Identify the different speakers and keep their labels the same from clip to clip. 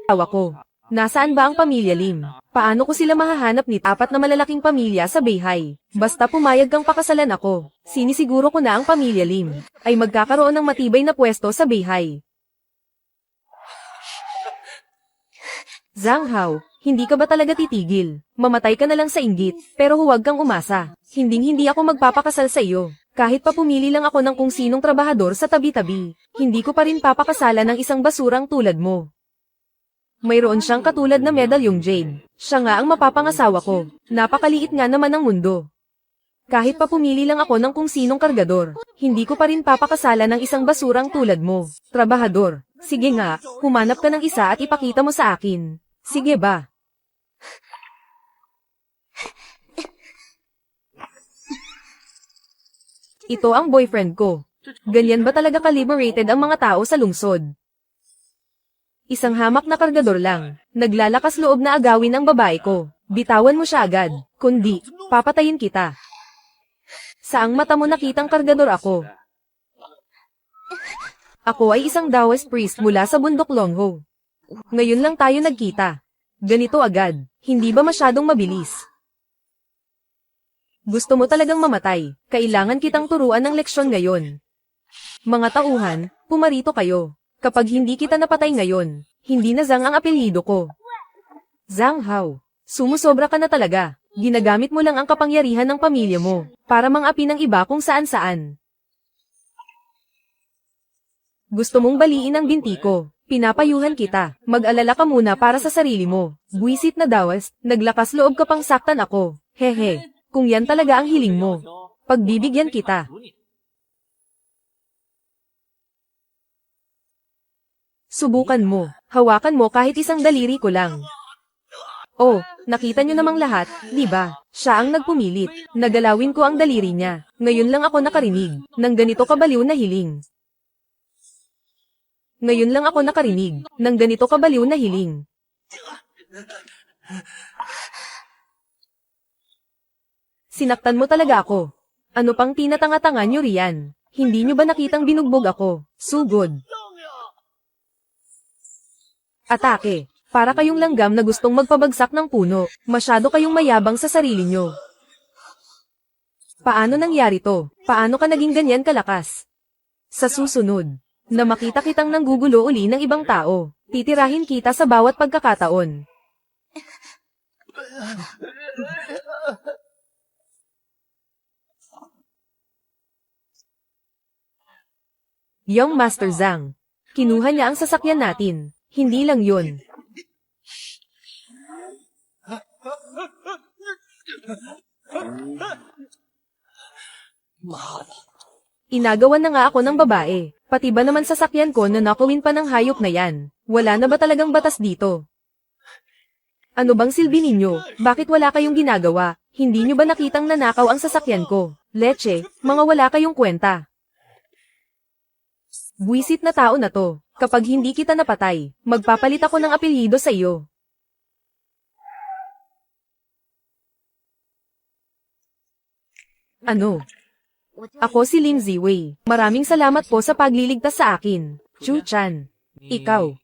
Speaker 1: awa ko. Nasaan ba ang pamilya Lim? Paano ko sila mahahanap ni apat na malalaking pamilya sa Beihai? Basta pumayag kang pakasalan ako, sinisiguro ko na ang pamilya Lim ay magkakaroon ng matibay na pwesto sa Beihai. Zhang Hao, hindi ka ba talaga titigil? Mamatay ka na lang sa inggit, pero huwag kang umasa. Hinding-hindi ako magpapakasal sa iyo. Kahit pa pumili lang ako ng kung sinong trabahador sa tabi-tabi, hindi ko pa rin papakasalan ng isang basurang tulad mo. Mayroon siyang katulad na medalyong Jade. Siya nga ang mapapangasawa ko. Napakaliit nga naman ng mundo. Kahit pa pumili lang ako ng kung sinong kargador, hindi ko pa rin papakasalan ng isang basurang tulad mo. Trabahador, sige nga, humanap ka ng isa at ipakita mo sa akin. Sige ba? Ito ang boyfriend ko. Ganyan ba talaga ka-liberated ang mga tao sa lungsod? Isang hamak na kargador lang. Naglalakas loob na agawin ang babae ko. Bitawan mo siya agad. Kundi, papatayin kita. Saang mata mo nakitang kargador ako? Ako ay isang Taoist priest mula sa bundok Longho. Ngayon lang tayo nagkita. Ganito agad. Hindi ba masyadong mabilis? Gusto mo talagang mamatay, kailangan kitang turuan ng leksyon ngayon. Mga tauhan, pumarito kayo. Kapag hindi kita napatay ngayon, hindi na Zhang ang apelyido ko. Zhang Hao, sumusobra ka na talaga. Ginagamit mo lang ang kapangyarihan ng pamilya mo, para mang-api ng iba kung saan-saan. Gusto mong baliin ang binti ko, pinapayuhan kita, mag-alala ka muna para sa sarili mo. Buwisit na Taoist, naglakas loob ka pang saktan ako, hehe. Kung yan talaga ang hiling mo, pagbibigyan kita. Subukan mo, hawakan mo kahit isang daliri ko lang. Oh, nakita nyo namang lahat, di ba? Siya ang nagpumilit, nagalawin ko ang daliri niya. Ngayon lang ako nakarinig, ng ganito kabaliw na hiling. Ngayon lang ako nakarinig, ng ganito kabaliw na hiling. Sinaktan mo talaga ako. Ano pang tinatanga-tanga nyo riyan? Hindi nyo ba nakitang binugbog ako? Sugod. Atake. Para kayong langgam na gustong magpabagsak ng puno. Masyado kayong mayabang sa sarili nyo. Paano nangyari to? Paano ka naging ganyan kalakas? Sa susunod, na makita kitang nanggugulo uli ng ibang tao, titirahin kita sa bawat pagkakataon. Young Master Zhang. Kinuha niya ang sasakyan natin. Hindi lang yun. Inagawan na nga ako ng babae. Pati ba naman sasakyan ko na nakawin pa ng hayop na yan? Wala na ba talagang batas dito? Ano bang silbi ninyo? Bakit wala kayong ginagawa? Hindi nyo ba nakitang nanakaw ang sasakyan ko? Leche, mga wala kayong kwenta. Buwisit na tao na to. Kapag hindi kita napatay, magpapalit ako ng apelyido sa iyo. Ano? Ako si Lin Ziwei. Maraming salamat po sa pagliligtas sa akin. Chu Chan. Ikaw.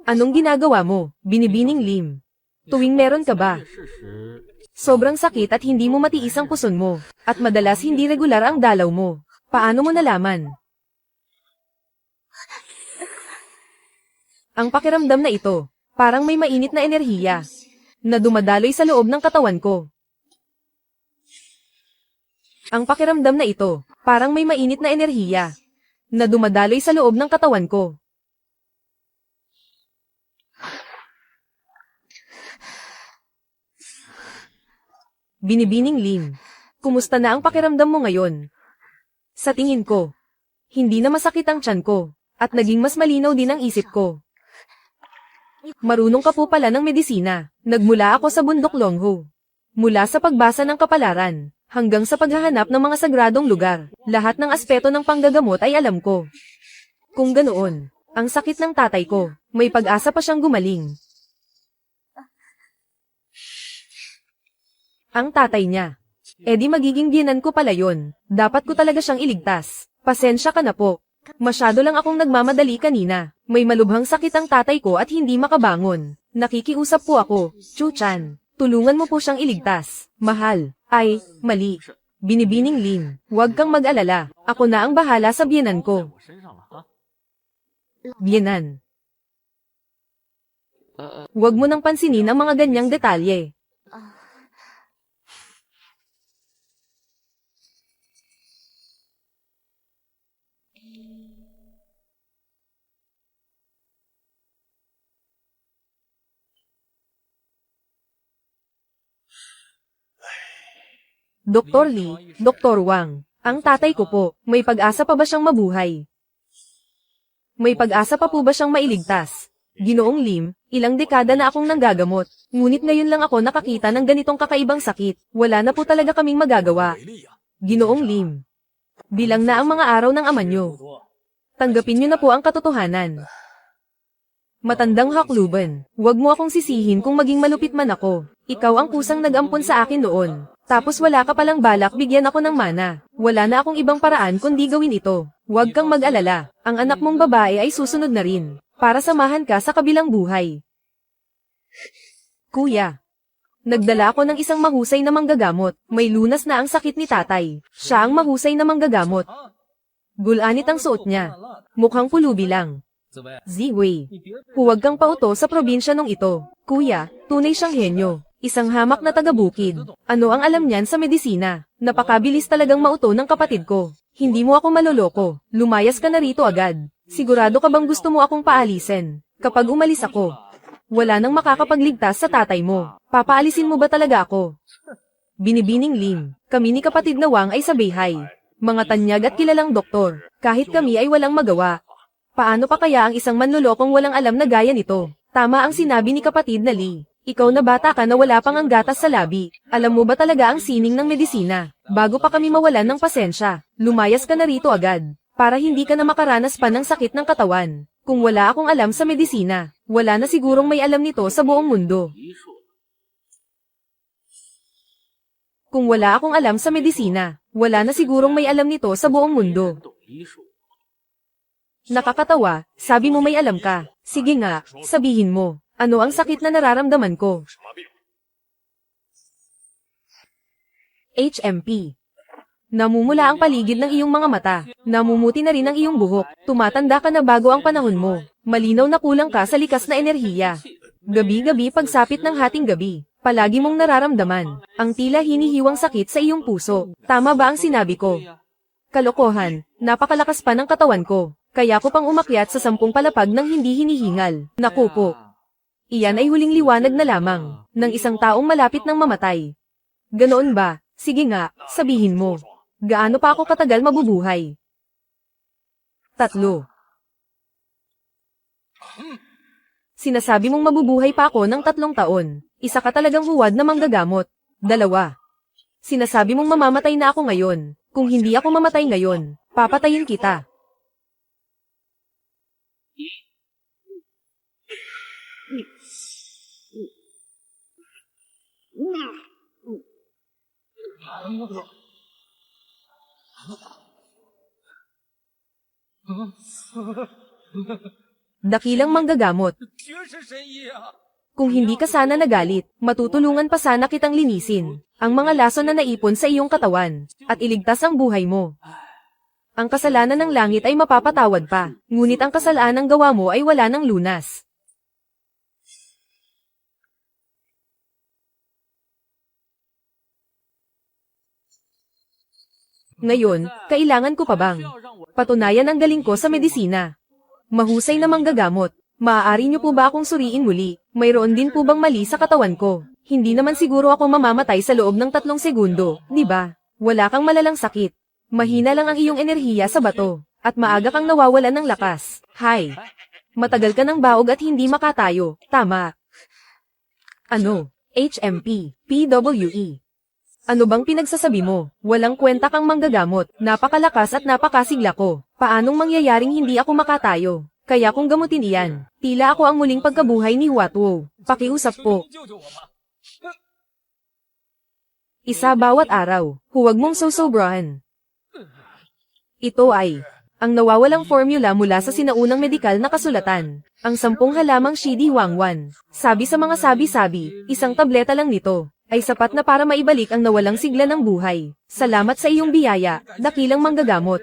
Speaker 1: Anong ginagawa mo, Binibining Lim? Tuwing meron ka ba? Sobrang sakit at hindi mo matiis ang puson mo, at madalas hindi regular ang dalaw mo. Paano mo nalaman? Ang pakiramdam na ito, parang may mainit na enerhiya, na dumadaloy sa loob ng katawan ko. Ang pakiramdam na ito, parang may mainit na enerhiya, na dumadaloy sa loob ng katawan ko. Binibining Lim, kumusta na ang pakiramdam mo ngayon? Sa tingin ko, hindi na masakit ang tiyan ko, at naging mas malinaw din ang isip ko. Marunong ka po pala ng medisina. Nagmula ako sa bundok Longho. Mula sa pagbasa ng kapalaran, hanggang sa paghahanap ng mga sagradong lugar, lahat ng aspeto ng panggagamot ay alam ko. Kung ganoon, ang sakit ng tatay ko, may pag-asa pa siyang gumaling. Ang tatay niya. Eh di magiging biyenan ko pala yon. Dapat ko talaga siyang iligtas. Pasensya ka na po. Masyado lang akong nagmamadali kanina. May malubhang sakit ang tatay ko at hindi makabangon. Nakikiusap po ako, Chu-chan. Tulungan mo po siyang iligtas. Mahal. Ay, mali. Binibining Lin, huwag kang mag-alala. Ako na ang bahala sa biyenan ko. Biyenan. Huwag mo nang pansinin ang mga ganyang detalye. Dr. Lee, Dr. Wang, ang tatay ko po, may pag-asa pa ba siyang mabuhay? May pag-asa pa po ba siyang mailigtas? Ginoong Lim, ilang dekada na akong nanggagamot, ngunit ngayon lang ako nakakita ng ganitong kakaibang sakit, wala na po talaga kaming magagawa. Ginoong Lim, bilang na ang mga araw ng ama niyo. Tanggapin niyo na po ang katotohanan. Matandang hakluban, huwag mo akong sisihin kung maging malupit man ako. Ikaw ang kusang nag-ampon sa akin noon. Tapos wala ka palang balak bigyan ako ng mana. Wala na akong ibang paraan kundi gawin ito. Huwag kang mag-alala. Ang anak mong babae ay susunod na rin. Para samahan ka sa kabilang buhay. Kuya. Nagdala ako ng isang mahusay na manggagamot. May lunas na ang sakit ni tatay. Siya ang mahusay na manggagamot. Gulanit ang suot niya. Mukhang pulubi lang. Ziwei. Huwag kang pauto sa probinsya nung ito. Kuya, tunay siyang henyo. Isang hamak na taga-bukid. Ano ang alam niyan sa medisina? Napakabilis talagang mauto ng kapatid ko. Hindi mo ako maloloko. Lumayas ka na rito agad. Sigurado ka bang gusto mo akong paalisin? Kapag umalis ako, wala nang makakapagligtas sa tatay mo. Papaalisin mo ba talaga ako? Binibining Lim. Kami ni kapatid na Wang ay sabay. Mga tanyag at kilalang doktor. Kahit kami ay walang magawa. Paano pa kaya ang isang manlolokong walang alam na gaya nito? Tama ang sinabi ni kapatid na Lee. Ikaw na bata ka na wala pang ang gatas sa labi. Alam mo ba talaga ang sining ng medisina? Bago pa kami mawalan ng pasensya, lumayas ka na rito agad. Para hindi ka na makaranas pa ng sakit ng katawan. Kung wala akong alam sa medisina, wala na sigurong may alam nito sa buong mundo. Kung wala akong alam sa medisina, wala na sigurong may alam nito sa buong mundo. Nakakatawa, sabi mo may alam ka. Sige nga, sabihin mo. Ano ang sakit na nararamdaman ko? HMP. Namumula ang paligid ng iyong mga mata. Namumuti na rin ang iyong buhok. Tumatanda ka na bago ang panahon mo. Malinaw na kulang ka sa likas na enerhiya. Gabi-gabi pagsapit ng hating gabi, palagi mong nararamdaman ang tila hinihiwang sakit sa iyong puso. Tama ba ang sinabi ko? Kalokohan, napakalakas pa ng katawan ko. Kaya ko pang umakyat sa 10 palapag ng hindi hinihingal. Naku po. Iyan ay huling liwanag na lamang, ng isang taong malapit ng mamatay. Ganoon ba? Sige nga, sabihin mo. Gaano pa ako katagal mabubuhay? 3. Sinasabi mong mabubuhay pa ako ng 3 taon. Isa ka talagang huwad na manggagamot. 2. Sinasabi mong mamamatay na ako ngayon. Kung hindi ako mamatay ngayon, papatayin kita. Dakilang manggagamot. Kung hindi ka sana nagalit, matutulungan pa sana kitang linisin ang mga lason na naipon sa iyong katawan at iligtas ang buhay mo. Ang kasalanan ng langit ay mapapatawad pa, ngunit ang kasalanang gawa mo ay wala ng lunas. Ngayon, kailangan ko pa bang patunayan ang galing ko sa medisina? Mahusay na manggagamot. Maaari niyo po ba akong suriin muli? Mayroon din po bang mali sa katawan ko? Hindi naman siguro ako mamamatay sa loob ng 3 segundo, di ba? Wala kang malalang sakit. Mahina lang ang iyong enerhiya sa bato, at maaga kang nawawalan ng lakas. Hay! Matagal ka ng baog at hindi makatayo, tama. Ano? HMP, PWE. Ano bang pinagsasabi mo? Walang kwenta kang manggagamot, napakalakas at napakasigla ko. Paanong mangyayaring hindi ako makatayo? Kaya kung gamutin iyan, tila ako ang muling pagkabuhay ni Huatuo. Pakiusap po. Isa bawat araw, huwag mong sosobrahan. Ito ay ang nawawalang formula mula sa sinaunang medikal na kasulatan. Ang 10 halamang Shidi Wangwan. Sabi sa mga sabi-sabi, isang tableta lang nito ay sapat na para maibalik ang nawalang sigla ng buhay. Salamat sa iyong biyaya, dakilang manggagamot.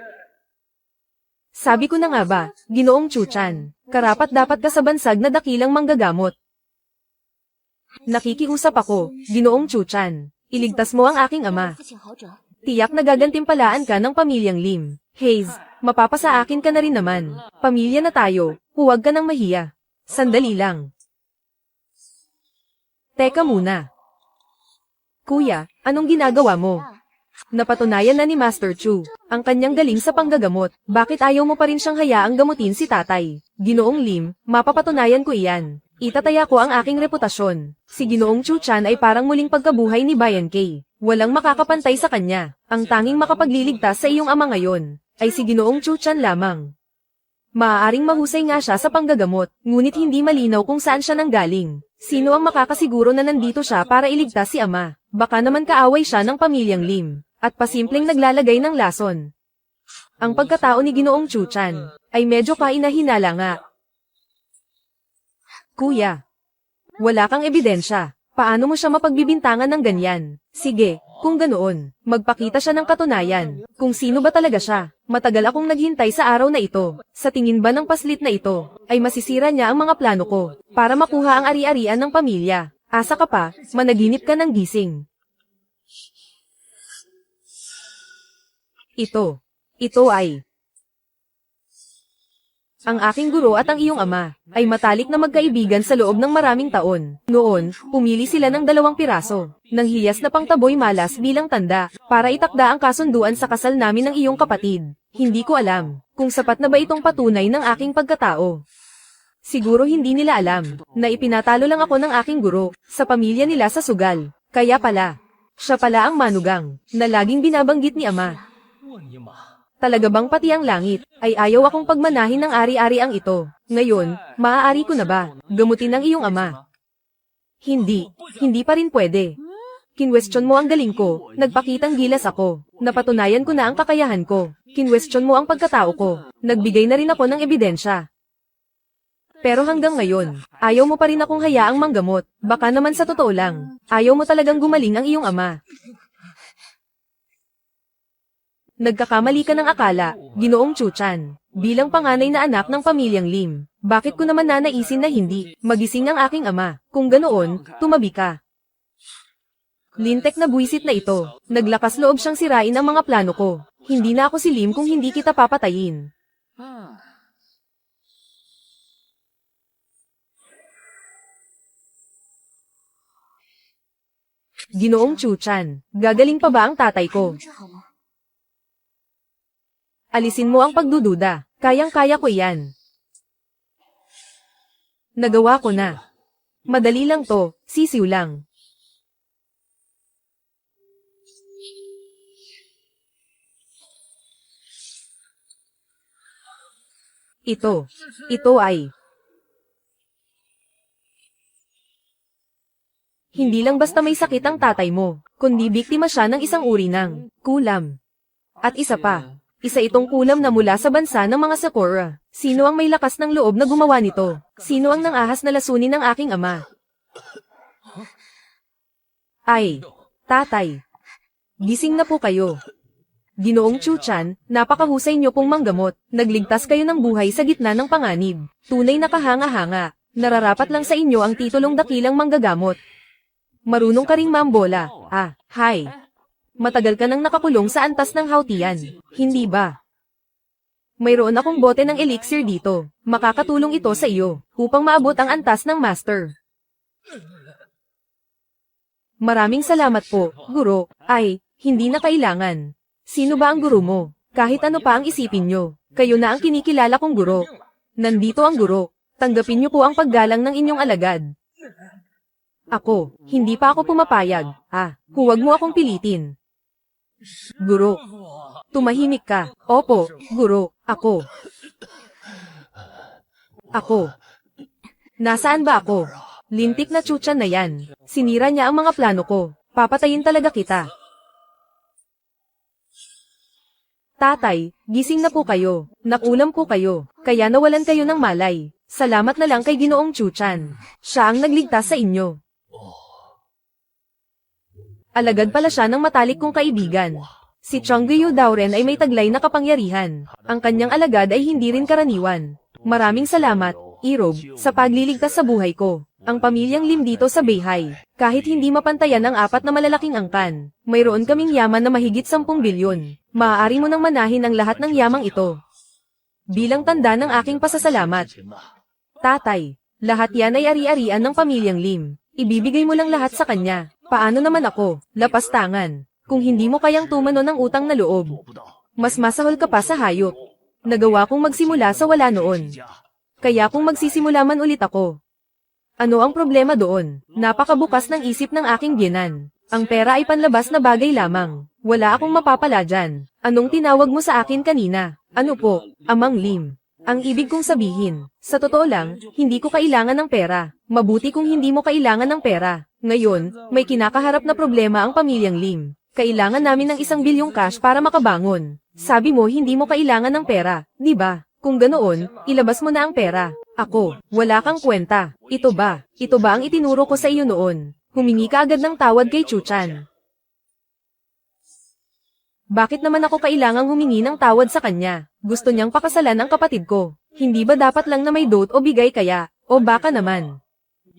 Speaker 1: Sabi ko na nga ba, Ginoong Chuchan, karapat dapat ka sa bansag na dakilang manggagamot. Nakikiusap ako, Ginoong Chuchan, iligtas mo ang aking ama. Tiyak na gagantimpalaan ka ng pamilyang Lim. Hayes, mapapasa akin ka na rin naman. Pamilya na tayo, huwag ka nang mahiya. Sandali lang. Teka muna. Kuya, anong ginagawa mo? Napatunayan na ni Master Chu ang kanyang galing sa panggagamot. Bakit ayaw mo pa rin siyang hayaang gamutin si tatay? Ginoong Lim, mapapatunayan ko iyan. Itataya ko ang aking reputasyon. Si Ginoong Chu Chan ay parang muling pagkabuhay ni Bayan K. Walang makakapantay sa kanya. Ang tanging makapagliligtas sa iyong ama ngayon ay si Ginoong Chu Chan lamang. Maaaring mahusay nga siya sa panggagamot, ngunit hindi malinaw kung saan siya nanggaling. Sino ang makakasiguro na nandito siya para iligtas si ama? Baka naman kaaway siya ng pamilyang Lim, at pasimpleng naglalagay ng lason. Ang pagkatao ni Ginoong Chu Chan ay medyo kainahinala nga. Kuya, wala kang ebidensya. Paano mo siya mapagbibintangan ng ganyan? Sige, kung ganoon, magpakita siya ng katunayan. Kung sino ba talaga siya? Matagal akong naghintay sa araw na ito. Sa tingin ba ng paslit na ito, ay masisira niya ang mga plano ko, para makuha ang ari-arian ng pamilya. Asa ka pa, managinip ka ng gising. Ito ay ang aking guro at ang iyong ama ay matalik na magkaibigan sa loob ng maraming taon. Noon, pumili sila ng 2 piraso ng hiyas na pangtaboy malas bilang tanda para itakda ang kasunduan sa kasal namin ng iyong kapatid. Hindi ko alam kung sapat na ba itong patunay ng aking pagkatao. Siguro hindi nila alam na ipinatalo lang ako ng aking guro sa pamilya nila sa sugal. Kaya pala, siya pala ang manugang na laging binabanggit ni ama. Talaga bang pati ang langit ay ayaw akong pagmanahin ng ari-ariang ito? Ngayon, maaari ko na ba gamutin ang iyong ama? Hindi pa rin pwede. Kinwestiyon mo ang galing ko, nagpakitang gilas ako, napatunayan ko na ang kakayahan ko. Kinwestiyon mo ang pagkatao ko, nagbigay na rin ako ng ebidensya. Pero hanggang ngayon, ayaw mo pa rin akong hayaang manggamot. Baka naman sa totoo lang, ayaw mo talagang gumaling ang iyong ama. Nagkakamali ka ng akala, Ginoong Chu Chan. Bilang panganay na anak ng pamilyang Lim, bakit ko naman nanaisin na hindi magising ang aking ama? Kung ganoon, tumabi ka. Lintek na buwisit na ito, naglakas loob siyang sirain ang mga plano ko. Hindi na ako si Lim kung hindi kita papatayin. Ginoong Chu Chan, gagaling pa ba ang tatay ko? Alisin mo ang pagdududa. Kayang-kaya ko yan. Nagawa ko na. Madali lang to, sisiw lang. Ito ay hindi lang basta may sakit ang tatay mo, kundi biktima siya ng isang uri ng kulam. At isa pa. Isa itong kulam na mula sa bansa ng mga Sakura. Sino ang may lakas ng loob na gumawa nito? Sino ang nangahas na lasunin ng aking ama? Ay, tatay. Gising na po kayo. Ginoong Chu Chan, napakahusay niyo pong manggamot. Nagligtas kayo ng buhay sa gitna ng panganib. Tunay na kahanga-hanga. Nararapat lang sa inyo ang titulong dakilang manggagamot. Marunong ka ring mambola. Hi. Matagal ka nang nakakulong sa antas ng hautian, hindi ba? Mayroon akong bote ng elixir dito. Makakatulong ito sa iyo, upang maabot ang antas ng master. Maraming salamat po, guro. Ay, hindi na kailangan. Sino ba ang guro mo? Kahit ano pa ang isipin nyo, kayo na ang kinikilala kong guro. Nandito ang guro. Tanggapin niyo po ang paggalang ng inyong alagad. Ako, hindi pa ako pumapayag. Huwag mo akong pilitin. Guro. Tumahimik ka. Opo, guro. Ako. Nasaan ba ako? Lintik na Chu Chan na yan. Sinira niya ang mga plano ko. Papatayin talaga kita. Tatay, gising na po kayo. Nakulam po kayo. Kaya nawalan kayo ng malay. Salamat na lang kay Ginoong Chuchan. Siya ang nagligtas sa inyo. Alagad pala siya ng matalik kong kaibigan. Si Chonggyu daw rin ay may taglay na kapangyarihan. Ang kanyang alagad ay hindi rin karaniwan. Maraming salamat, Irob, sa pagliligtas sa buhay ko. Ang pamilyang Lim dito sa Beihai, kahit hindi mapantayan ang 4 na malalaking angkan, mayroon kaming yaman na mahigit 10 bilyon. Maaari mo nang manahin ang lahat ng yamang ito. Bilang tanda ng aking pasasalamat. Tatay, lahat yan ay ari-arian ng pamilyang Lim. Ibibigay mo lang lahat sa kanya. Paano naman ako, lapastangan? Kung hindi mo kayang tumano ng utang na loob, mas masahol ka pa sa hayop. Nagawa kong magsimula sa wala noon. Kaya kung magsisimula man ulit ako. Ano ang problema doon? Napakabukas ng isip ng aking biyenan. Ang pera ay panlabas na bagay lamang. Wala akong mapapala dyan. Anong tinawag mo sa akin kanina? Ano po, Amang Lim? Ang ibig kong sabihin, sa totoo lang, hindi ko kailangan ng pera. Mabuti kung hindi mo kailangan ng pera. Ngayon, may kinakaharap na problema ang pamilyang Lim. Kailangan namin ng 1 bilyong cash para makabangon. Sabi mo hindi mo kailangan ng pera, di ba? Kung ganoon, ilabas mo na ang pera. Ako, wala kang kwenta. Ito ba ang itinuro ko sa iyo noon? Humingi ka agad ng tawad kay Chuchan. Bakit naman ako kailangang humingi ng tawad sa kanya? Gusto niyang pakasalan ang kapatid ko. Hindi ba dapat lang na may dote o bigay kaya? O baka naman?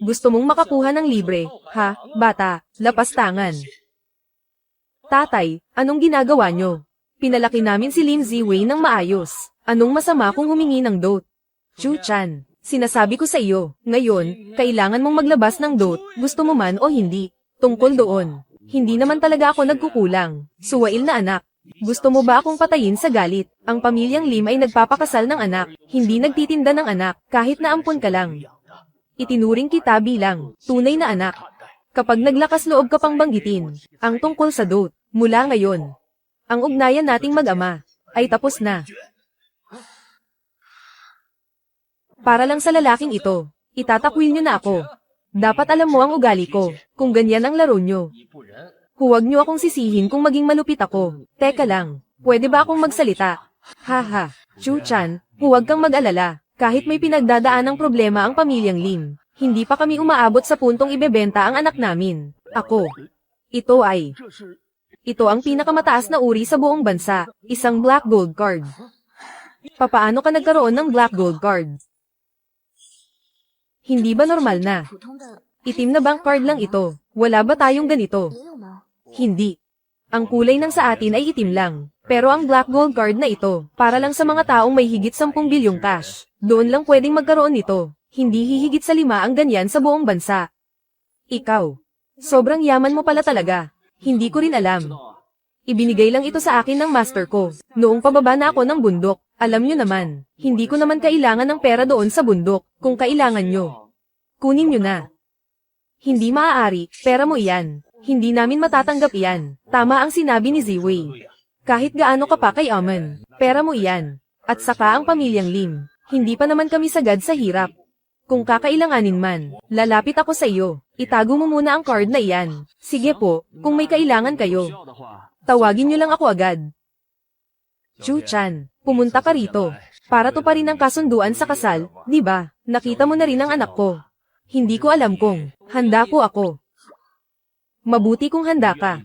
Speaker 1: Gusto mong makakuha ng libre, ha, bata, lapastangan. Tatay, anong ginagawa nyo? Pinalaki namin si Lim Ziwei ng maayos. Anong masama kung humingi ng dote? Chuchan, sinasabi ko sa iyo, ngayon, kailangan mong maglabas ng dote, gusto mo man o hindi. Tungkol doon, hindi naman talaga ako nagkukulang. Suwail na anak. Gusto mo ba akong patayin sa galit? Ang pamilyang Lim ay nagpapakasal ng anak, hindi nagtitinda ng anak, kahit na ampon ka lang. Itinuring kita bilang tunay na anak. Kapag naglakas loob ka pang banggitin, ang tungkol sa dote, mula ngayon, ang ugnayan nating mag-ama, ay tapos na. Para lang sa lalaking ito, itatakwil nyo na ako. Dapat alam mo ang ugali ko, kung ganyan ang laro nyo. Huwag nyo akong sisihin kung maging malupit ako. Teka lang, pwede ba akong magsalita? Haha, Chuchan, huwag kang mag-alala, kahit may pinagdadaan ng problema ang pamilyang Lim. Hindi pa kami umaabot sa puntong ibebenta ang anak namin. Ako. Ito ang pinakamataas na uri sa buong bansa, isang black gold card. Papaano ka nagkaroon ng black gold card? Hindi ba normal na? Itim na bank card lang ito. Wala ba tayong ganito? Hindi. Ang kulay ng sa atin ay itim lang. Pero ang black gold card na ito, para lang sa mga taong may higit 10 bilyong cash. Doon lang pwedeng magkaroon nito. Hindi hihigit sa 5 ang ganyan sa buong bansa. Ikaw. Sobrang yaman mo pala talaga. Hindi ko rin alam. Ibinigay lang ito sa akin ng master ko. Noong pababa na ako ng bundok, alam nyo naman, hindi ko naman kailangan ng pera doon sa bundok. Kung kailangan nyo, kunin nyo na. Hindi maaari, pera mo iyan. Hindi namin matatanggap iyan. Tama ang sinabi ni Ziwei. Kahit gaano ka pa kay Aman, pera mo iyan. At saka ang pamilyang Lim, hindi pa naman kami sagad sa hirap. Kung kakailanganin man, lalapit ako sa iyo. Itago mo muna ang card na iyan. Sige po, kung may kailangan kayo. Tawagin niyo lang ako agad. Chuchan, pumunta ka rito. Para to pa rin ang kasunduan sa kasal, di ba? Nakita mo na rin ang anak ko. Hindi ko alam kung handa ko ako. Mabuti kung handa ka.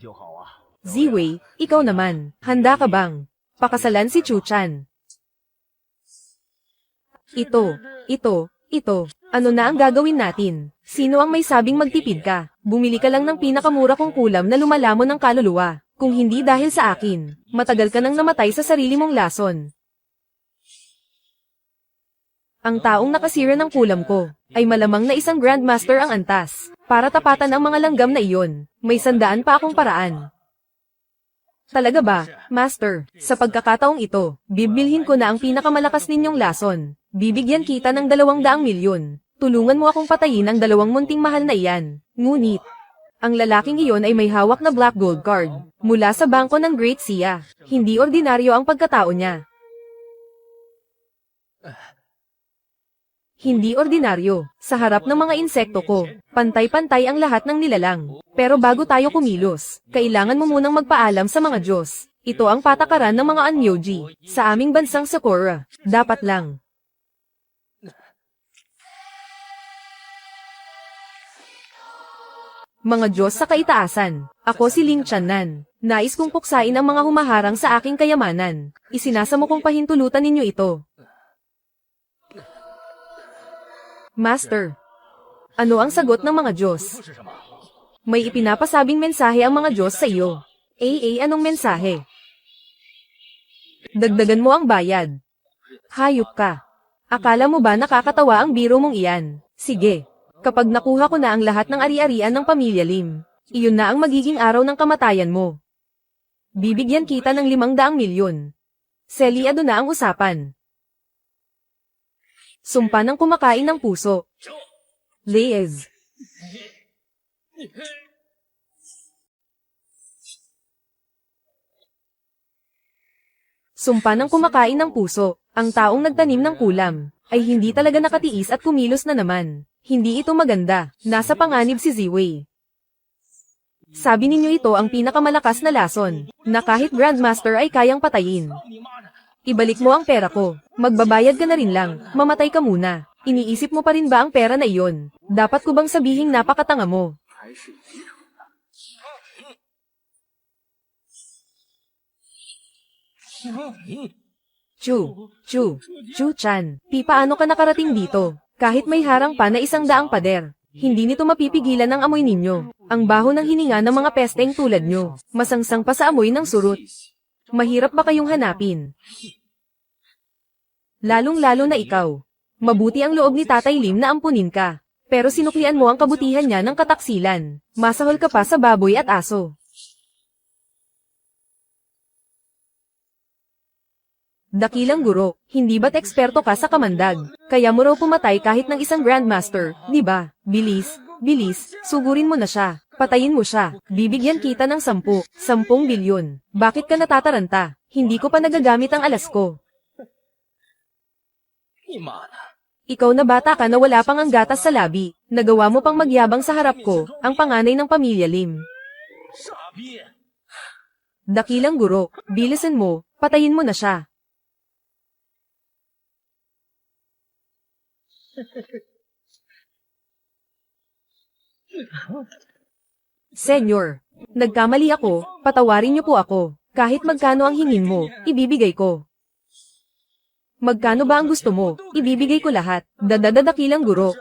Speaker 1: Ziwei, ikaw naman, handa ka bang pakasalan si Chuchan? Ito, ano na ang gagawin natin? Sino ang may sabing magtipid ka? Bumili ka lang ng pinakamura kong kulam na lumalamon ng kaluluwa. Kung hindi dahil sa akin, matagal ka nang namatay sa sarili mong lason. Ang taong nakasira ng kulam ko, ay malamang na isang grandmaster ang antas. Para tapatan ang mga langgam na iyon, may 100 pa akong paraan. Talaga ba, Master? Sa pagkakataong ito, bibilhin ko na ang pinakamalakas ninyong lason. Bibigyan kita ng 200 milyon. Tulungan mo akong patayin ang 2 munting mahal na iyan. Ngunit, ang lalaking iyon ay may hawak na black gold card. Mula sa bangko ng Great Sia. Hindi ordinaryo ang pagkatao niya. Hindi ordinaryo. Sa harap ng mga insekto ko, pantay-pantay ang lahat ng nilalang. Pero bago tayo kumilos, kailangan mo munang magpaalam sa mga Diyos. Ito ang patakaran ng mga Anyoji. Sa aming bansang Sakura, dapat lang. Mga Diyos sa kaitaasan, ako si Ling Channan. Nais kong puksain ang mga humaharang sa aking kayamanan. Isinasamo kong pahintulutan ninyo ito. Master, ano ang sagot ng mga Diyos? May ipinapasabing mensahe ang mga Diyos sa iyo. Anong mensahe? Dagdagan mo ang bayad. Hayop ka. Akala mo ba nakakatawa ang biro mong iyan? Sige. Kapag nakuha ko na ang lahat ng ari-arian ng pamilya Lim, iyon na ang magiging araw ng kamatayan mo. Bibigyan kita ng 500 milyon. Selyado na ang usapan. Sumpa ng kumakain ng puso. Leyes. Sumpa ng kumakain ng puso, ang taong nagtanim ng kulam, ay hindi talaga nakatiis at kumilos na naman. Hindi ito maganda, nasa panganib si Ziwei. Sabi ninyo ito ang pinakamalakas na lason, na kahit Grandmaster ay kayang patayin. Ibalik mo ang pera ko, magbabayad ka na rin lang, mamatay ka muna. Iniisip mo pa rin ba ang pera na iyon? Dapat ko bang sabihing napakatanga mo? Chu-chan, paano ka nakarating dito? Kahit may harang pa na 100 pader, hindi nito mapipigilan ang amoy ninyo. Ang baho ng hininga ng mga pesteng tulad nyo, masangsang pa sa amoy ng surut. Mahirap ba kayong hanapin? Lalong-lalo na ikaw. Mabuti ang loob ni Tatay Lim na ampunin ka. Pero sinuklian mo ang kabutihan niya ng kataksilan. Masahol ka pa sa baboy at aso. Dakilang guro, hindi ba't eksperto ka sa kamandag? Kaya mo raw pumatay kahit ng isang Grandmaster, di ba? Bilis, sugurin mo na siya. Patayin mo siya. Bibigyan kita ng 10 bilyon. Bakit ka natataranta? Hindi ko pa nagagamit ang alas ko. Ikaw na bata ka na wala pang ang gatas sa labi. Nagawa mo pang magyabang sa harap ko, ang panganay ng pamilya Lim. Dakilang guro, bilisan mo, patayin mo na siya. Senyor, nagkamali ako, patawarin niyo po ako. Kahit magkano ang hingin mo, ibibigay ko. Magkano ba ang gusto mo, ibibigay ko lahat. Dadadakilang guro.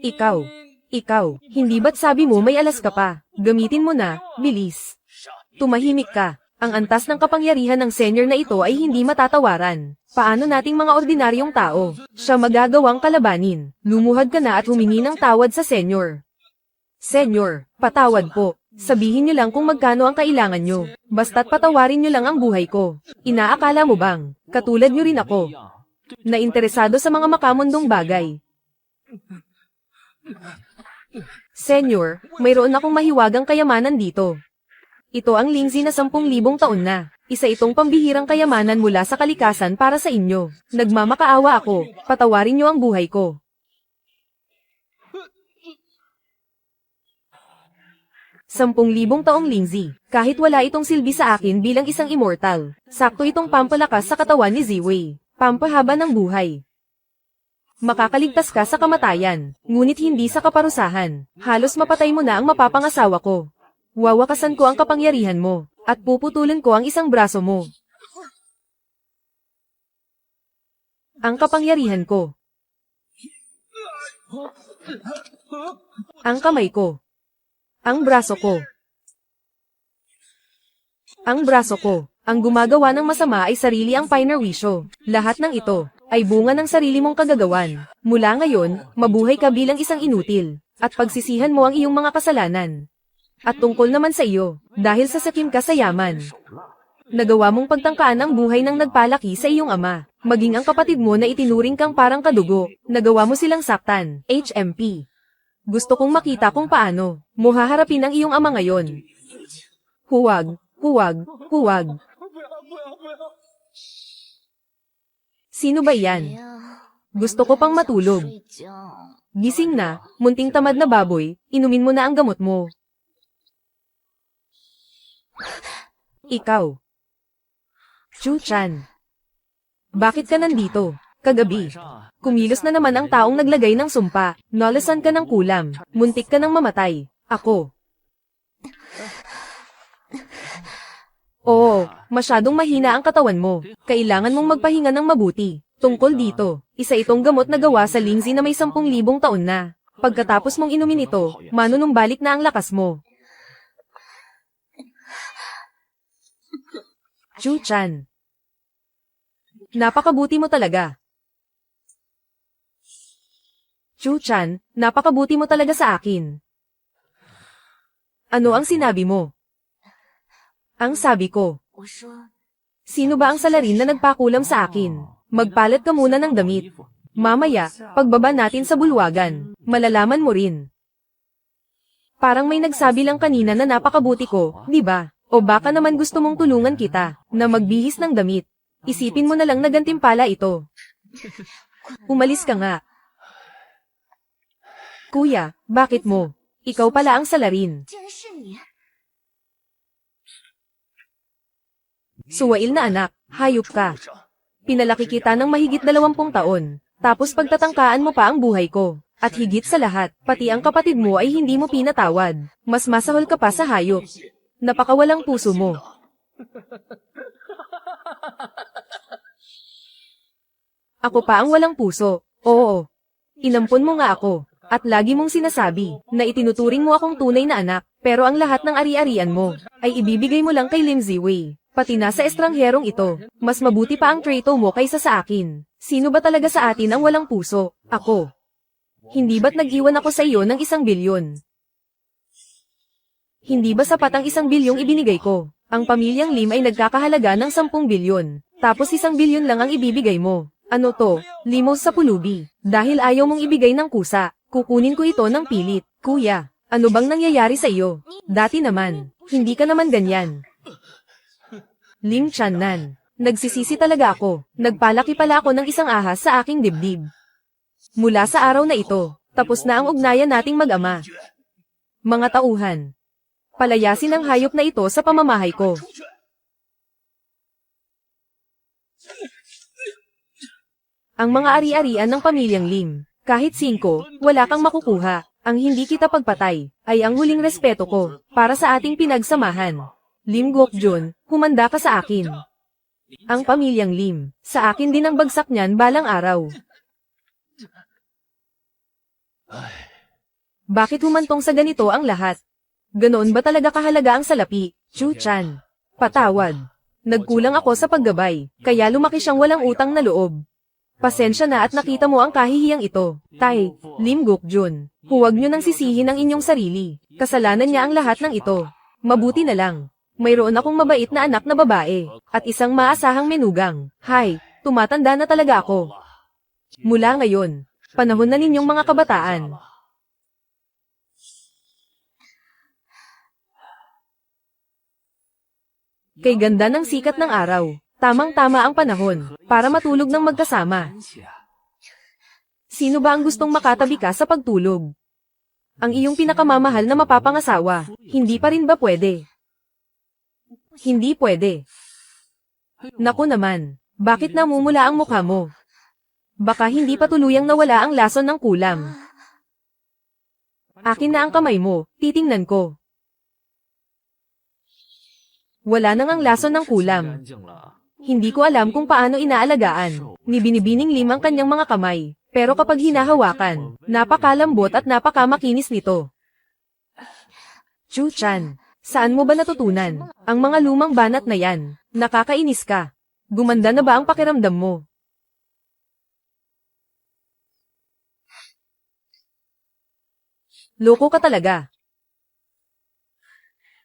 Speaker 1: Ikaw, hindi ba't sabi mo may alas ka pa? Gamitin mo na, bilis. Tumahimik ka. Ang antas ng kapangyarihan ng senyor na ito ay hindi matatawaran. Paano nating mga ordinaryong tao? Siya magagawang kalabanin. Lumuhad ka na at humingi ng tawad sa senyor. Senyor, patawad po. Sabihin niyo lang kung magkano ang kailangan niyo. Basta't patawarin niyo lang ang buhay ko. Inaakala mo bang, katulad niyo rin ako, na interesado sa mga makamundong bagay? Senyor, mayroon akong mahiwagang kayamanan dito. Ito ang lingzi na 10,000 taon na. Isa itong pambihirang kayamanan mula sa kalikasan para sa inyo. Nagmamakaawa ako, patawarin niyo ang buhay ko. Sampung libong taong lingzi, kahit wala itong silbi sa akin bilang isang immortal. Sakto itong pampalakas sa katawan ni Ziwei. Pampahaba ng buhay. Makakaligtas ka sa kamatayan, ngunit hindi sa kaparusahan. Halos mapatay mo na ang mapapangasawa ko. Wawakasan ko ang kapangyarihan mo, at puputulan ko ang isang braso mo. Ang kapangyarihan ko. Ang kamay ko. Ang braso ko. Ang braso ko. Ang gumagawa ng masama ay sarili ang Pinerwisyo. Lahat ng ito ay bunga ng sarili mong kagagawan. Mula ngayon, mabuhay ka bilang isang inutil, at pagsisihan mo ang iyong mga kasalanan. At tungkol naman sa iyo, dahil sa sakim ka sa yaman, nagawa mong pagtangkaan ang buhay ng nagpalaki sa iyong ama, maging ang kapatid mo na itinuring kang parang kadugo, nagawa mo silang saktan, HMP. Gusto kong makita kung paano mo haharapin ang iyong ama ngayon. Huwag. Sino ba yan? Gusto ko pang matulog. Gising na, munting tamad na baboy, inumin mo na ang gamot mo. Ikaw. Chu-chan. Bakit ka nandito? Kagabi. Kumilos na naman ang taong naglagay ng sumpa. Nalasan ka ng kulam. Muntik ka ng mamatay. Ako. Oo, masyadong mahina ang katawan mo. Kailangan mong magpahinga ng mabuti. Tungkol dito, isa itong gamot na gawa sa Lingzi na may 10,000 taon na. Pagkatapos mong inumin ito, manunumbalik na ang lakas mo. Chu-chan. Napakabuti mo talaga. Chu-chan, napakabuti mo talaga sa akin. Ano ang sinabi mo? Ang sabi ko. Sino ba ang salarin na nagpakulam sa akin? Magpalit ka muna ng damit. Mamaya, pagbaba natin sa bulwagan, malalaman mo rin. Parang may nagsabi lang kanina na napakabuti ko, di ba? O baka naman gusto mong tulungan kita, na magbihis ng damit. Isipin mo na lang na gantimpala ito. Umalis ka nga. Kuya, bakit mo? Ikaw pala ang salarin. Suwail na anak, hayop ka. Pinalaki kita ng mahigit 20 taon, tapos pagtatangkaan mo pa ang buhay ko. At higit sa lahat, pati ang kapatid mo ay hindi mo pinatawad. Mas masahol ka pa sa hayop. Napakawalang puso mo. Ako pa ang walang puso. Oo. Inampun mo nga ako. At lagi mong sinasabi na itinuturing mo akong tunay na anak, pero ang lahat ng ari-arian mo ay ibibigay mo lang kay Lim Ziwei. Pati na sa estrangherong ito, mas mabuti pa ang trato mo kaysa sa akin. Sino ba talaga sa atin ang walang puso? Ako. Hindi ba't nag-iwan ako sa iyo ng 1 bilyon? Hindi ba sapat ang 1 bilyong ibinigay ko? Ang pamilyang Lim ay nagkakahalaga ng 10 bilyon, tapos 1 bilyon lang ang ibibigay mo. Ano to? Limos sa pulubi. Dahil ayaw mong ibigay ng kusa, kukunin ko ito ng pilit. Kuya, ano bang nangyayari sa iyo? Dati naman, hindi ka naman ganyan. Lim Channan. Nagsisisi talaga ako. Nagpalaki pala ako ng isang ahas sa aking dibdib. Mula sa araw na ito, tapos na ang ugnayan nating mag-ama. Mga tauhan. Palayasin ang hayop na ito sa pamamahay ko. Ang mga ari-arian ng pamilyang Lim, kahit 5, wala kang makukuha. Ang hindi kita pagpatay, ay ang huling respeto ko, para sa ating pinagsamahan. Lim Gokjun, humanda ka sa akin. Ang pamilyang Lim, sa akin din ang bagsak niyan balang araw. Bakit humantong sa ganito ang lahat? Ganoon ba talaga kahalaga ang salapi? Chu-chan. Patawad. Nagkulang ako sa paggabay, kaya lumaki siyang walang utang na loob. Pasensya na at nakita mo ang kahihiyang ito. Tay, Lim Gokjun, huwag niyo nang sisihin ang inyong sarili. Kasalanan niya ang lahat ng ito. Mabuti na lang. Mayroon akong mabait na anak na babae, at isang maasahang menugang. Hay, tumatanda na talaga ako. Mula ngayon, panahon na ninyong mga kabataan. Kay ganda ng sikat ng araw, tamang-tama ang panahon, para matulog ng magkasama. Sino ba ang gustong makatabi ka sa pagtulog? Ang iyong pinakamamahal na mapapangasawa, hindi pa rin ba pwede? Hindi pwede. Naku naman, bakit namumula ang mukha mo? Baka hindi pa tuluyang nawala ang lason ng kulam. Akin na ang kamay mo, titingnan ko. Wala nang ang lason ng kulam. Hindi ko alam kung paano inaalagaan, ni Binibining Lim ang kanyang mga kamay, pero kapag hinahawakan, napakalambot at napakamakinis nito. Chu-chan. Saan mo ba natutunan? Ang mga lumang banat na yan. Nakakainis ka. Gumanda na ba ang pakiramdam mo? Loko ka talaga.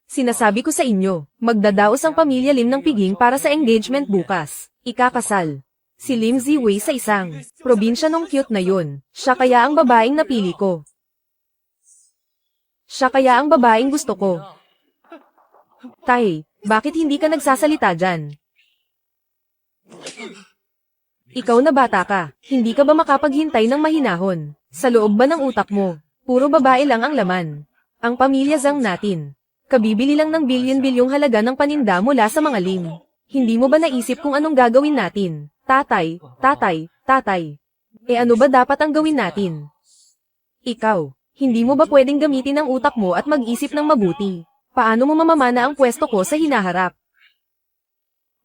Speaker 1: Sinasabi ko sa inyo, magdadaos ang pamilya Lim ng piging para sa engagement bukas. Ikakasal. Si Lim Ziwei sa isang probinsya nung cute na yun. Siya kaya ang babaeng napili ko. Siya kaya ang babaeng gusto ko. Tay, bakit hindi ka nagsasalita dyan? Ikaw na bata ka, hindi ka ba makapaghintay ng mahinahon? Sa loob ba ng utak mo, puro babae lang ang laman? Ang pamilya Zhang natin, kabibili lang ng bilyon-bilyong halaga ng paninda mula sa mga Lim. Hindi mo ba naisip kung anong gagawin natin? Tatay, tatay, tatay. Ano ba dapat ang gawin natin? Ikaw, hindi mo ba pwedeng gamitin ang utak mo at mag-isip ng mabuti? Paano mo mamamana ang pwesto ko sa hinaharap?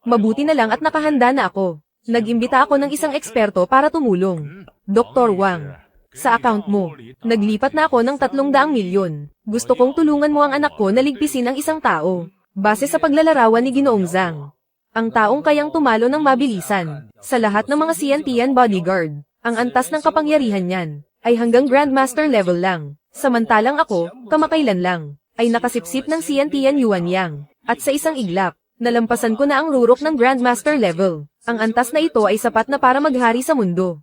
Speaker 1: Mabuti na lang at nakahanda na ako. Nag-imbita ako ng isang eksperto para tumulong. Dr. Wang, sa account mo, naglipat na ako ng 300 milyon. Gusto kong tulungan mo ang anak ko na ligpisin ang isang tao. Base sa paglalarawan ni Ginoong Zhang. Ang taong kayang tumalo ng mabilisan. Sa lahat ng mga CNTian bodyguard, ang antas ng kapangyarihan niyan ay hanggang Grandmaster level lang. Samantalang ako, kamakailan lang, ay nakasipsip ng CNTian Yuan Yang. At sa isang iglap, nalampasan ko na ang rurok ng Grandmaster level. Ang antas na ito ay sapat na para maghari sa mundo.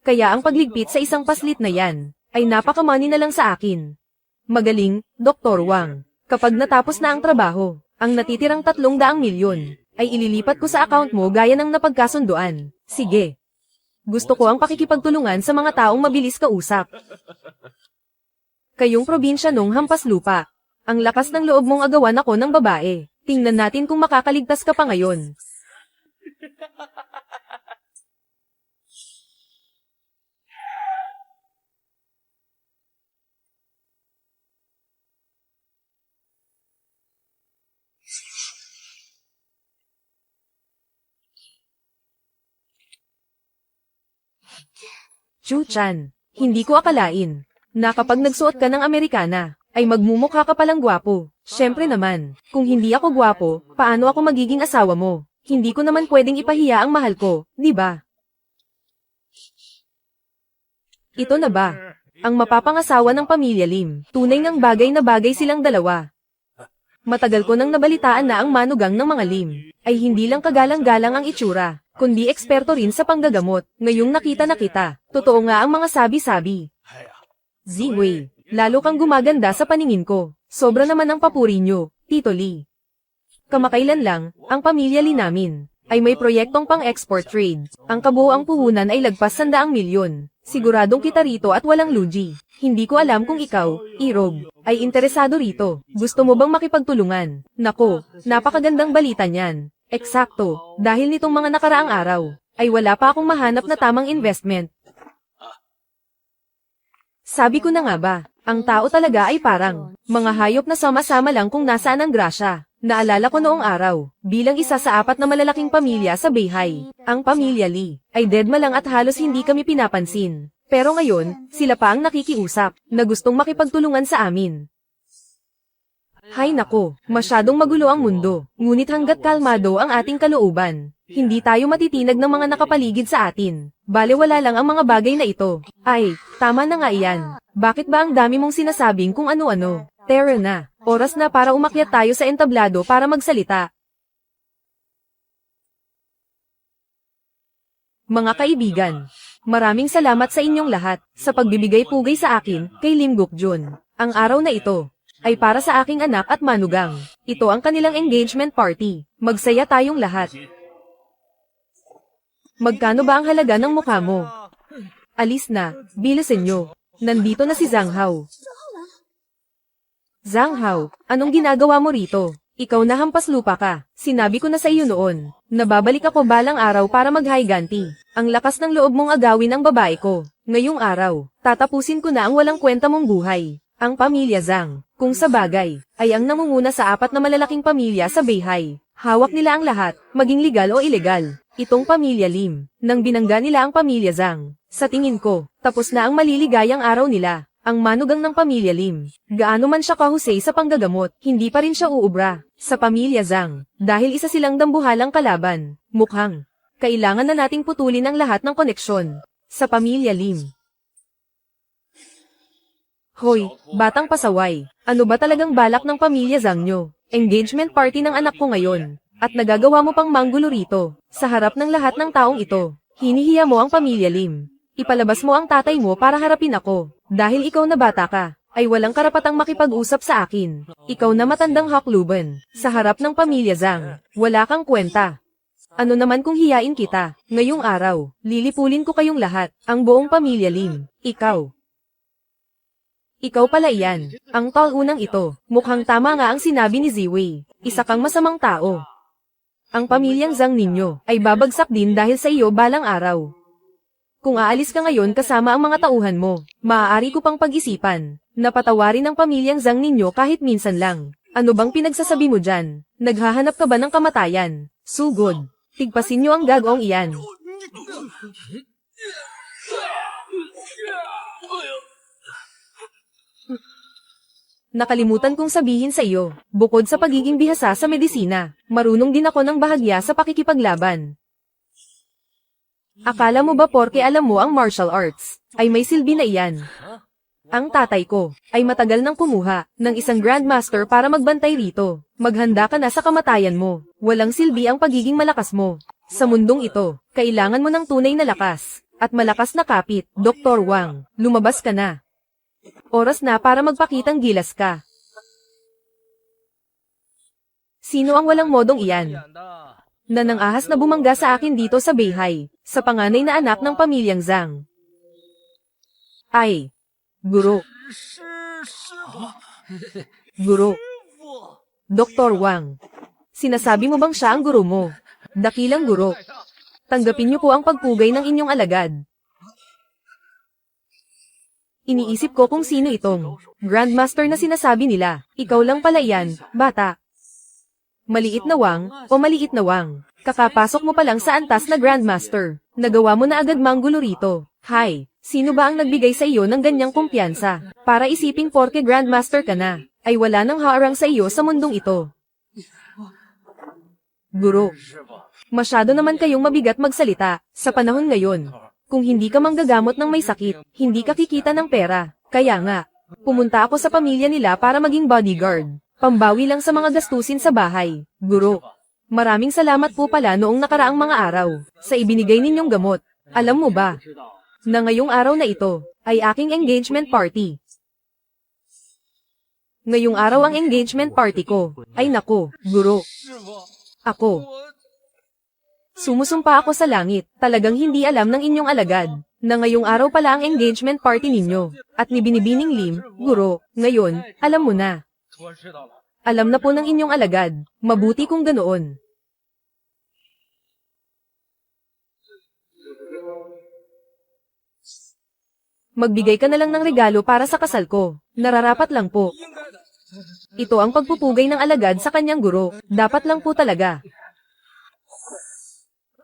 Speaker 1: Kaya ang pagligpit sa isang paslit na yan, ay napakamani na lang sa akin. Magaling, Dr. Wang. Kapag natapos na ang trabaho, ang natitirang 300 milyon, ay ililipat ko sa account mo gaya ng napagkasunduan. Sige. Gusto ko ang pakikipagtulungan sa mga taong mabilis kausap. Kayong probinsya nung hampas lupa. Ang lakas ng loob mong agawan ako ng babae. Tingnan natin kung makakaligtas ka pa ngayon. Chu-chan, hindi ko akalain na kapag nagsuot ka ng Amerikana, ay magmumukha ka palang gwapo. Siyempre naman, kung hindi ako gwapo, paano ako magiging asawa mo? Hindi ko naman pwedeng ipahiya ang mahal ko, di ba? Ito na ba? Ang mapapangasawa ng pamilya Lim. Tunay ng bagay na bagay silang dalawa. Matagal ko nang nabalitaan na ang manugang ng mga Lim ay hindi lang kagalang-galang ang itsura, kundi eksperto rin sa panggagamot. Ngayong nakita na kita, totoo nga ang mga sabi-sabi. Ziwei, lalo kang gumaganda sa paningin ko. Sobra naman ang papuri nyo, Tito Lee. Kamakailan lang, ang pamilya Lee namin ay may proyektong pang-export trade. Ang kabuoang puhunan ay lagpas 100 milyon. Siguradong kita rito at walang lugi. Hindi ko alam kung ikaw, Irog, ay interesado rito. Gusto mo bang makipagtulungan? Nako, napakagandang balita niyan. Eksakto, dahil nitong mga nakaraang araw, ay wala pa akong mahanap na tamang investment. Sabi ko na nga ba, ang tao talaga ay parang mga hayop na sama-sama lang kung nasaan ang grasya. Naalala ko noong araw, bilang isa sa 4 na malalaking pamilya sa Beihai, ang pamilya Lee, ay deadma lang at halos hindi kami pinapansin. Pero ngayon, sila pa ang nakikiusap, na gustong makipagtulungan sa amin. Hay nako, masyadong magulo ang mundo, ngunit hanggat kalmado ang ating kalooban, hindi tayo matitinag ng mga nakapaligid sa atin. Balewala lang ang mga bagay na ito. Ay, tama na nga iyan. Bakit ba ang dami mong sinasabing kung ano-ano? Tara na, oras na para umakyat tayo sa entablado para magsalita. Mga kaibigan, maraming salamat sa inyong lahat sa pagbibigay pugay sa akin kay Lim Gokjun. Ang araw na ito ay para sa aking anak at manugang. Ito ang kanilang engagement party. Magsaya tayong lahat. Magkano ba ang halaga ng mukha mo? Alis na, bilisan nyo. Nandito na si Zhang Hao. Zhang Hao, anong ginagawa mo rito? Ikaw na hampas lupa ka. Sinabi ko na sa iyo noon. Nababalik ako balang araw para mag-higanti. Ang lakas ng loob mong agawin ang babae ko. Ngayong araw, tatapusin ko na ang walang kwenta mong buhay. Ang pamilya Zhang, kung sa bagay, ay ang namumuna sa 4 na malalaking pamilya sa Beihai. Hawak nila ang lahat, maging legal o ilegal. Itong pamilya Lim, nang binangga nila ang pamilya Zhang. Sa tingin ko, tapos na ang maliligayang araw nila. Ang manugang ng pamilya Lim, gaano man siya kahusay sa panggagamot, hindi pa rin siya uubra. Sa pamilya Zhang, dahil isa silang dambuhalang kalaban, mukhang kailangan na nating putulin ang lahat ng koneksyon. Sa pamilya Lim. Hoy, batang pasaway, ano ba talagang balak ng pamilya Zhang nyo? Engagement party ng anak ko ngayon, at nagagawa mo pang manggulo rito, sa harap ng lahat ng taong ito. Hinihiya mo ang pamilya Lim. Ipalabas mo ang tatay mo para harapin ako. Dahil ikaw na bata ka, ay walang karapatang makipag-usap sa akin. Ikaw na matandang hakluban, sa harap ng pamilya Zhang, wala kang kwenta. Ano naman kung hiyain kita, ngayong araw, lilipulin ko kayong lahat, ang buong pamilya Lim, ikaw. Ikaw pala iyan, ang taunang ito, mukhang tama nga ang sinabi ni Ziwei, isa kang masamang tao. Ang pamilyang Zhang ninyo ay babagsak din dahil sa iyo balang araw. Kung aalis ka ngayon kasama ang mga tauhan mo, maaari ko pang pag-isipan na patawarin ang pamilyang Zhang ninyo kahit minsan lang. Ano bang pinagsasabi mo dyan? Naghahanap ka ba ng kamatayan? Sugod. Tigpasin niyo ang gagawang iyan. Nakalimutan kong sabihin sa iyo, bukod sa pagiging bihasa sa medisina, marunong din ako ng bahagya sa pakikipaglaban. Akala mo ba porke alam mo ang martial arts, ay may silbi na iyan? Ang tatay ko, ay matagal nang kumuha, ng isang grandmaster para magbantay rito. Maghanda ka na sa kamatayan mo, walang silbi ang pagiging malakas mo. Sa mundong ito, kailangan mo ng tunay na lakas, at malakas na kapit. Dr. Wang, lumabas ka na. Oras na para magpakitang gilas ka. Sino ang walang modong iyan? Na nang ahas na bumangga sa akin dito sa Beihai, sa panganay na anak ng pamilyang Zhang. Ay, guro. Guro. Dr. Wang. Sinasabi mo bang siya ang guro mo? Dakilang guro. Tanggapin niyo po ang pagpugay ng inyong alagad. Iniisip ko kung sino itong Grandmaster na sinasabi nila. Ikaw lang pala iyan, bata. Maliit na Wang, o maliit na Wang. Kakapasok mo pa lang sa antas na Grandmaster. Nagawa mo na agad manggulo rito. Hay, sino ba ang nagbigay sa iyo ng ganyang kumpiyansa? Para isiping porke Grandmaster ka na, ay wala nang haarang sa iyo sa mundong ito. Guro. Masyado naman kayong mabigat magsalita, sa panahon ngayon. Kung hindi ka manggagamot ng may sakit, hindi ka kikita ng pera. Kaya nga, pumunta ako sa pamilya nila para maging bodyguard. Pambawi lang sa mga gastusin sa bahay. Guro. Maraming salamat po pala noong nakaraang mga araw, sa ibinigay ninyong gamot. Alam mo ba, na ngayong araw na ito, ay aking engagement party. Ngayong araw ang engagement party ko. Ay nako, guro. Ako. Sumusumpa ako sa langit, talagang hindi alam ng inyong alagad, na ngayong araw pala ang engagement party ninyo. At ni Binibining Lim, guro, ngayon, alam mo na. Alam na po ng inyong alagad, mabuti kung ganoon. Magbigay ka na lang ng regalo para sa kasal ko, nararapat lang po. Ito ang pagpupugay ng alagad sa kanyang guro, dapat lang po talaga.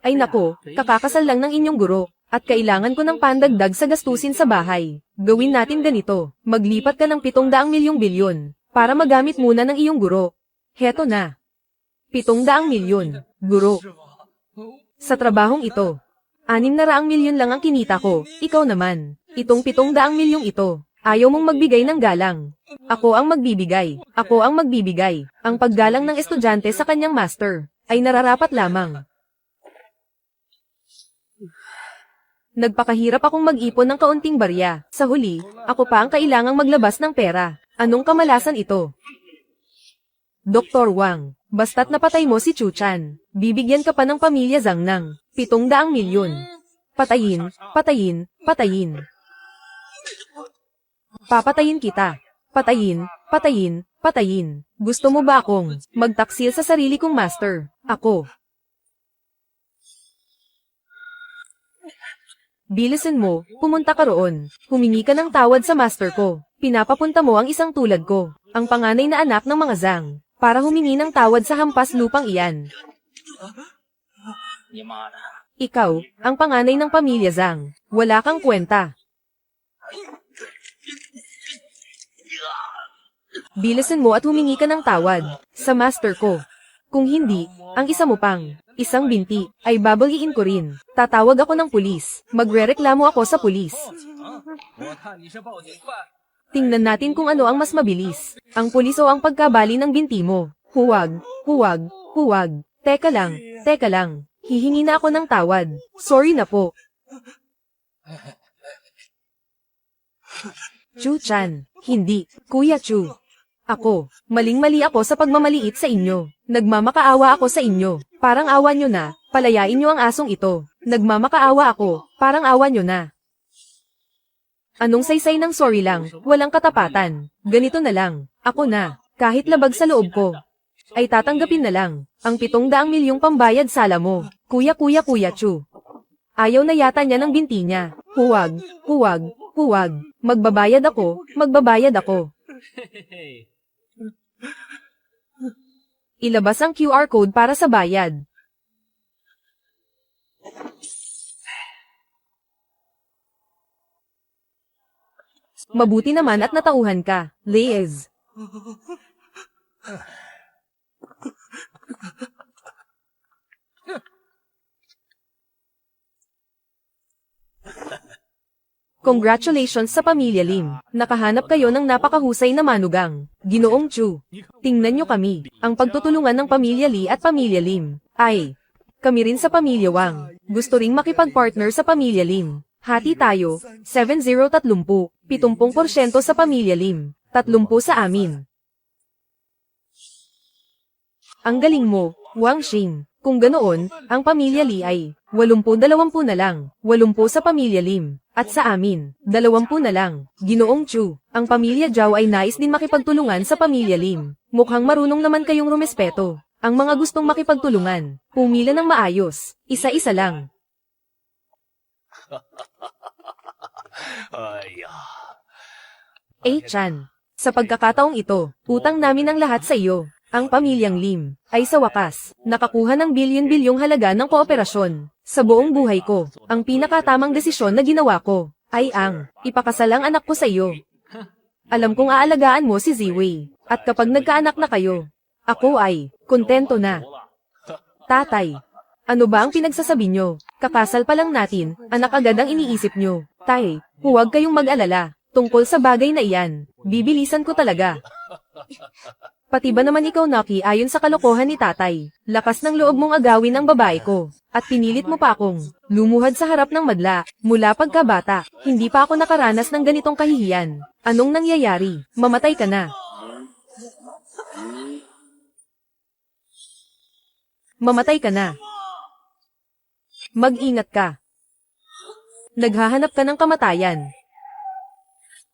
Speaker 1: Ay nako, kakakasal lang ng inyong guro, at kailangan ko ng pandagdag sa gastusin sa bahay. Gawin natin ganito, maglipat ka ng 700 milyong bilyon, para magamit muna ng iyong guro. Heto na. 700 milyon, guro. Sa trabahong ito, 600 milyon lang ang kinita ko, ikaw naman. Itong 700 milyong ito, ayaw mong magbigay ng galang. Ako ang magbibigay, ako ang magbibigay. Ang paggalang ng estudyante sa kanyang master, ay nararapat lamang. Nagpakahirap akong mag-ipon ng kaunting barya. Sa huli, ako pa ang kailangang maglabas ng pera. Anong kamalasan ito? Dr. Wang, basta't napatay mo si Chu Chan, bibigyan ka pa ng pamilya Zhang ng 700 milyon. Patayin, patayin, patayin. Papatayin kita. Patayin, patayin, patayin. Gusto mo ba akong magtaksil sa sarili kong master? Ako. Bilisan mo, pumunta ka roon. Humingi ka ng tawad sa master ko. Pinapapunta mo ang isang tulad ko, ang panganay na anak ng mga Zhang, para humingi ng tawad sa hampas lupang iyan. Ikaw, ang panganay ng pamilya Zhang. Wala kang kwenta. Bilisan mo at humingi ka ng tawad sa master ko. Kung hindi, ang isa mo pang isang binti ay babaliin ko rin. Tatawag ako ng pulis. Magrereklamo ako sa pulis. Tingnan natin kung ano ang mas mabilis. Ang pulis o ang pagkabali ng binti mo. Huwag, huwag, huwag. Teka lang, teka lang. Hihingi na ako ng tawad. Sorry na po. Chu Chan. Hindi, Kuya Chu. Ako, maling-mali ako sa pagmamaliit sa inyo. Nagmamakaawa ako sa inyo. Parang awa nyo na, palayain nyo ang asong ito. Nagmamakaawa ako, parang awa nyo na. Anong saysay ng sorry lang, walang katapatan. Ganito na lang, ako na, kahit labag sa loob ko. ay tatanggapin na lang ang 700 milyong pambayad sala mo. Kuya Chu. Ayaw na yata niya ng binti niya. Huwag, huwag, huwag. Magbabayad ako, magbabayad ako. Ilabas ang QR code para sa bayad. Mabuti naman at natauhan ka, Liz. Congratulations sa Pamilya Lim. Nakahanap kayo ng napakahusay na manugang. Ginoong Chu. Tingnan nyo kami. Ang pagtutulungan ng Pamilya Lee at Pamilya Lim. Ay, kami rin sa Pamilya Wang. Gusto ring makipag-partner sa Pamilya Lim. Hati tayo. 70-30. 70% sa Pamilya Lim. 30 sa amin. Ang galing mo, Wang Xing. Kung ganoon, ang Pamilya Lee ay 80-20 na lang. 80 sa Pamilya Lim. At sa amin, 20 na lang. Ginoong Chu, ang Pamilya Zhao ay nais din makipagtulungan sa Pamilya Lim. Mukhang marunong naman kayong rumespeto. Ang mga gustong makipagtulungan, pumila ng maayos. Isa-isa lang. Chan, sa pagkakataong ito, utang namin ang lahat sa iyo. Ang Pamilyang Lim ay sa wakas, nakakuha ng bilyon-bilyong halaga ng kooperasyon. Sa buong buhay ko, ang pinakatamang desisyon na ginawa ko ay ang ipakasal ang anak ko sa iyo. Alam kong aalagaan mo si Ziwei, at kapag nagkaanak na kayo, ako ay kontento na. Tatay, ano ba ang pinagsasabi nyo? Kakasal pa lang natin, anak agad ang iniisip nyo. Tay, huwag kayong mag-alala, tungkol sa bagay na iyan, bibilisan ko talaga. Pati ba naman ikaw, Naki, ayon sa kalokohan ni tatay? Lakas ng loob mong agawin ang babae ko. At pinilit mo pa akong lumuhad sa harap ng madla. Mula pagkabata, hindi pa ako nakaranas ng ganitong kahihiyan. Anong nangyayari? Mamatay ka na. Mamatay ka na. Mag-ingat ka. Naghahanap ka ng kamatayan.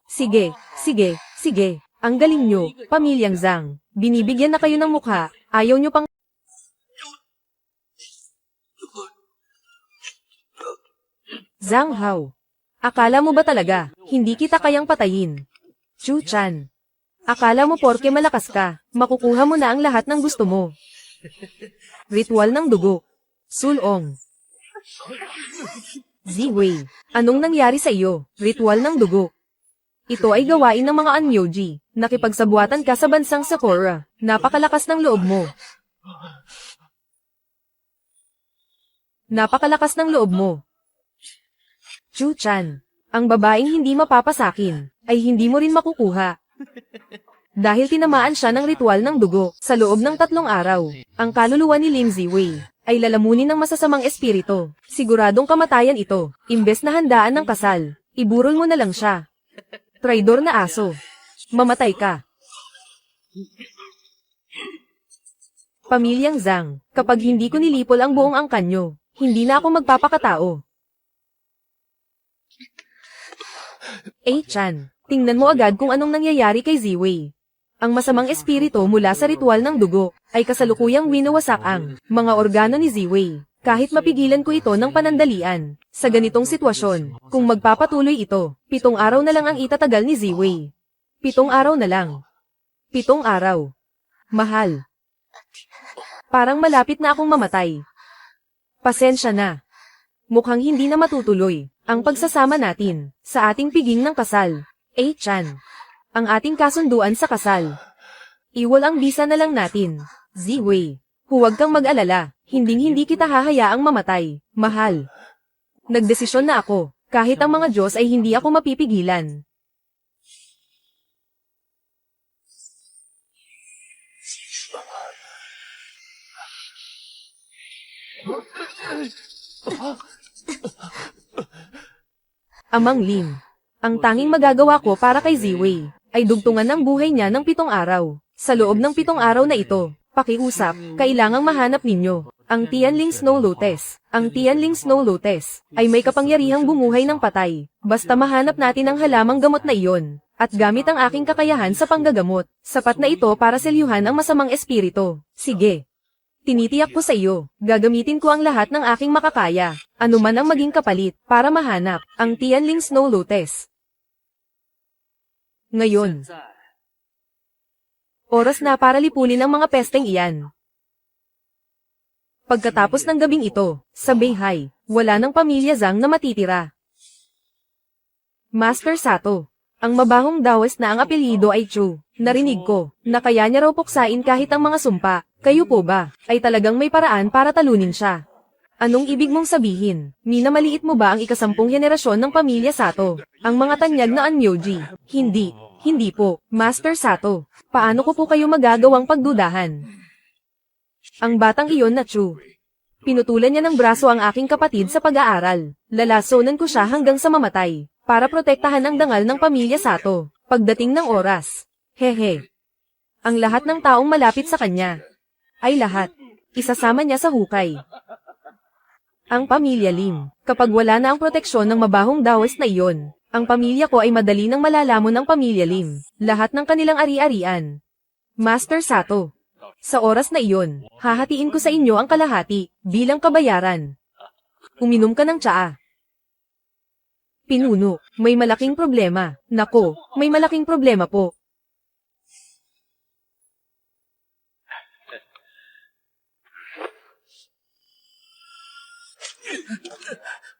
Speaker 1: Sige, sige, sige. Ang galing nyo, Pamilyang Zhang. Binibigyan na kayo ng mukha, ayaw nyo pang... Zhang Hao. Akala mo ba talaga, hindi kita kayang patayin? Chu Chan. Akala mo porke malakas ka, makukuha mo na ang lahat ng gusto mo. Ritual ng dugo. Sulong. Ziwei. Anong nangyari sa iyo? Ritual ng dugo. Ito ay gawain ng mga Anmyoji. Nakipagsabuatan ka sa bansang Sakura. Napakalakas ng loob mo. Napakalakas ng loob mo. Chu Chan. Ang babaeng hindi mapapasakin, ay hindi mo rin makukuha. Dahil tinamaan siya ng ritual ng dugo, sa loob ng 3 araw, ang kaluluwa ni Lim Ziwei ay lalamunin ng masasamang espiritu. Siguradong kamatayan ito. Imbes na handaan ng kasal, iburol mo na lang siya. Traidor na aso. Mamatay ka. Pamilyang Zhang, kapag hindi ko nilipol ang buong angkan nyo, hindi na ako magpapakatao. Chan, tingnan mo agad kung anong nangyayari kay Ziwei. Ang masamang espiritu mula sa ritual ng dugo ay kasalukuyang winawasak ang mga organo ni Ziwei. Kahit mapigilan ko ito ng panandalian, sa ganitong sitwasyon, kung magpapatuloy ito, 7 araw na lang ang itatagal ni Ziwei. 7 araw na lang. 7 araw. Mahal. Parang malapit na akong mamatay. Pasensya na. Mukhang hindi na matutuloy ang pagsasama natin sa ating piging ng kasal. Chan. Ang ating kasunduan sa kasal. Iwal ang bisa na lang natin. Ziwei. Huwag kang mag-alala. Hindi kita hahayaang mamatay, mahal. Nagdesisyon na ako, kahit ang mga Diyos ay hindi ako mapipigilan. Amang Lim, ang tanging magagawa ko para kay Ziwei ay dugtungan ng buhay niya ng 7 araw. Sa loob ng 7 araw na ito, pakiusap, kailangang mahanap ninyo ang Tianling Snow Lotus. Ang Tianling Snow Lotus ay may kapangyarihang bumuhay ng patay. Basta mahanap natin ang halamang gamot na iyon, At gamit ang aking kakayahan sa panggagamot, sapat na ito para selyuhan ang masamang espiritu. Sige. Tinitiyak ko sa iyo, gagamitin ko ang lahat ng aking makakaya, anuman ang maging kapalit, para mahanap ang Tianling Snow Lotus. Ngayon, oras na para lipunin ang mga pesteng iyan. Pagkatapos ng gabing ito, sa Beihai, wala ng pamilya Zhang na matitira. Master Sato, ang mabahong dawes na ang apelyido ay Chu. Narinig ko, na kaya niya raw puksain kahit ang mga sumpa. Kayo po ba, ay talagang may paraan para talunin siya? Anong ibig mong sabihin? Minamaliit mo ba ang ikasampung henerasyon ng pamilya Sato? Ang mga tanyag na Anmyoji? Hindi po, Master Sato. Paano ko po kayo magagawang pagdudahan? Ang batang iyon na Chu. Pinutulan niya ng braso ang aking kapatid sa pag-aaral. Lalasonan ko siya hanggang sa mamatay, para protektahan ang dangal ng pamilya Sato. Pagdating ng oras. Hehe. Ang lahat ng taong malapit sa kanya, ay lahat, isasama niya sa hukay. Ang pamilya Lim, kapag wala na ang proteksyon ng mabahong dawes na iyon, ang pamilya ko ay madali nang malalamon ng pamilya Lim, lahat ng kanilang ari-arian. Master Sato, sa oras na iyon, hahatiin ko sa inyo ang kalahati, bilang kabayaran. Uminom ka ng tsaa. Pinuno, may malaking problema. Nako, may malaking problema po.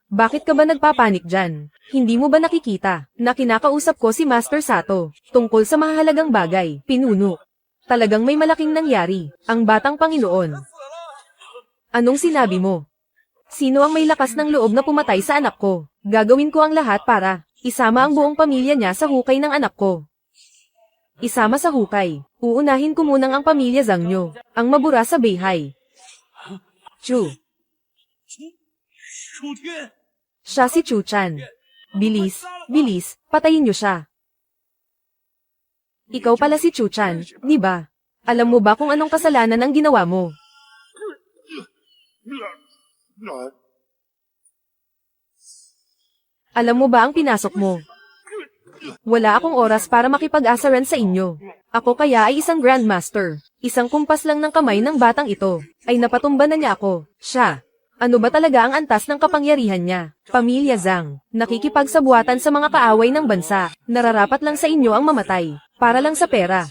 Speaker 1: Bakit ka ba nagpapanik dyan? Hindi mo ba nakikita na kinakausap ko si Master Sato tungkol sa mahalagang bagay? Pinuno, talagang may malaking nangyari, ang batang Panginoon. Anong sinabi mo? Sino ang may lakas ng loob na pumatay sa anak ko? Gagawin ko ang lahat para isama ang buong pamilya niya sa hukay ng anak ko. Isama sa hukay. Uunahin ko munang ang pamilya Zhang nyo, ang mabura sa Beihai. Chu. Siya si Chu Chan. Bilis, patayin niyo siya. Ikaw pala si Chu Chan, di ba? Alam mo ba kung anong kasalanan ang ginawa mo? Alam mo ba ang pinasok mo? Wala akong oras para makipag-asaran sa inyo. Ako kaya ay isang Grandmaster. Isang kumpas lang ng kamay ng batang ito, ay napatumba na niya ako. Siya. Ano ba talaga ang antas ng kapangyarihan niya? Pamilya Zhang, nakikipagsabuatan sa mga kaaway ng bansa. Nararapat lang sa inyo ang mamatay, para lang sa pera.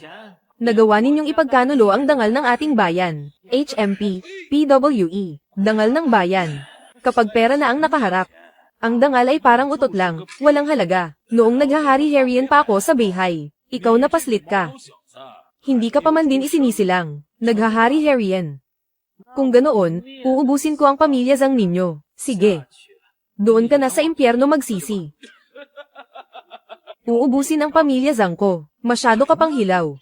Speaker 1: Nagawa ninyong ipagkanulo ang dangal ng ating bayan. HMP, PWE, dangal ng bayan. Kapag pera na ang nakaharap, ang dangal ay parang utot lang, walang halaga. Noong naghahari Herian pa ako sa Beihai, ikaw napaslit ka. Hindi ka pa man din isinisilang. Naghahari Herian. Kung ganoon, uubusin ko ang pamilya Zhang ninyo. Sige. Doon ka na sa impyerno magsisi. Uubusin ang pamilya Zhang ko. Masyado ka pang hilaw.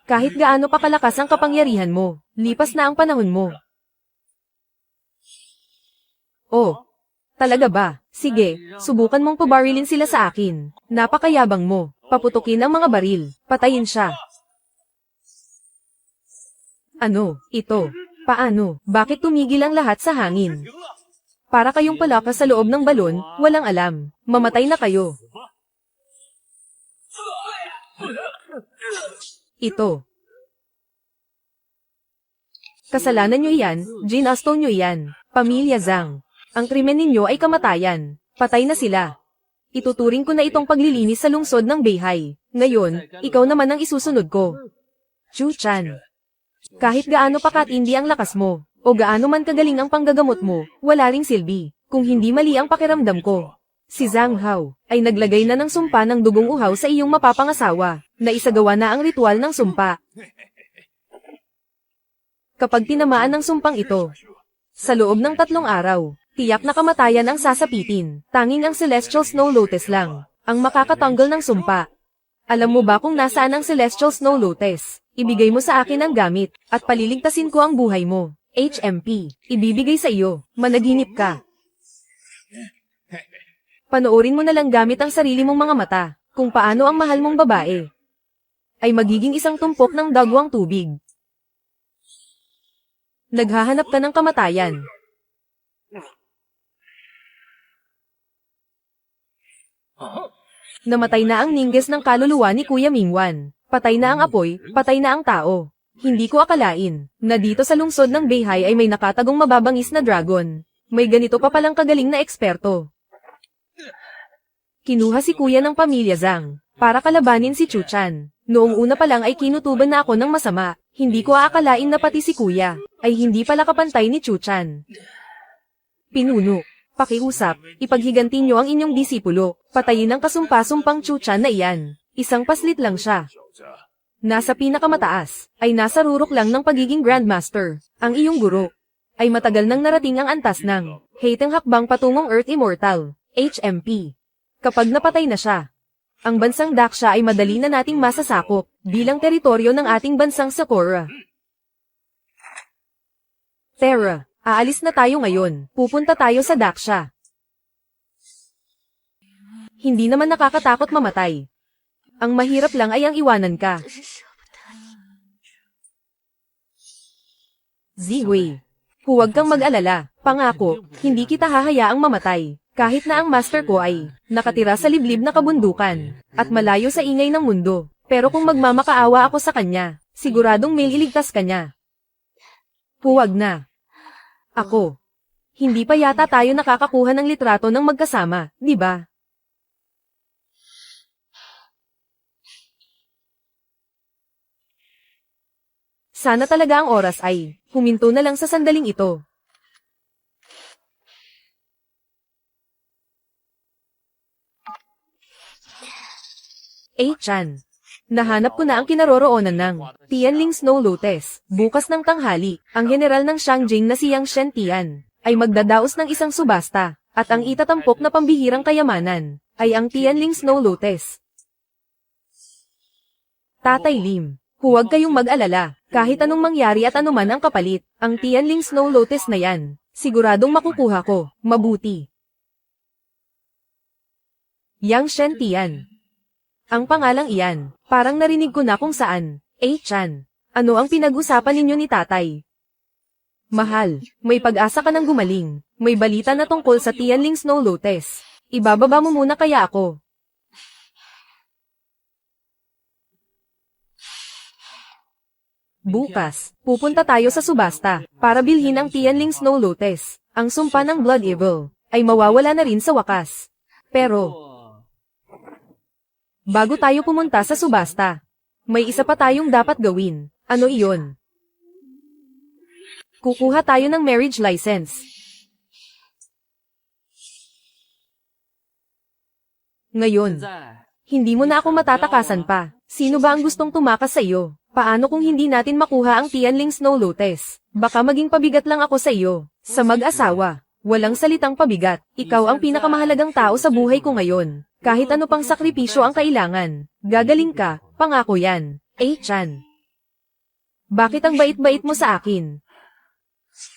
Speaker 1: Kahit gaano pa kalakas ang kapangyarihan mo, lipas na ang panahon mo. Oh, talaga ba? Sige, subukan mong pabarilin sila sa akin. Napakayabang mo. Paputukin ang mga baril. Patayin siya. Ano, ito? Paano? Bakit tumigil ang lahat sa hangin? Para kayong palakas sa loob ng balon, walang alam. Mamatay na kayo. Ito. Kasalanan nyo iyan, ginasto nyo iyan. Pamilya Zhang. Ang krimen ninyo ay kamatayan. Patay na sila. Ituturing ko na itong paglilinis sa lungsod ng Beihai. Ngayon, ikaw naman ang isusunod ko. Chu Chan. Kahit gaano pa katindi ang lakas mo, o gaano man kagaling ang panggagamot mo, wala ring silbi, kung hindi mali ang pakiramdam ko. Si Zhang Hao, ay naglagay na ng sumpa ng dugong uhaw sa iyong mapapangasawa, na isagawa na ang ritual ng sumpa. Kapag tinamaan ng sumpang ito, sa loob ng 3 araw, tiyak na kamatayan ang sasapitin, tanging ang Celestial Snow Lotus lang, ang makakatanggal ng sumpa. Alam mo ba kung nasaan ang Celestial Snow Lotus? Ibigay mo sa akin ang gamit, at paliligtasin ko ang buhay mo. HMP, ibibigay sa iyo, managinip ka. Panoorin mo na lang gamit ang sarili mong mga mata, kung paano ang mahal mong babae ay magiging isang tumpok ng dagwang tubig. Naghahanap ka ng kamatayan. Namatay na ang ningges ng kaluluwa ni Kuya Mingwan. Patay na ang apoy, patay na ang tao. Hindi ko akalain na dito sa lungsod ng Beihai ay may nakatagong mababangis na dragon. May ganito pa palang kagaling na eksperto. Kinuha si Kuya ng pamilya Zhang para kalabanin si Chu Chan. Noong una pa lang ay kinutuban na ako ng masama. Hindi ko aakalain na pati si Kuya ay hindi pala kapantay ni Chu Chan. Pinuno, pakiusap, ipaghiganti niyo ang inyong disipulo. Patayin ang kasumpa-sumpang Chu Chan na iyan. Isang paslit lang siya. Nasa pinakamataas, ay nasa rurok lang ng pagiging Grandmaster. Ang iyong guro, ay matagal nang narating ang antas ng Haiteng Hakbang Patungong Earth Immortal, HMP. Kapag napatay na siya, ang bansang Daksha ay madali na nating masasakop, bilang teritoryo ng ating bansang Sakura. Terra, aalis na tayo ngayon, pupunta tayo sa Daksha. Hindi naman nakakatakot mamatay. Ang mahirap lang ay ang iwanan ka. Zihui, huwag kang mag-alala, pangako, hindi kita hahayaang mamatay. Kahit na ang master ko ay nakatira sa liblib na kabundukan at malayo sa ingay ng mundo. Pero kung magmamakaawa ako sa kanya, siguradong may iligtas kanya. Huwag na. Ako. Hindi pa yata tayo nakakakuha ng litrato ng magkasama, di ba? Sana talaga ang oras ay huminto na lang sa sandaling ito. Chan. Nahanap ko na ang kinaroroonan ng Tianling Snow Lotus. Bukas ng tanghali, ang general ng Shangjing na si Yang Shen-Tian ay magdadaos ng isang subasta, at ang itatampok na pambihirang kayamanan ay ang Tianling Snow Lotus. Tatay Lim, huwag kayong mag-alala. Kahit anong mangyari at anuman ang kapalit, ang Tianling Snow Lotus na yan, siguradong makukuha ko, mabuti. Yang Shen-Tian. Ang pangalang iyan, parang narinig ko na kung saan. Chan, ano ang pinag-usapan ninyo ni tatay? Mahal, may pag-asa ka ng gumaling. May balita na tungkol sa Tianling Snow Lotus. Ibababa mo muna kaya ako. Bukas, pupunta tayo sa subasta, para bilhin ang Tianling Snow Lotus. Ang sumpa ng Blood Evil, ay mawawala na rin sa wakas. Pero, bago tayo pumunta sa subasta, may isa pa tayong dapat gawin. Ano iyon? Kukuha tayo ng marriage license. Ngayon, hindi mo na ako matatakasan pa. Sino ba ang gustong tumakas sa iyo? Paano kung hindi natin makuha ang Tianling Snow Lotus? Baka maging pabigat lang ako sa iyo. Sa mag-asawa, walang salitang pabigat. Ikaw ang pinakamahalagang tao sa buhay ko ngayon. Kahit ano pang sakripisyo ang kailangan. Gagaling ka, pangako yan. Chan. Bakit ang bait-bait mo sa akin?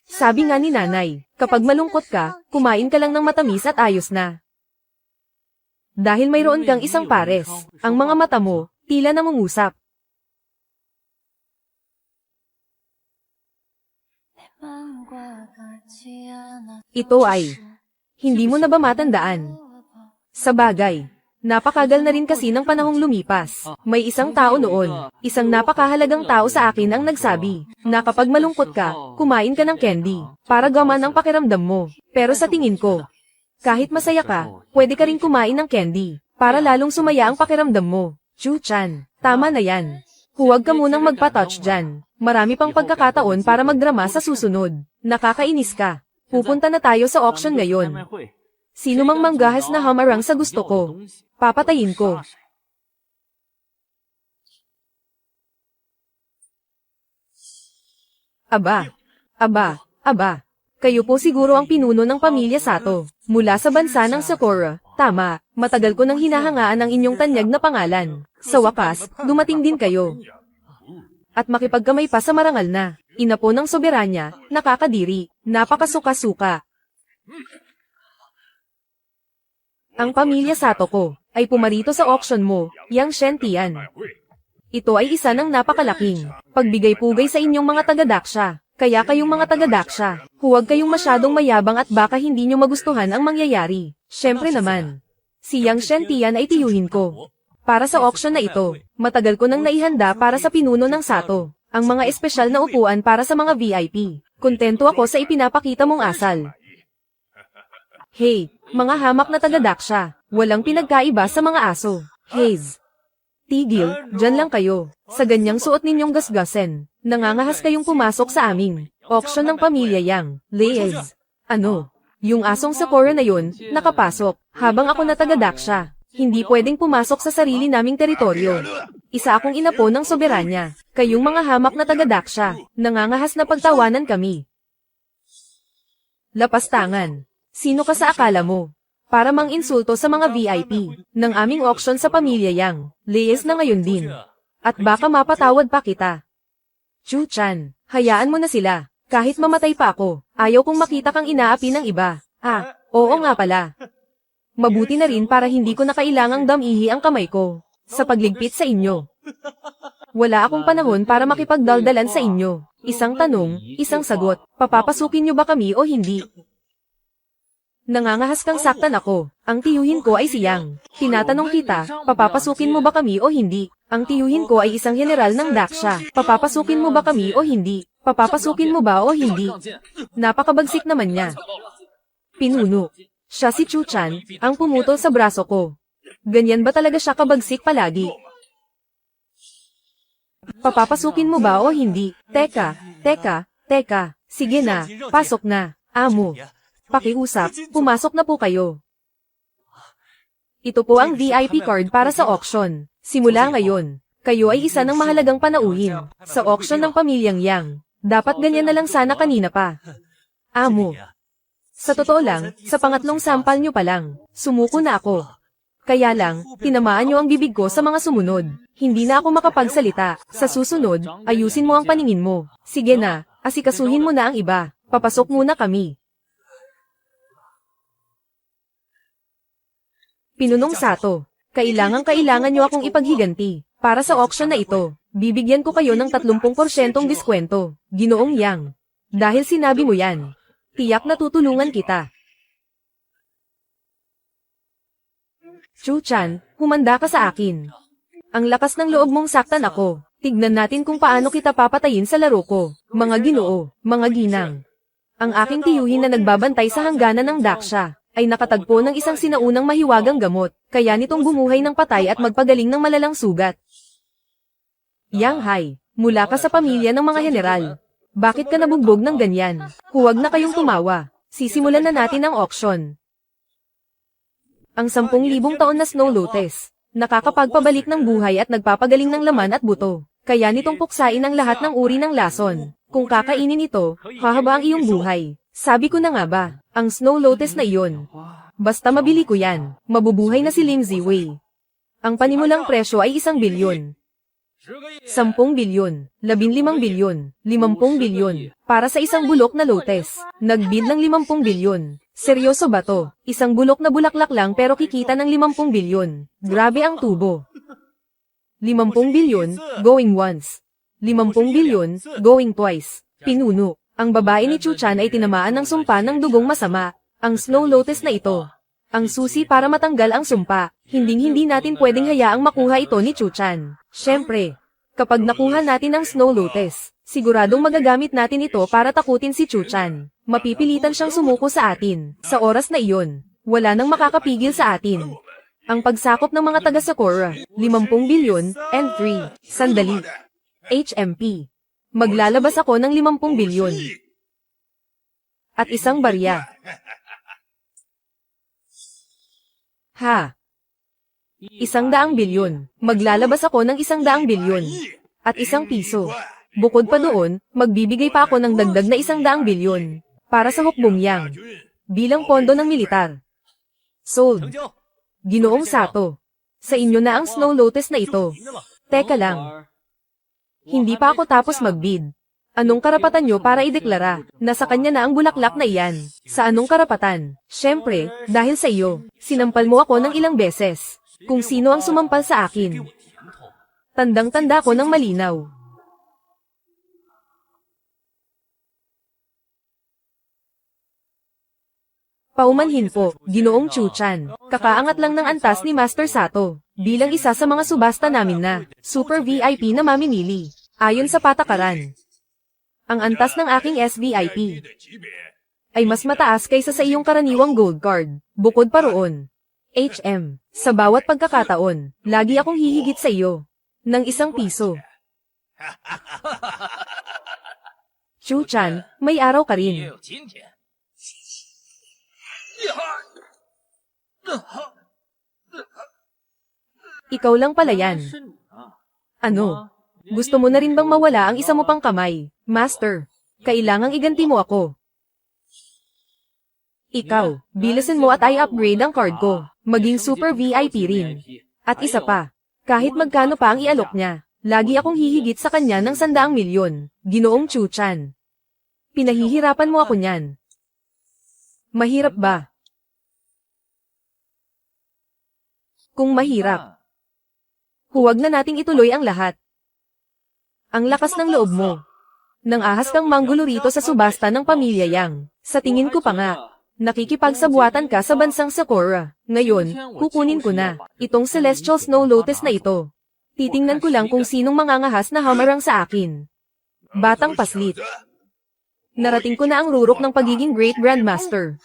Speaker 1: Sabi nga ni nanay, kapag malungkot ka, kumain ka lang ng matamis at ayos na. Dahil mayroon kang isang pares, ang mga mata mo, tila namungusap. Ito ay, hindi mo na ba matandaan? Sa bagay, napakagal na rin kasi ng panahong lumipas. May isang tao noon, isang napakahalagang tao sa akin ang nagsabi, na kapag malungkot ka, kumain ka ng candy, para gaman ang pakiramdam mo. Pero sa tingin ko, kahit masaya ka, pwede ka rin kumain ng candy, para lalong sumaya ang pakiramdam mo. Chu Chan, tama na yan. Huwag ka munang magpa-touch dyan. Marami pang pagkakataon para magdrama sa susunod. Nakakainis ka. Pupunta na tayo sa auction ngayon. Sino mang manggahas na hamarang sa gusto ko, papatayin ko. Aba. Kayo po siguro ang pinuno ng pamilya Sato. Mula sa bansa ng Sakura. Tama, matagal ko nang hinahangaan ang inyong tanyag na pangalan. Sa wakas, dumating din kayo. At makipagkamay pa sa marangal na ina po ng soberanya, nakakadiri, napakasuka-suka. Ang pamilya Sato ko ay pumarito sa auction mo, Yang Shen-Tian. Ito ay isa ng napakalaking pagbigay-pugay sa inyong mga taga-Daksha. Kaya kayong mga taga-Daksha, huwag kayong masyadong mayabang at baka hindi nyo magustuhan ang mangyayari. Syempre naman, Si Yang Shen ay tiyuhin ko. Para sa auction na ito, matagal ko nang naihanda para sa pinuno ng Sato. Ang mga espesyal na upuan para sa mga VIP. Kontento ako sa ipinapakita mong asal. Hey, mga hamak na taga-Daksha, walang pinagkaiba sa mga aso. Haze. Tigil, dyan lang kayo. Sa ganyang suot ninyong gasgasen, nangangahas kayong pumasok sa aming auction ng pamilya Yang. Leyes. Ano? Yung asong Sakura na yun, nakapasok, habang ako na taga-Daksha. Hindi pwedeng pumasok sa sarili naming teritoryo. Isa akong inapo ng soberanya. Kayong mga hamak na taga-Daksha, nangangahas na pagtawanan kami. Lapastangan. Sino ka sa akala mo? Para mang-insulto sa mga VIP ng aming auction sa pamilya Yang. Leyes na ngayon din. At baka mapatawad pa kita. Chu-chan, hayaan mo na sila. Kahit mamatay pa ako, ayaw kong makita kang inaapi ng iba. Ah, oo nga pala. Mabuti na rin para hindi ko na kailangang damihi ang kamay ko sa pagligpit sa inyo. Wala akong panahon para makipagdaldalan sa inyo. Isang tanong, isang sagot. Papapasukin niyo ba kami o hindi? Nangangahas kang saktan ako. Ang tiyuhin ko ay si Yang. Tinatanong kita, papapasukin mo ba kami o hindi? Ang tiyuhin ko ay isang general ng Daksha. Papapasukin mo ba kami o hindi? Papapasukin mo ba o hindi? Napakabagsik naman niya. Pinuno. Siya si Chu-chan, ang pumutol sa braso ko. Ganyan ba talaga siya kabagsik palagi? Papapasukin mo ba o hindi? Teka. Sige na, pasok na. Amo. Pakiusap, pumasok na po kayo. Ito po ang VIP card para sa auction. Simula ngayon, kayo ay isa ng mahalagang panauhin sa auction ng pamilyang Yang. Dapat ganyan na lang sana kanina pa. Amo. Sa totoo lang, sa pangatlong sampal nyo pa lang, sumuko na ako. Kaya lang, tinamaan nyo ang bibig ko sa mga sumunod. Hindi na ako makapagsalita. Sa susunod, ayusin mo ang paningin mo. Sige na, asikasuhin mo na ang iba. Papasok muna kami. Pinunong Sato, kailangan nyo akong ipaghiganti. Para sa auction na ito, bibigyan ko kayo ng 30% diskwento. Ginoong Yang. Dahil sinabi mo yan, tiyak na tutulungan kita. Chu-chan, humanda ka sa akin. Ang lakas ng loob mong saktan ako. Tignan natin kung paano kita papatayin sa laro ko. Mga ginoo, mga ginang. Ang aking tiyuhin na nagbabantay sa hangganan ng Daksha ay nakatagpo ng isang sinaunang mahiwagang gamot, kaya nitong bumuhay ng patay at magpagaling ng malalang sugat. Yang Hai, mula ka sa pamilya ng mga general. Bakit ka nabugbog ng ganyan? Huwag na kayong tumawa. Sisimulan na natin ang auction. Ang 10,000 taon na Snow Lotus, nakakapagpabalik ng buhay at nagpapagaling ng laman at buto. Kaya nitong puksain ang lahat ng uri ng lason. Kung kakainin ito, hahaba ang iyong buhay. Sabi ko na nga ba, ang Snow Lotus na iyon. Basta mabili ko yan, mabubuhay na si Ling Ziwei. Ang panimulang presyo ay 1 bilyon. 10 bilyon, 15 bilyon, 50 bilyon, para sa isang bulok na lotus. Nagbid ng 50 bilyon. Seryoso ba to? Isang bulok na bulaklak lang pero kikita ng 50 bilyon. Grabe ang tubo. 50 bilyon, going once. 50 bilyon, going twice. Pinuno. Ang babae ni Chu-chan ay tinamaan ng sumpa ng dugong masama. Ang Snow Lotus na ito. Ang susi para matanggal ang sumpa. Hinding-hindi natin pwedeng hayaang makuha ito ni Chu-chan. Siyempre, kapag nakuha natin ang Snow Lotus, siguradong magagamit natin ito para takutin si Chu-chan. Mapipilitan siyang sumuko sa atin. Sa oras na iyon, wala nang makakapigil sa atin. Ang pagsakop ng mga taga-Sakura, 50 bilyon, and 3, sandali. HMP. Maglalabas ako ng 50 bilyon. At isang barya. Ha? 100 bilyon. Maglalabas ako ng 100 bilyon. At 1 piso. Bukod pa doon, magbibigay pa ako ng dagdag na 100 bilyon. Para sa hukbong Yang. Bilang pondo ng militar. Sold. Ginoong Sato. Sa inyo na ang Snow Lotus na ito. Teka lang. Hindi pa ako tapos magbid. Anong karapatan nyo para ideklara na sa kanya na ang bulaklak na iyan? Sa anong karapatan? Siyempre, dahil sa iyo, sinampal mo ako ng ilang beses. Kung sino ang sumampal sa akin. Tandang-tanda ko ng malinaw. Paumanhin po, Ginoong Chu-chan. Kakaangat lang ng antas ni Master Sato. Bilang isa sa mga subasta namin na Super VIP na mamimili. Ayon sa patakaran, ang antas ng aking SVIP ay mas mataas kaysa sa iyong karaniwang gold card. Bukod pa roon, HM, sa bawat pagkakataon, lagi akong hihigit sa iyo ng 1 piso. Chu-chan, may araw ka rin. Ikaw lang pala yan. Ano? Gusto mo na rin bang mawala ang isa mo pang kamay? Master, kailangang iganti mo ako. Ikaw, bilisin mo at i-upgrade ang card ko. Maging super VIP rin. At isa pa, kahit magkano pa ang ialok niya, lagi akong hihigit sa kanya ng 100 milyon. Ginoong Chu-chan. Pinahihirapan mo ako niyan. Mahirap ba? Kung mahirap, huwag na nating ituloy ang lahat. Ang lakas ng loob mo. Nang ahas kang manggulo rito sa subasta ng pamilya Yang. Sa tingin ko pa nga, nakikipagsabuatan ka sa bansang Sakura. Ngayon, kukunin ko na itong Celestial Snow Lotus na ito. Titingnan ko lang kung sinong mangangahas na hamarang sa akin. Batang paslit. Narating ko na ang rurok ng pagiging Great Grandmaster.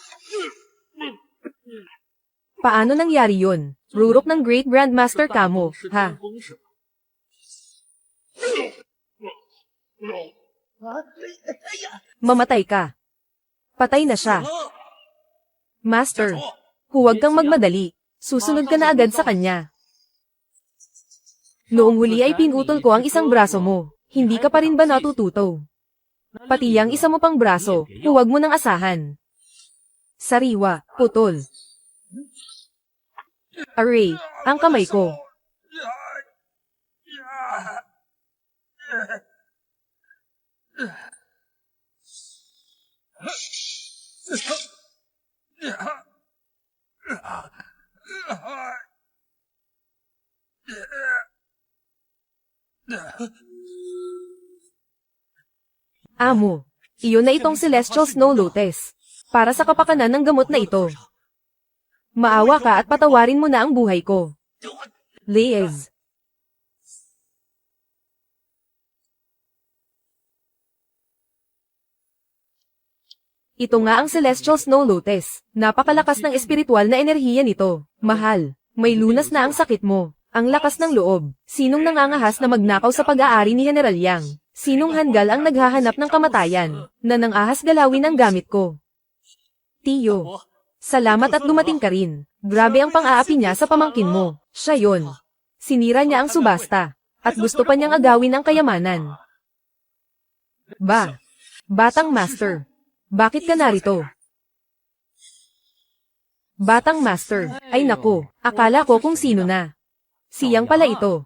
Speaker 1: Paano nangyari yun? Rurok ng Great Grandmaster kamo, ha? Mamatay ka. Patay na siya. Master, huwag kang magmadali. Susunod ka na agad sa kanya. Noong huli ay pinutol ko ang isang braso mo. Hindi ka pa rin ba natututo? Pati ang isa mo pang braso, huwag mo nang asahan. Sariwa, putol. Aray, ang kamay ko. Amo, iyon na itong Celestial Snow Lotus. Para sa kapakanan ng gamot na ito. Maawa ka at patawarin mo na ang buhay ko. Liz. Ito nga ang Celestial Snow Lotus. Napakalakas ng espiritual na enerhiya nito. Mahal, may lunas na ang sakit mo. Ang lakas ng loob. Sinong nangangahas na magnakaw sa pag-aari ni General Yang? Sinong hanggal ang naghahanap ng kamatayan, na nangahas galawin ang gamit ko? Tiyo. Salamat at dumating ka rin. Grabe ang pang-aapi niya sa pamangkin mo. Siya yon. Sinira niya ang subasta. At gusto pa niyang agawin ang kayamanan. Ba? Batang Master. Bakit ka narito? Batang Master. Ay naku, akala ko kung sino na. Siyang pala ito.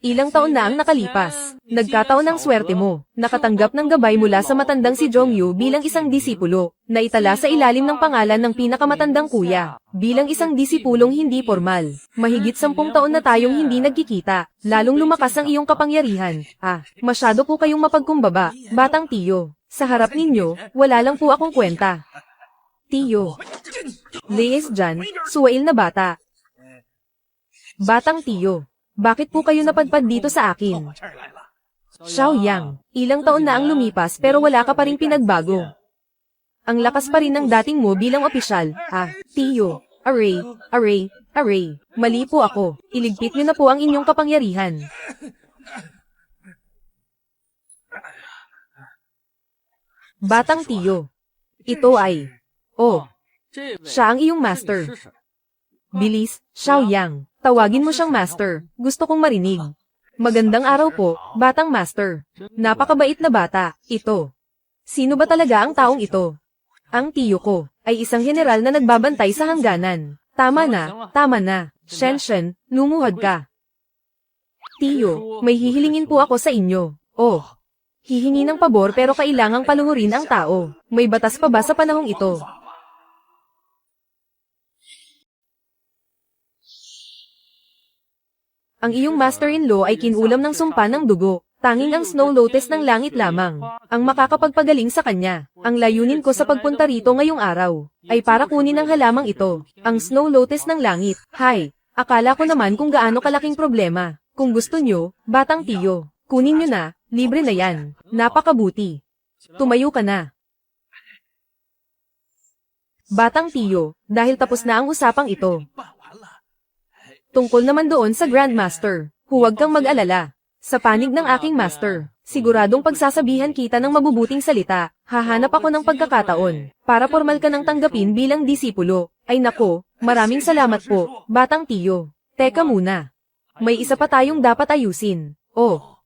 Speaker 1: Ilang taon na ang nakalipas. Nagkataon ang swerte mo. Nakatanggap ng gabay mula sa matandang si Jongyu bilang isang disipulo, na itala sa ilalim ng pangalan ng pinakamatandang kuya. Bilang isang disipulong hindi formal. Mahigit 10 taon na tayong hindi nagkikita. Lalong lumakas ang iyong kapangyarihan. Masyado po kayong mapagkumbaba, batang tiyo. Sa harap ninyo, wala lang po akong kwenta. Tiyo. Lies dyan, suwail na bata. Batang tiyo. Bakit po kayo napadpad dito sa akin? Xiao Yang, ilang taon na ang lumipas pero wala ka pa ring pinagbago. Ang lakas pa rin ng dating mo bilang opisyal. Tiyo, aray. Mali po ako. Iligpit niyo na po ang inyong kapangyarihan. Batang tiyo. Ito ay, siya ang iyong master. Bilis, Xiao Yang. Tawagin mo siyang master. Gusto kong marinig. Magandang araw po, batang master. Napakabait na bata, ito. Sino ba talaga ang taong ito? Ang tiyo ko, ay isang general na nagbabantay sa hangganan. Tama na. Shen, lumuhod ka. Tiyo, may hihilingin po ako sa inyo. Hihingi ng pabor pero kailangang paluhurin ang tao. May batas pa ba sa panahong ito? Ang iyong master-in-law ay kinulam ng sumpa ng dugo. Tanging ang Snow Lotus ng langit lamang ang makakapagpagaling sa kanya. Ang layunin ko sa pagpunta rito ngayong araw ay para kunin ang halamang ito, ang Snow Lotus ng langit. Hay, akala ko naman kung gaano kalaking problema. Kung gusto nyo, Batang Tiyo, kunin nyo na, libre na yan. Napakabuti. Tumayo ka na. Batang Tiyo, dahil tapos na ang usapang ito. Tungkol naman doon sa Grandmaster, huwag kang mag-alala. Sa panig ng aking master, siguradong pagsasabihan kita ng mabubuting salita, hahanap ako ng pagkakataon, para formal ka ng tanggapin bilang disipulo. Ay nako, maraming salamat po, Batang Tiyo. Teka muna. May isa pa tayong dapat ayusin. Oh.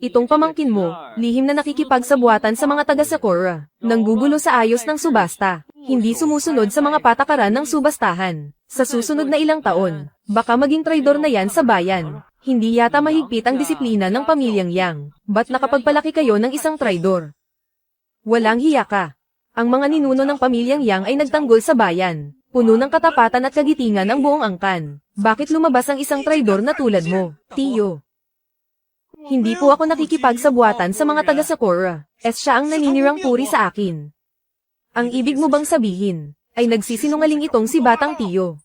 Speaker 1: Itong pamangkin mo, lihim na nakikipagsabuatan sa mga taga-Sakura, nanggugulo sa ayos ng subasta, hindi sumusunod sa mga patakaran ng subastahan. Sa susunod na ilang taon, baka maging traidor na yan sa bayan. Hindi yata mahigpit ang disiplina ng pamilyang Yang. Ba't nakapagpalaki kayo ng isang traidor? Walang hiya ka. Ang mga ninuno ng pamilyang Yang ay nagtanggol sa bayan, puno ng katapatan at kagitingan ng buong angkan. Bakit lumabas ang isang traidor na tulad mo, Tiyo? Hindi po ako nakikipagsabuatan sa mga taga-Sakura, siya ang naninirang puri sa akin. Ang ibig mo bang sabihin, ay nagsisinungaling itong si Batang Tiyo?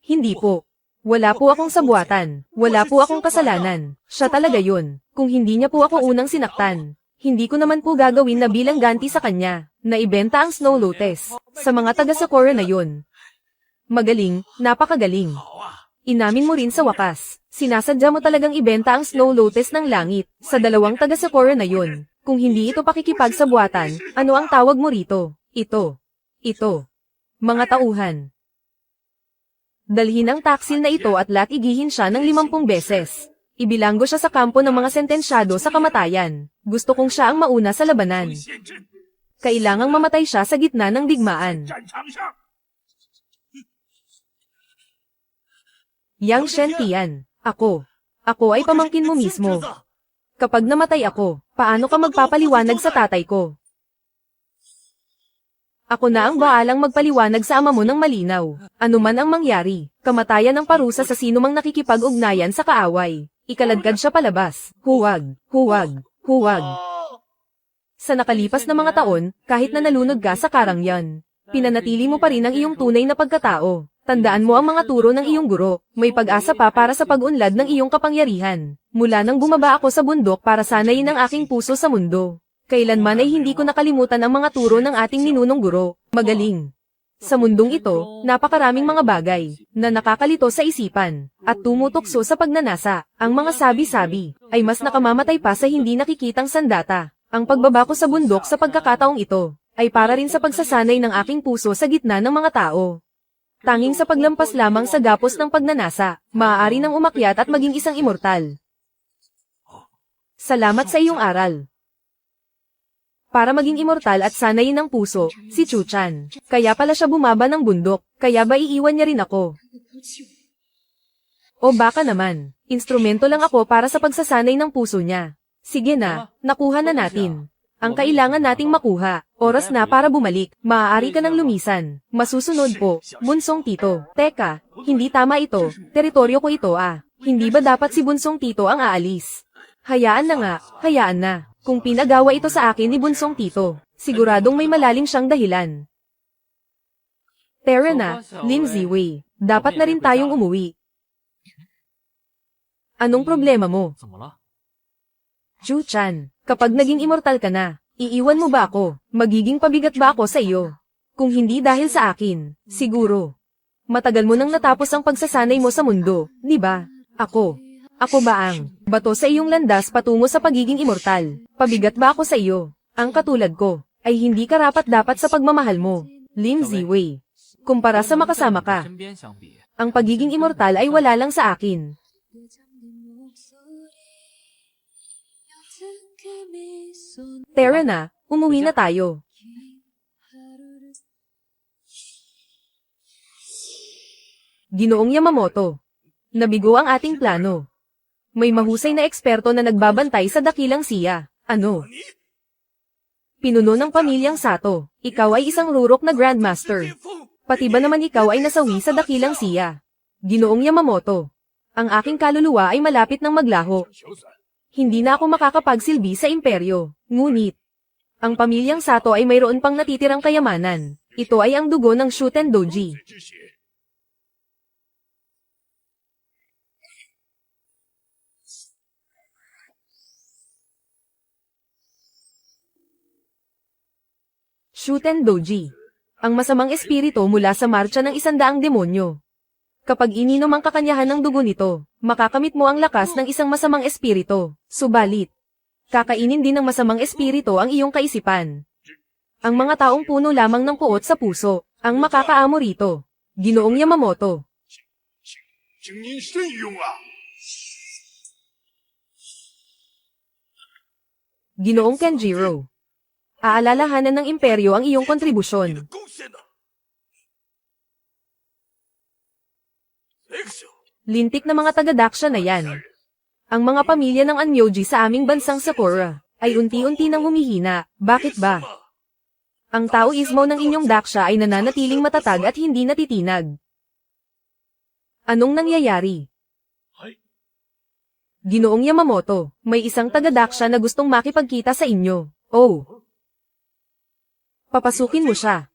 Speaker 1: Hindi po. Wala po akong sabuatan, wala po akong kasalanan, siya talaga yun. Kung hindi niya po ako unang sinaktan, hindi ko naman po gagawin na bilang ganti sa kanya, na ibenta ang Snow Lotus, sa mga taga-Sakura na yun. Magaling, napakagaling. Inamin mo rin sa wakas, sinasadya mo talagang ibenta ang Snow Lotus ng langit, sa dalawang taga-Sakura na yun. Kung hindi ito pakikipagsabuatan, ano ang tawag mo rito? Ito. Mga tauhan. Dalhin ang taksil na ito at lakigihin siya ng 50 beses. Ibilanggo siya sa kampo ng mga sentensyado sa kamatayan. Gusto kong siya ang mauna sa labanan. Kailangang mamatay siya sa gitna ng digmaan. Yang Shen-tian, ako ay pamangkin mo mismo. Kapag namatay ako, paano ka magpapaliwanag sa tatay ko? Ako na ang baalang magpaliwanag sa ama mo ng malinaw. Ano man ang mangyari, kamatayan ang parusa sa sinumang nakikipag-ugnayan sa kaaway. Ikaladkad siya palabas. Huwag. Sa nakalipas na mga taon, kahit na nalunod ka sa karangyan, pinanatili mo pa rin ang iyong tunay na pagkatao. Tandaan mo ang mga turo ng iyong guro, may pag-asa pa para sa pag-unlad ng iyong kapangyarihan. Mula nang bumaba ako sa bundok para sanayin ang aking puso sa mundo. Kailanman ay hindi ko nakalimutan ang mga turo ng ating ninunong guro. Magaling. Sa mundong ito, napakaraming mga bagay na nakakalito sa isipan at tumutokso sa pagnanasa. Ang mga sabi-sabi ay mas nakamamatay pa sa hindi nakikitang sandata. Ang pagbaba ko sa bundok sa pagkakataong ito ay para rin sa pagsasanay ng aking puso sa gitna ng mga tao. Tanging sa paglampas lamang sa gapos ng pagnanasa, maaari nang umakyat at maging isang immortal. Salamat sa iyong aral. Para maging immortal at sanayin ng puso, si Chu-chan. Kaya pala siya bumaba ng bundok, kaya ba iiwan niya rin ako? O baka naman, instrumento lang ako para sa pagsasanay ng puso niya. Sige na, nakuha na natin. Ang kailangan nating makuha, oras na para bumalik, maaari ka nang lumisan. Masusunod po, Bunsong Tito. Teka, hindi tama ito, teritoryo ko ito ah. Hindi ba dapat si Bunsong Tito ang aalis? Hayaan na nga, hayaan na. Kung pinagawa ito sa akin ni Bunsong Tito, siguradong may malalim siyang dahilan. Tara na, Lin Ziwei. Dapat na rin tayong umuwi. Anong problema mo? Chu-chan, kapag naging immortal ka na, iiwan mo ba ako? Magiging pabigat ba ako sa iyo? Kung hindi dahil sa akin, siguro. Matagal mo nang natapos ang pagsasanay mo sa mundo, di ba? Ako ba ang bato sa iyong landas patungo sa pagiging immortal? Pabigat ba ako sa iyo? Ang katulad ko, ay hindi karapat-dapat sa pagmamahal mo, Lin Ziwei. Kumpara sa makasama ka, ang pagiging immortal ay wala lang sa akin. Tara na, umuwi na tayo. Ginoong Yamamoto. Nabigo ang ating plano. May mahusay na eksperto na nagbabantay sa dakilang siya. Ano? Pinuno ng pamilyang Sato. Ikaw ay isang rurok na Grandmaster. Pati ba naman ikaw ay nasawi sa dakilang siya? Ginoong Yamamoto. Ang aking kaluluwa ay malapit ng maglaho. Hindi na ako makakapagsilbi sa imperyo. Ngunit, ang pamilyang Sato ay mayroon pang natitirang kayamanan. Ito ay ang dugo ng Shuten Doji. Shuten Doji. Ang masamang espiritu mula sa marcha ng 100 demonyo. Kapag ininom ang kakanyahan ng dugo nito, makakamit mo ang lakas ng isang masamang espiritu. Subalit, kakainin din ng masamang espiritu ang iyong kaisipan. Ang mga taong puno lamang ng puot sa puso, ang makakaamo rito. Ginoong Yamamoto. Ginoong Kenjiro. Aalalahanan ng imperyo ang iyong kontribusyon. Lintik na mga taga-Daksha na yan. Ang mga pamilya ng Anmyoji sa aming bansang Sakura ay unti-unti nang humihina. Bakit ba? Ang Taoismo ng inyong Daksha ay nananatiling matatag at hindi natitinag. Anong nangyayari? Ginoong Yamamoto, may isang taga-Daksha na gustong makipagkita sa inyo. Oh. Papasukin mo siya.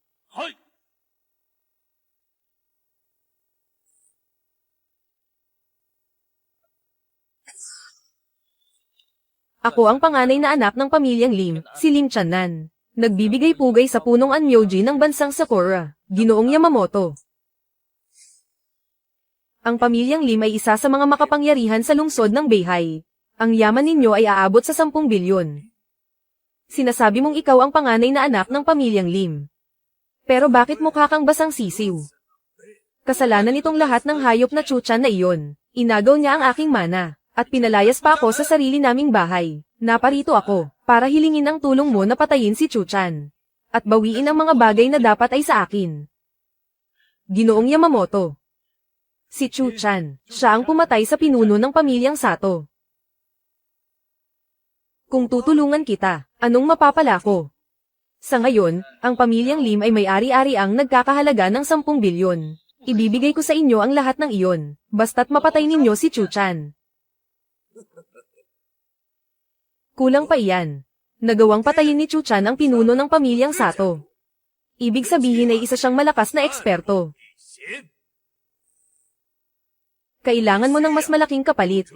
Speaker 1: Ako ang panganay na anak ng pamilyang Lim, si Lim Channan. Nagbibigay pugay sa punong Anmyoji ng bansang Sakura, Ginoong Yamamoto. Ang pamilyang Lim ay isa sa mga makapangyarihan sa lungsod ng Beihai. Ang yaman ninyo ay aabot sa 10 bilyon. Sinasabi mong ikaw ang panganay na anak ng pamilyang Lim. Pero bakit mukha kang basang sisiw? Kasalanan itong lahat ng hayop na Chuchan na iyon. Inagaw niya ang aking mana, at pinalayas pa ako sa sarili naming bahay. Naparito ako, para hilingin ang tulong mo na patayin si Chuchan. At bawiin ang mga bagay na dapat ay sa akin. Ginoong Yamamoto. Si Chuchan, siya ang pumatay sa pinuno ng pamilyang Sato. Kung tutulungan kita, anong mapapala ko? Sa ngayon, ang pamilyang Lim ay may ari-ari ang nagkakahalaga ng 10 bilyon. Ibibigay ko sa inyo ang lahat ng iyon, basta't mapatay ninyo si Chuchan. Kulang pa iyan. Nagawang patayin ni Chuchan ang pinuno ng pamilyang Sato. Ibig sabihin ay isa siyang malakas na eksperto. Kailangan mo ng mas malaking kapalit.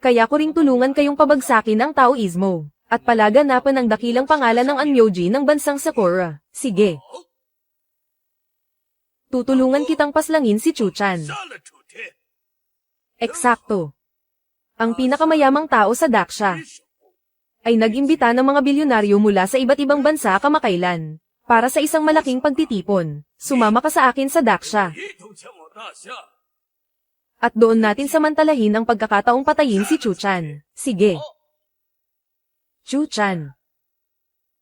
Speaker 1: Kaya ko ring tulungan kayong pabagsakin ang Taoismo, at palaganapan ang dakilang pangalan ng Anmyoji ng bansang Sakura. Sige. Tutulungan kitang paslangin si Chuchan. Eksakto. Ang pinakamayamang tao sa Daksha ay nag-imbita ng mga bilyonaryo mula sa iba't ibang bansa kamakailan para sa isang malaking pagtitipon. Sumama ka sa akin sa Daksha. At doon natin samantalahin ang pagkakataong patayin si Chuchan. Sige. Chuchan.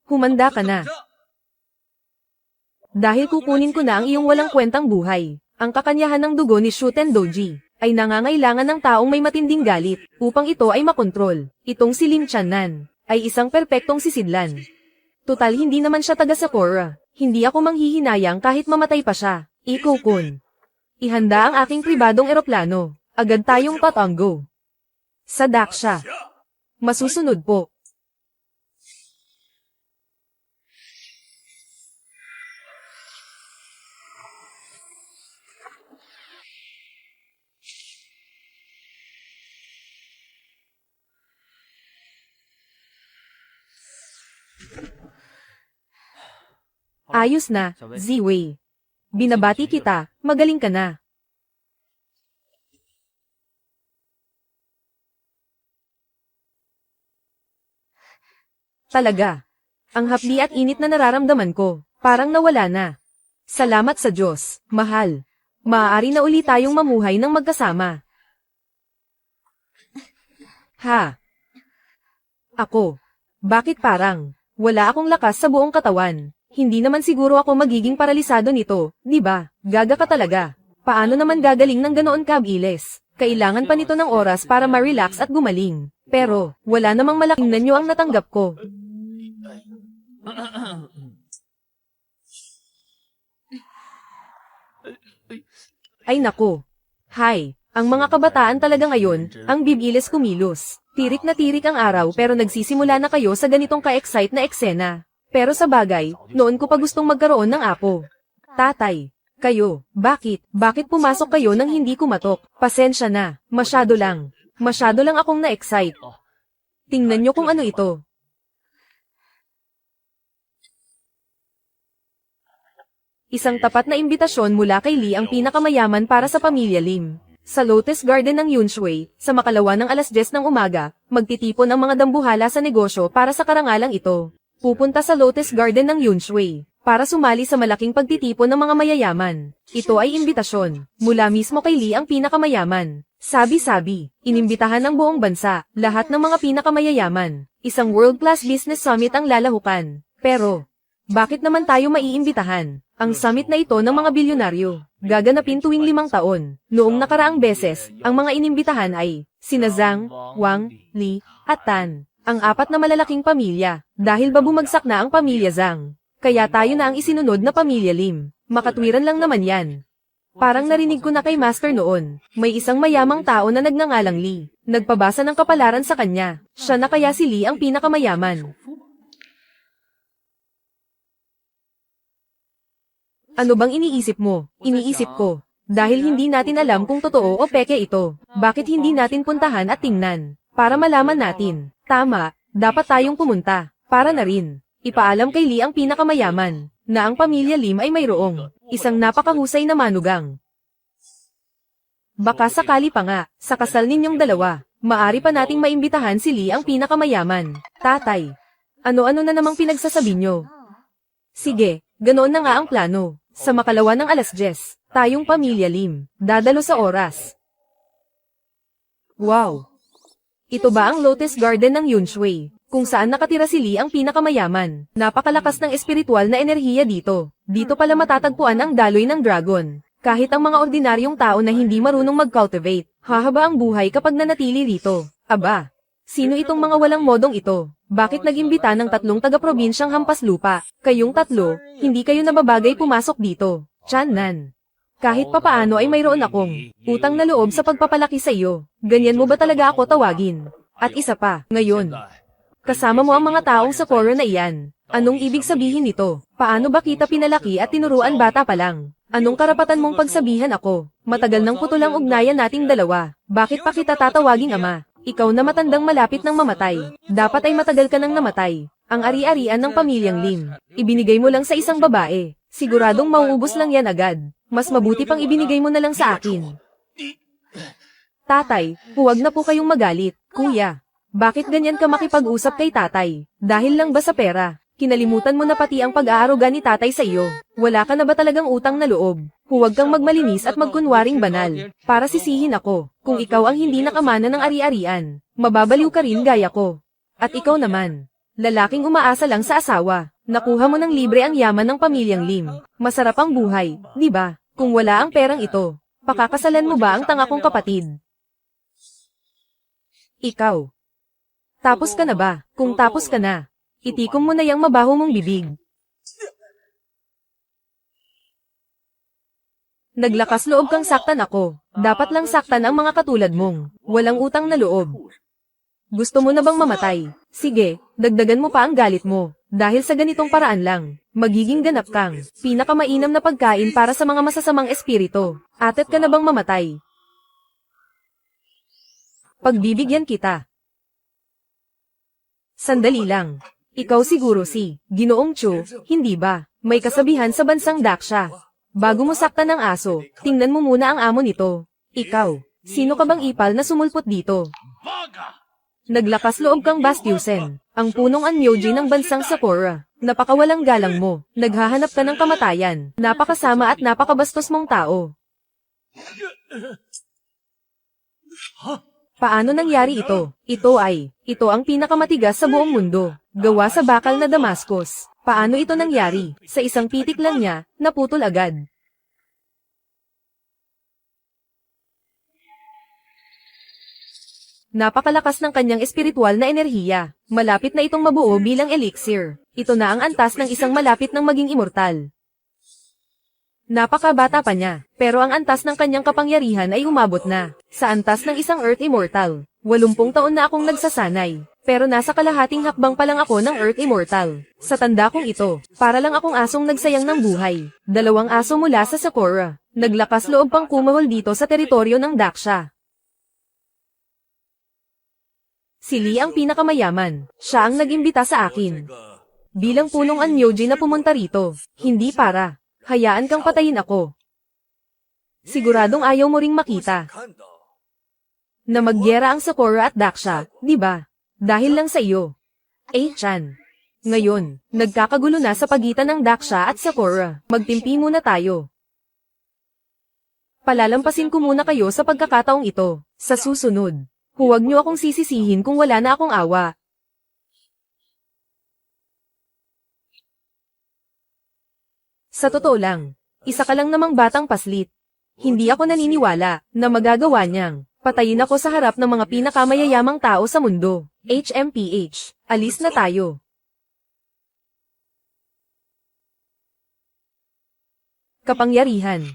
Speaker 1: Humanda ka na. Dahil kukunin ko na ang iyong walang kwentang buhay, ang kakanyahan ng dugo ni Shuten Doji ay nangangailangan ng taong may matinding galit upang ito ay makontrol. Itong si Lim Channan ay isang perpektong sisidlan. Tutal hindi naman siya taga Sakura. Hindi ako manghihinayang kahit mamatay pa siya. Ikokun. Ihanda ang aking pribadong eroplano. Agad tayong tatanggo. Sa Daksha. Masusunod po. Ayos na, Ziwei. Binabati kita, magaling ka na. Talaga. Ang hapdi at init na nararamdaman ko, parang nawala na. Salamat sa Diyos, mahal. Maaari na uli tayong mamuhay ng magkasama. Ha? Ako. Bakit parang wala akong lakas sa buong katawan? Hindi naman siguro ako magiging paralisado nito, di ba? Gaga ka talaga. Paano naman gagaling ng ganoon kabilis? Kailangan pa nito ng oras para ma-relax at gumaling. Pero, wala namang malaking nanyo ang natanggap ko. Ay nako. Hay, ang mga kabataan talaga ngayon, ang bibilis kumilos. Tirik na tirik ang araw pero nagsisimula na kayo sa ganitong ka-excite na eksena. Pero sa bagay, noon ko pa gustong magkaroon ng apo. Tatay, kayo, bakit? Bakit pumasok kayo nang hindi kumatok? Pasensya na, masyado lang. Masyado lang akong na-excite. Tingnan nyo kung ano ito. Isang tapat na imbitasyon mula kay Lee ang pinakamayaman para sa pamilya Lim. Sa Lotus Garden ng Yunshui, sa makalawa ng alas 10 ng umaga, magtitipon ang mga dambuhala sa negosyo para sa karangalang ito. Pupunta sa Lotus Garden ng Yunshui para sumali sa malaking pagtitipon ng mga mayayaman. Ito ay imbitasyon. Mula mismo kay Lee ang pinakamayaman. Sabi-sabi, inimbitahan ng buong bansa, lahat ng mga pinakamayayaman. Isang world-class business summit ang lalahukan. Pero, bakit naman tayo maiimbitahan? Ang summit na ito ng mga bilyonaryo, gaganapin tuwing 5 taon. Noong nakaraang beses, ang mga inimbitahan ay sina Zhang, Wang, Li, at Tan. Ang 4 na malalaking pamilya, dahil ba bumagsak na ang pamilya Zhang. Kaya tayo na ang isinunod na pamilya Lim. Makatwiran lang naman yan. Parang narinig ko na kay Master noon, may isang mayamang tao na nagngangalang Li. Nagpabasa ng kapalaran sa kanya. Siya na kaya si Li ang pinakamayaman. Ano bang iniisip mo? Iniisip ko. Dahil hindi natin alam kung totoo o peke ito. Bakit hindi natin puntahan at tingnan? Para malaman natin. Tama, dapat tayong pumunta. Para na rin. Ipaalam kay Lee ang pinakamayaman, na ang pamilya Lim ay mayroong isang napakahusay na manugang. Baka sakali pa nga, sa kasal ninyong dalawa, maari pa nating maimbitahan si Lee ang pinakamayaman. Tatay, ano-ano na namang pinagsasabi nyo? Sige, ganoon na nga ang plano. Sa makalawa ng alas 10, tayong pamilya Lim, dadalo sa oras. Wow! Ito ba ang Lotus Garden ng Yunshui, kung saan nakatira si Lee ang pinakamayaman? Napakalakas ng espiritual na enerhiya dito. Dito pala matatagpuan ang daloy ng dragon. Kahit ang mga ordinaryong tao na hindi marunong mag-cultivate, hahaba ang buhay kapag nanatili rito. Aba! Sino itong mga walang modong ito? Bakit nag-imbita ng 3 taga-probinsyang hampas lupa? Kayong 3, hindi kayo nababagay pumasok dito. Tiyanan. Kahit papaano ay mayroon akong utang na loob sa pagpapalaki sa iyo. Ganyan mo ba talaga ako tawagin? At isa pa, ngayon, kasama mo ang mga taong sa koro na iyan. Anong ibig sabihin nito? Paano ba kita pinalaki at tinuruan bata pa lang? Anong karapatan mong pagsabihan ako? Matagal nang putulang ugnayan nating dalawa. Bakit pa kita tatawaging ama? Ikaw na matandang malapit ng mamatay. Dapat ay matagal ka nang namatay. Ang ari-arian ng pamilyang Lim. Ibinigay mo lang sa isang babae. Siguradong mauubos lang yan agad. Mas mabuti pang ibinigay mo na lang sa akin. Tatay, huwag na po kayong magalit. Kuya, bakit ganyan ka makipag-usap kay tatay? Dahil lang ba sa pera? Kinalimutan mo na pati ang pag-aaruga ni tatay sa iyo. Wala ka na ba talagang utang na loob? Huwag kang magmalinis at magkunwaring banal. Para sisihin ako, kung ikaw ang hindi nakamana ng ari-arian, mababaliw ka rin gaya ko. At ikaw naman, lalaking umaasa lang sa asawa. Nakuha mo ng libre ang yaman ng pamilyang Lim. Masarap ang buhay, di ba? Kung wala ang perang ito, pakakasalan mo ba ang tanga kong kapatid? Ikaw. Tapos ka na ba? Kung tapos ka na, itikom mo na yang mabaho mong bibig. Naglakas loob kang saktan ako. Dapat lang saktan ang mga katulad mong walang utang na loob. Gusto mo na bang mamatay? Sige, dagdagan mo pa ang galit mo. Dahil sa ganitong paraan lang, magiging ganap kang pinakamainam na pagkain para sa mga masasamang espiritu. Atet ka na bang mamatay? Pagbibigyan kita. Sandali lang. Ikaw siguro si Ginoong Chu, hindi ba? May kasabihan sa bansang Daksha. Bago mo saktan ng aso, tingnan mo muna ang amo nito. Ikaw, sino ka bang ipal na sumulpot dito? Naglakas loob kang Bastyusen, ang punong Anmyoji ng bansang Sakura. Napakawalang galang mo, naghahanap ka ng kamatayan, napakasama at napakabastos mong tao. Paano nangyari ito? Ito ang pinakamatigas sa buong mundo, gawa sa bakal na Damascus. Paano ito nangyari? Sa isang pitik lang niya, naputol agad. Napakalakas ng kanyang espiritual na enerhiya. Malapit na itong mabuo bilang elixir. Ito na ang antas ng isang malapit ng maging immortal. Napakabata pa niya, pero ang antas ng kanyang kapangyarihan ay umabot na sa antas ng isang Earth Immortal. 80 taon na akong nagsasanay, pero nasa kalahating hakbang pa lang ako ng Earth Immortal. Sa tanda kong ito, para lang akong asong nagsayang ng buhay. 2 aso mula sa Sakura. Naglakas loob pang kumahol dito sa teritoryo ng Daksha. Si Lee ang pinakamayaman. Siya ang nag-imbita sa akin. Bilang punong Anmyoji na pumunta rito, hindi para. Hayaan kang patayin ako. Siguradong ayaw mo ring makita na magyera ang Sakura at Daksha, di ba? Dahil lang sa iyo. Chan. Ngayon, nagkakagulo na sa pagitan ng Daksha at Sakura. Magtimpi muna tayo. Palalampasin ko muna kayo sa pagkakataong ito. Sa susunod, huwag niyo akong sisisihin kung wala na akong awa. Sa totoo lang, isa ka lang namang batang paslit. Hindi ako naniniwala na magagawa niyang patayin ako sa harap ng mga pinakamayayamang tao sa mundo. HMPH, alis na tayo. Kapangyarihan.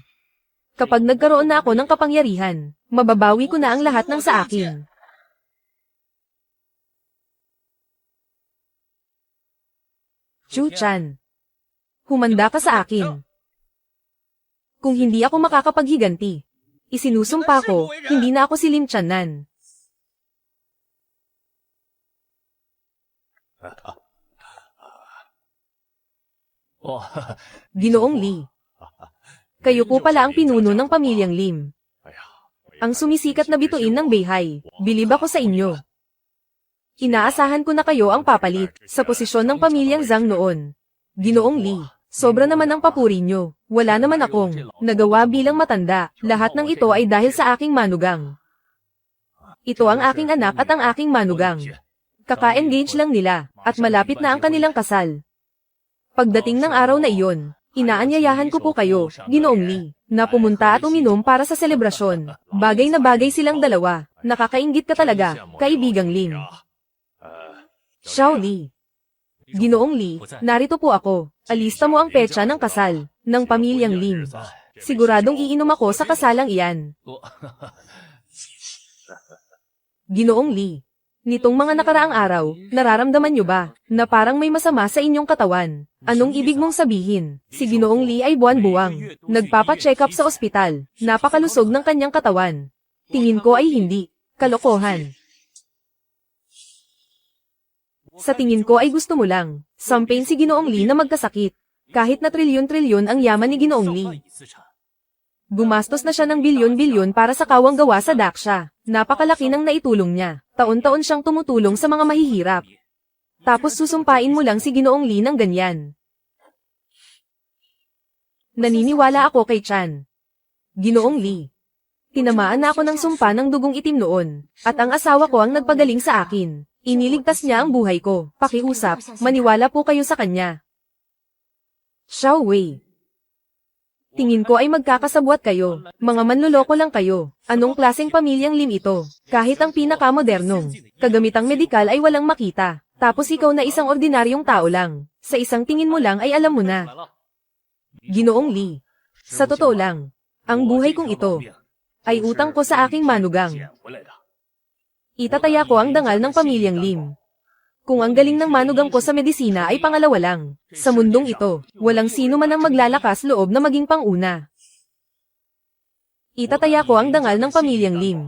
Speaker 1: Kapag nagkaroon na ako ng kapangyarihan, mababawi ko na ang lahat ng sa akin. Chu-chan. Humanda ka sa akin. Kung hindi ako makakapaghiganti, isinusumpa ko, hindi na ako si Lim Chanan. Ginoong Lee. Kayo po pala ang pinuno ng pamilyang Lim. Ang sumisikat na bituin ng Beihai. Bilib ako sa inyo. Inaasahan ko na kayo ang papalit sa posisyon ng pamilyang Zhang noon. Ginoong Lee. Sobra naman ang papuri nyo. Wala naman akong nagawa bilang matanda. Lahat ng ito ay dahil sa aking manugang. Ito ang aking anak at ang aking manugang. Kaka-engage lang nila, at malapit na ang kanilang kasal. Pagdating ng araw na iyon, inaanyayahan ko po kayo, Ginoong Lee, na pumunta at uminom para sa selebrasyon. Bagay na bagay silang dalawa. Nakakainggit ka talaga, kaibigang Lim. Xiao Li. Ginoong Lee, narito po ako. Alista mo ang petsa ng kasal ng pamilyang Lim. Siguradong iinom ako sa kasalang iyan. Ginoong Lee, nitong mga nakaraang araw, nararamdaman niyo ba na parang may masama sa inyong katawan? Anong ibig mong sabihin? Si Ginoong Lee ay buwan-buwang nagpapa-check up sa ospital. Napakalusog ng kanyang katawan. Tingin ko ay hindi. Kalokohan. Sa tingin ko ay gusto mo lang sampain si Ginoong Lee na magkasakit. Kahit na trilyon-trilyon ang yaman ni Ginoong Lee. Gumastos na siya ng bilyon-bilyon para sa kawang gawa sa Daksha. Napakalaki ng naitulong niya. Taon-taon siyang tumutulong sa mga mahihirap. Tapos susumpain mo lang si Ginoong Lee ng ganyan. Naniniwala ako kay Chan. Ginoong Lee. Tinamaan na ako ng sumpa ng dugong itim noon, at ang asawa ko ang nagpagaling sa akin. Iniligtas niya ang buhay ko. Pakiusap, maniwala po kayo sa kanya. Xiao Wei. Tingin ko ay magkakasabwat kayo. Mga manloloko lang kayo. Anong klaseng pamilyang Lim ito? Kahit ang pinakamodernong kagamitang medikal ay walang makita. Tapos ikaw na isang ordinaryong tao lang. Sa isang tingin mo lang ay alam mo na. Ginoong Lee. Sa totoo lang, ang buhay kong ito ay utang ko sa aking manugang. Itataya ko ang dangal ng pamilyang Lim. Kung ang galing ng manugang ko sa medisina ay pangalawa lang, sa mundong ito, walang sino man ang maglalakas loob na maging panguna. Itataya ko ang dangal ng pamilyang Lim.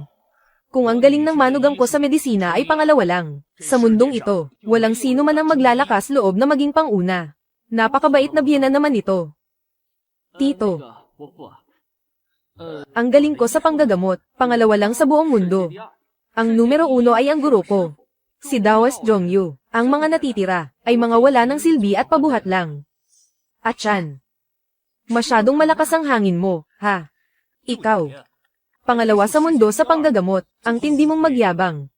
Speaker 1: Kung ang galing ng manugang ko sa medisina ay pangalawa lang, sa mundong ito, walang sino man ang maglalakas loob na maging panguna. Napakabait na biyenan naman ito. Tito. Ang galing ko sa panggagamot, pangalawa lang sa buong mundo. Ang numero 1 ay ang guro ko. Si Daos Jongyu. Ang mga natitira ay mga wala ng silbi at pabuhat lang. At Chan. Masyadong malakas ang hangin mo, ha? Ikaw. Pangalawa sa mundo sa panggagamot, ang tindi mong magyabang.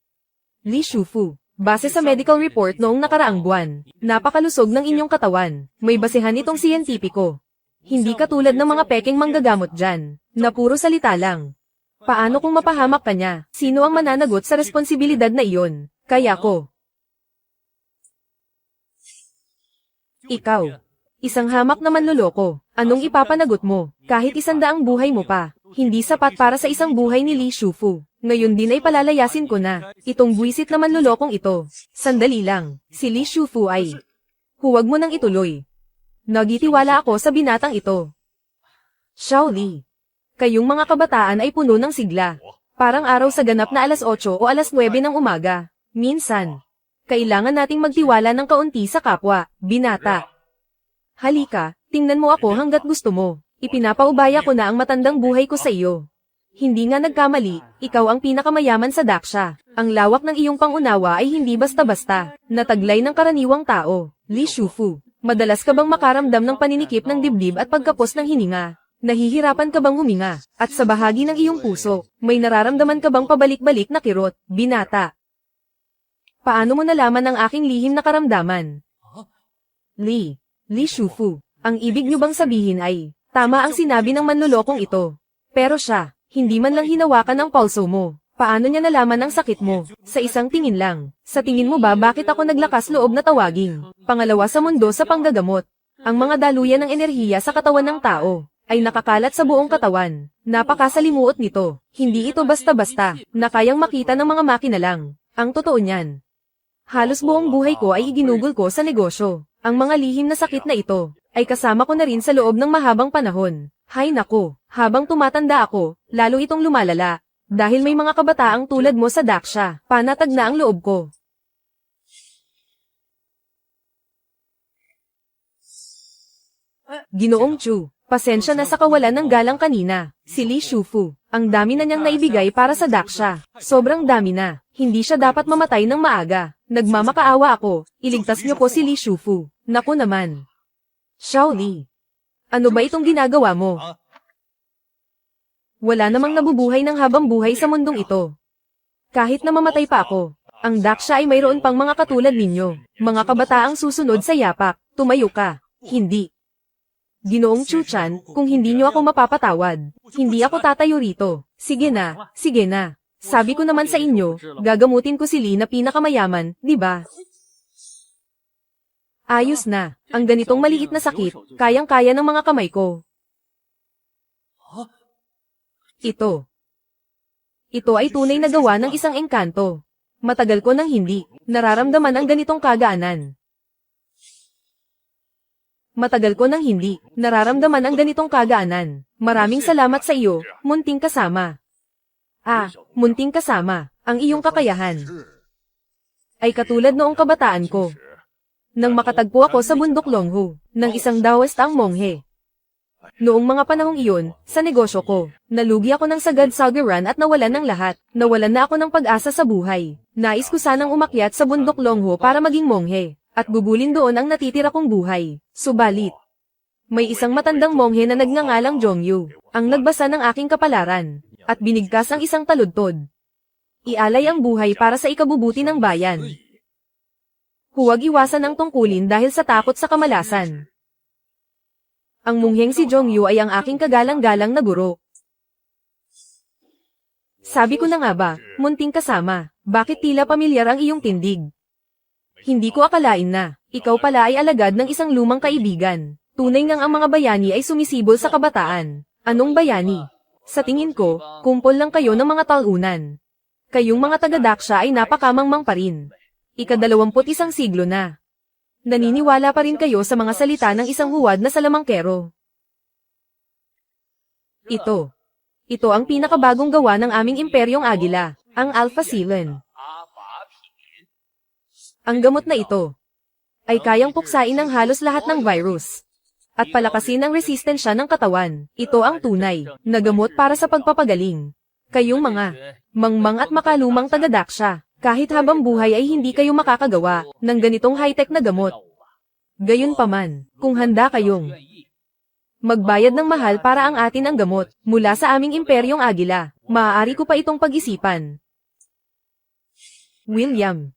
Speaker 1: Li Shufu. Base sa medical report noong nakaraang buwan, napakalusog ng inyong katawan. May basehan itong siyentipiko. Hindi katulad ng mga peking manggagamot dyan, na puro salita lang. Paano kung mapahamak ka niya? Sino ang mananagot sa responsibilidad na iyon? Kaya ko. Ikaw. Isang hamak na manloloko. Anong ipapanagot mo? Kahit 100 buhay mo pa, hindi sapat para sa isang buhay ni Li Shufu. Ngayon din ay palalayasin ko na. Itong buwisit na manlolokong ito. Sandali lang. Si Li Shufu ay... Huwag mo nang ituloy. Nagitiwala ako sa binatang ito. Xiao Li. Kayong mga kabataan ay puno ng sigla. Parang araw sa ganap na alas 8 o alas 9 ng umaga. Minsan, kailangan nating magtiwala ng kaunti sa kapwa, binata. Halika, tingnan mo ako hanggat gusto mo. Ipinapaubaya ko na ang matandang buhay ko sa iyo. Hindi nga nagkamali, ikaw ang pinakamayaman sa Daksha. Ang lawak ng iyong pangunawa ay hindi basta-basta, nataglay ng karaniwang tao. Li Shufu, madalas ka bang makaramdam ng paninikip ng dibdib at pagkapos ng hininga? Nahihirapan ka bang huminga? At sa bahagi ng iyong puso, may nararamdaman ka bang pabalik-balik na kirot, binata? Paano mo nalaman ang aking lihim na karamdaman? Li Shufu, ang ibig niyo bang sabihin ay, tama ang sinabi ng manlolokong ito. Pero siya, hindi man lang hinawakan ang pulso mo. Paano niya nalaman ang sakit mo? Sa isang tingin lang. Sa tingin mo ba bakit ako naglakas loob na tawaging? Pangalawa sa mundo sa panggagamot. Ang mga daluyan ng enerhiya sa katawan ng tao ay nakakalat sa buong katawan. Napakasalimuot nito. Hindi ito basta-basta na kayang makita ng mga makina lang. Ang totoo niyan. Halos buong buhay ko ay iginugol ko sa negosyo. Ang mga lihim na sakit na ito ay kasama ko na rin sa loob ng mahabang panahon. Hay nako, habang tumatanda ako, lalo itong lumalala. Dahil may mga kabataang tulad mo sa Daksha, panatag na ang loob ko. Ginoong Chu, pasensya na sa kawalan ng galang kanina. Si Li Shufu, ang dami na niyang naibigay para sa Daksha. Sobrang dami na, hindi siya dapat mamatay ng maaga. Nagmamakaawa ako, iligtas niyo po si Li Shufu. Naku naman. Xiao Li. Ano ba itong ginagawa mo? Wala namang nabubuhay ng habang buhay sa mundong ito. Kahit na mamatay pa ako, ang Daksha ay mayroon pang mga katulad ninyo. Mga kabataang susunod sa yapak, tumayo ka. Hindi. Ginoong Chu-chan, kung hindi niyo ako mapapatawad, hindi ako tatayo rito. Sige na, sige na. Sabi ko naman sa inyo, gagamutin ko si Li na pinakamayaman, di ba? Ayos na, ang ganitong maliit na sakit, kayang-kaya ng mga kamay ko. Ito ay tunay na gawa ng isang engkanto. Matagal ko nang hindi nararamdaman ang ganitong kagaanan. Matagal ko nang hindi nararamdaman ang ganitong kagaanan. Maraming salamat sa iyo, munting kasama. Munting kasama, ang iyong kakayahan ay katulad noong kabataan ko. Nang makatagpo ako sa bundok Longhu, ng isang Daoistang monghe. Noong mga panahong iyon, sa negosyo ko, nalugi ako ng sagad sagaran at nawalan ng lahat. Nawalan na ako ng pag-asa sa buhay. Nais ko sanang umakyat sa bundok Longhu para maging monghe, at gugulin doon ang natitira kong buhay. Subalit, may isang matandang monghe na nagngangalang Jongyu, ang nagbasa ng aking kapalaran, at binigkas ang isang taludtod. Ialay ang buhay para sa ikabubuti ng bayan. Huwag iwasan ang tungkulin dahil sa takot sa kamalasan. Ang mongheng si Jongyu ay ang aking kagalang-galang na guro. Sabi ko na nga ba, munting kasama, bakit tila pamilyar ang iyong tindig? Hindi ko akalain na, ikaw pala ay alagad ng isang lumang kaibigan. Tunay ngang ang mga bayani ay sumisibol sa kabataan. Anong bayani? Sa tingin ko, kumpol lang kayo ng mga talunan. Kayong mga taga-Daksha ay napakamangmang pa rin. Ika-21 siglo na. Naniniwala pa rin kayo sa mga salita ng isang huwad na salamangkero. Ito ang pinakabagong gawa ng aming imperyong Agila, ang Alpha Silen. Ang gamot na ito ay kayang puksain ng halos lahat ng virus at palakasin ang resistensya ng katawan. Ito ang tunay na gamot para sa pagpapagaling. Kayong mga mangmang at makalumang taga-Daksha, kahit habang buhay ay hindi kayo makakagawa ng ganitong high-tech na gamot. Gayunpaman, kung handa kayong magbayad ng mahal para ang atin ang gamot mula sa aming imperyong Agila, maaari ko pa itong pag-isipan. William,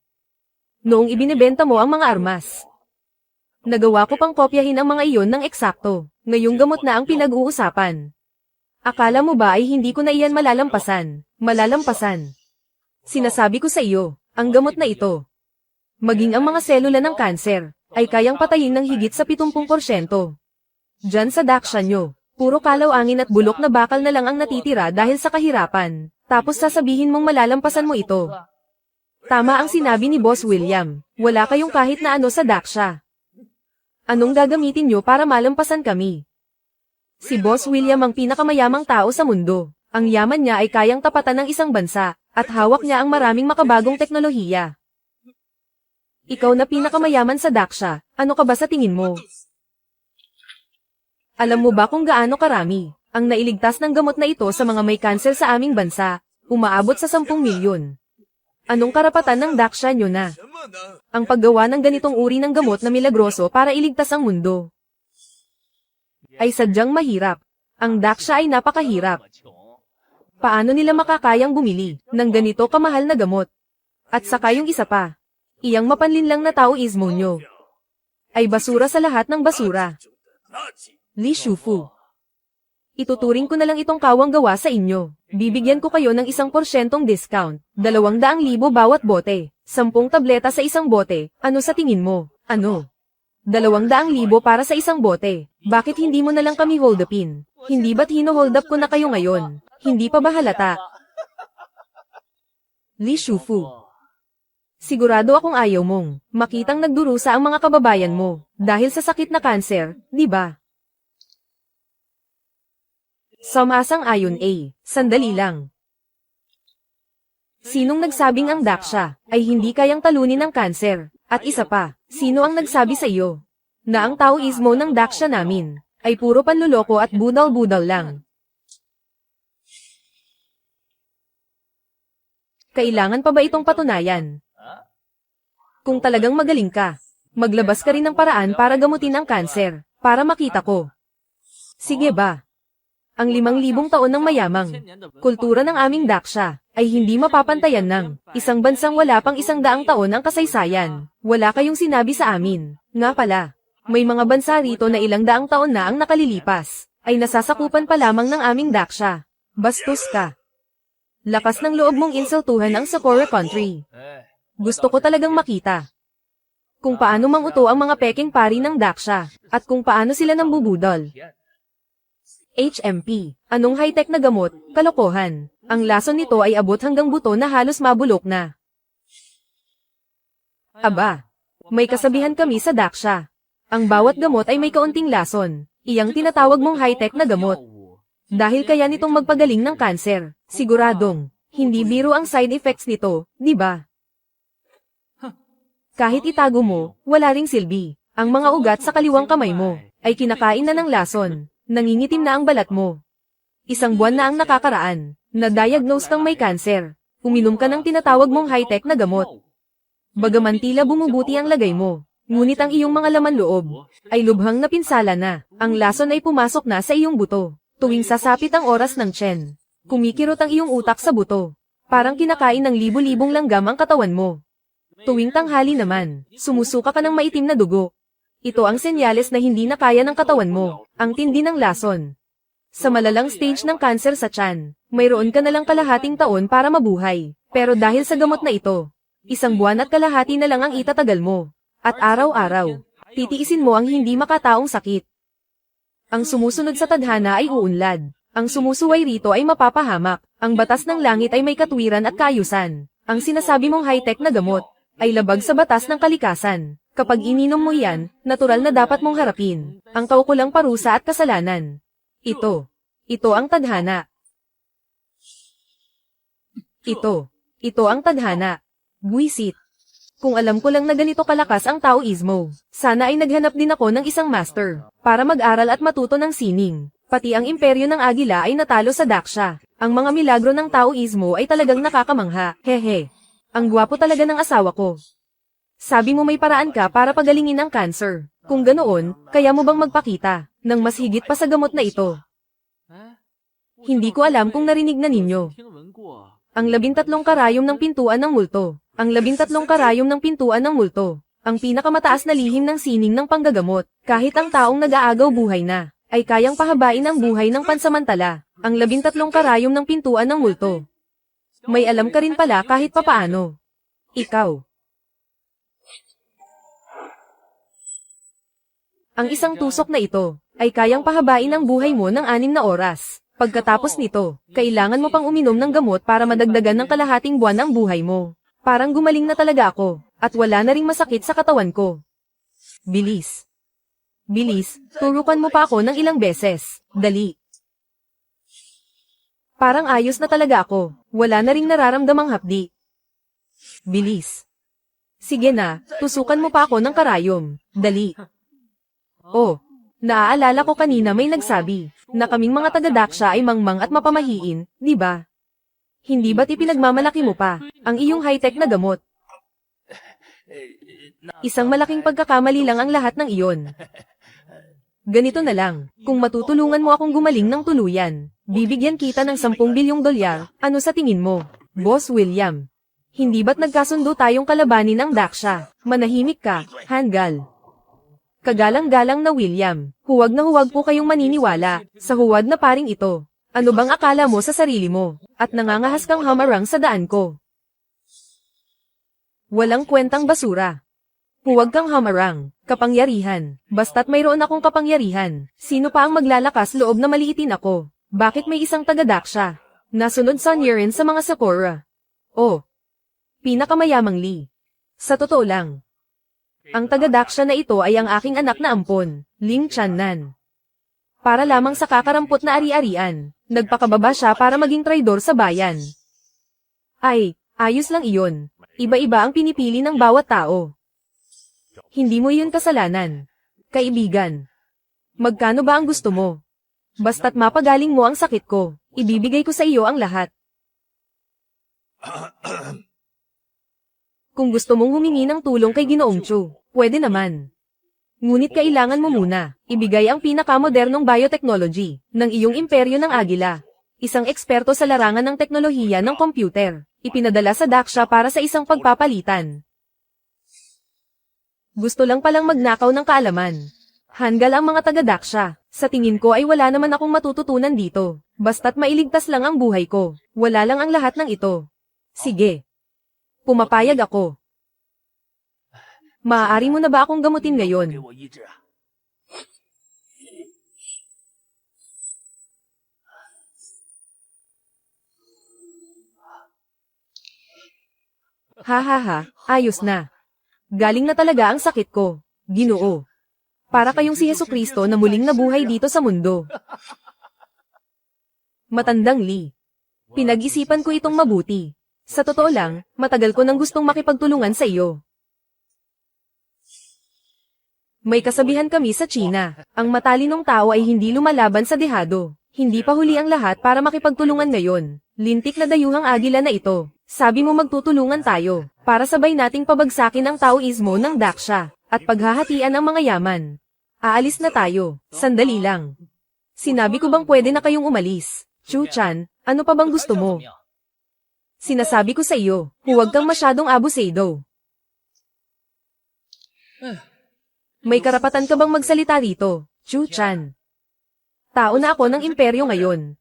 Speaker 1: noong ibinebenta mo ang mga armas, nagawa ko pang kopyahin ang mga iyon ng eksakto. Ngayong gamot na ang pinag-uusapan. Akala mo ba ay hindi ko na iyan malalampasan? Malalampasan. Sinasabi ko sa iyo, ang gamot na ito, maging ang mga selula ng kanser, ay kayang patayin ng higit sa 70%. Diyan sa daksya nyo, puro kalawangin at bulok na bakal na lang ang natitira dahil sa kahirapan. Tapos sasabihin mong malalampasan mo ito. Tama ang sinabi ni Boss William, wala kayong kahit na ano sa daksya. Anong gagamitin nyo para malampasan kami? Si Boss William ang pinakamayamang tao sa mundo. Ang yaman niya ay kayang tapatan ng isang bansa, at hawak niya ang maraming makabagong teknolohiya. Ikaw na pinakamayaman sa daksya, ano ka ba sa tingin mo? Alam mo ba kung gaano karami ang nailigtas ng gamot na ito sa mga may kanser sa aming bansa? Umaabot sa 10 milyon. Anong karapatan ng daksya nyo na ang paggawa ng ganitong uri ng gamot na milagroso para iligtas ang mundo? Ay sadyang mahirap. Ang daksya ay napakahirap. Paano nila makakayang bumili ng ganito kamahal na gamot? At saka yung isa pa, iyang mapanlinlang na taoismo nyo ay basura sa lahat ng basura. Li Shufu. Ituturing ko na lang itong kawang gawa sa inyo. Bibigyan ko kayo ng 1% discount. 200,000 bawat bote. 10 tableta sa isang bote. Ano sa tingin mo? Ano? 200,000 para sa isang bote. Bakit hindi mo na lang kami hold upin? Hindi ba't hino-hold up ko na kayo ngayon? Hindi pa ba halata? Li Shufu. Sigurado akong ayaw mong makitang nagdurusa ang mga kababayan mo dahil sa sakit na kanser, di ba? Sumasang-ayon A. Sandali lang. Sinong nagsabing ang daksya ay hindi kayang talunin ng kanser? At isa pa, sino ang nagsabi sa iyo na ang taoismo ng daksya namin ay puro panluloko at budal-budal lang? Kailangan pa ba itong patunayan? Kung talagang magaling ka, maglabas ka rin ng paraan para gamutin ang kanser, para makita ko. Sige ba? Ang 5,000 taon ng mayamang kultura ng aming daksya ay hindi mapapantayan ng isang bansang wala pang 100 taon ang kasaysayan. Wala kayong sinabi sa amin. Nga pala, may mga bansa rito na ilang daang taon na ang nakalilipas, ay nasasakupan pa lamang ng aming daksya. Bastos ka. Lakas ng loob mong insultuhan ang Socorro Country. Gusto ko talagang makita kung paano manguto ang mga peking pari ng daksya, at kung paano sila nambubudol. HMP. Anong high-tech na gamot? Kalokohan. Ang lason nito ay abot hanggang buto na halos mabulok na. Aba, may kasabihan kami sa daksya. Ang bawat gamot ay may kaunting lason. Iyang tinatawag mong high-tech na gamot. Dahil kaya nitong magpagaling ng kanser, siguradong, hindi biro ang side effects nito, di ba? Kahit itago mo, wala ring silbi. Ang mga ugat sa kaliwang kamay mo ay kinakain na ng lason. Nangingitim na ang balat mo. 1 buwan na ang nakakaraan, na-diagnose kang may kanser. Uminom ka ng tinatawag mong high-tech na gamot. Bagaman tila bumubuti ang lagay mo, ngunit ang iyong mga laman loob ay lubhang napinsala na. Ang lason ay pumasok na sa iyong buto. Tuwing sasapit ang oras ng tiyan, kumikirot ang iyong utak sa buto. Parang kinakain ng libo-libong langgam ang katawan mo. Tuwing tanghali naman, sumusuka ka ng maitim na dugo. Ito ang senyales na hindi na kaya ng katawan mo, ang tindi ng lason. Sa malalang stage ng kanser sa tiyan, mayroon ka na lang kalahating taon para mabuhay. Pero dahil sa gamot na ito, 1 buwan at kalahati na lang ang itatagal mo. At araw-araw, titiisin mo ang hindi makataong sakit. Ang sumusunod sa tadhana ay uunlad. Ang sumusuway rito ay mapapahamak. Ang batas ng langit ay may katwiran at kaayusan. Ang sinasabi mong high-tech na gamot ay labag sa batas ng kalikasan. Kapag ininom mo yan, natural na dapat mong harapin ang kaukulang parusa at kasalanan. Ito ang tadhana. Ito ang tadhana. Buwisit. Kung alam ko lang na ganito kalakas ang taoismo, sana ay naghanap din ako ng isang master para mag-aral at matuto ng sining. Pati ang imperyo ng Agila ay natalo sa daksya. Ang mga milagro ng taoismo ay talagang nakakamangha. Hehe. Ang gwapo talaga ng asawa ko. Sabi mo may paraan ka para pagalingin ang cancer. Kung ganoon, kaya mo bang magpakita ng mas higit pa sa gamot na ito? Hindi ko alam kung narinig na ninyo. Ang 13 karayom ng pintuan ng multo. Ang 13 karayom ng pintuan ng multo. Ang pinakamataas na lihim ng sining ng panggagamot. Kahit ang taong nag-aagaw buhay na, ay kayang pahabain ang buhay ng pansamantala. Ang 13 karayom ng pintuan ng multo. May alam ka rin pala kahit papaano. Ikaw. Ang isang tusok na ito ay kayang pahabain ang buhay mo ng 6 na oras. Pagkatapos nito, kailangan mo pang uminom ng gamot para madagdagan ng kalahating buwan ang buhay mo. Parang gumaling na talaga ako, at wala na ring masakit sa katawan ko. Bilis. Bilis, turukan mo pa ako ng ilang beses. Dali. Parang ayos na talaga ako, wala na ring nararamdamang hapdi. Bilis. Sige na, tusukan mo pa ako ng karayom. Dali. Oh, naaalala ko kanina may nagsabi na kaming mga taga-Daksha ay mangmang at mapamahiin, di ba? Hindi ba't ipinagmamalaki mo pa ang iyong high-tech na gamot? Isang malaking pagkakamali lang ang lahat ng iyon. Ganito na lang, kung matutulungan mo akong gumaling ng tuluyan, bibigyan kita ng 10 bilyong dolyar, ano sa tingin mo, Boss William? Hindi ba't nagkasundo tayong kalabanin ang Daksha? Manahimik ka, Hangal. Kagalang-galang na William, huwag na huwag po kayong maniniwala sa huwad na paring ito. Ano bang akala mo sa sarili mo? At nangangahas kang hamarang sa daan ko. Walang kwentang basura. Huwag kang hamarang, kapangyarihan. Basta't mayroon akong kapangyarihan. Sino pa ang maglalakas loob na maliitin ako? Bakit may isang taga-Daksha? Nasunod sa Nirin sa mga Sakura. Oh, pinakamayamang Lee. Sa totoo lang, ang taga-Daksha na ito ay ang aking anak na ampon, Ling Channan. Para lamang sa kakarampot na ari-arian, nagpakababa siya para maging traidor sa bayan. Ay, ayos lang iyon. Iba-iba ang pinipili ng bawat tao. Hindi mo iyon kasalanan. Kaibigan. Magkano ba ang gusto mo? Basta't mapagaling mo ang sakit ko, ibibigay ko sa iyo ang lahat. Kung gusto mong humingi ng tulong kay Ginoong Chu, pwede naman. Ngunit kailangan mo muna, ibigay ang pinakamodernong biotechnology ng iyong imperyo ng Agila. Isang eksperto sa larangan ng teknolohiya ng computer, ipinadala sa Daksha para sa isang pagpapalitan. Gusto lang palang magnakaw ng kaalaman. Hangal ang mga taga-Daksha, sa tingin ko ay wala naman akong matututunan dito. Basta't mailigtas lang ang buhay ko, wala lang ang lahat ng ito. Sige. Pumapayag ako. Maaari mo na ba akong gamutin ngayon? Ha, ayos na. Galing na talaga ang sakit ko, Ginoo. Para kayong si Jesucristo na muling nabuhay dito sa mundo. Matandang Lee. Pinag-isipan ko itong mabuti. Sa totoo lang, matagal ko nang gustong makipagtulungan sa iyo. May kasabihan kami sa China, ang matalinong tao ay hindi lumalaban sa dehado. Hindi pa huli ang lahat para makipagtulungan ngayon. Lintik na dayuhang agila na ito. Sabi mo magtutulungan tayo, para sabay nating pabagsakin ang Taoismo ng Daksha, at paghahatian ang mga yaman. Aalis na tayo, sandali lang. Sinabi ko bang pwede na kayong umalis? Chu-chan, ano pa bang gusto mo? Sinasabi ko sa iyo, huwag kang masyadong abusado. May karapatan ka bang magsalita rito, Chu-chan? Tao na ako ng imperyo ngayon.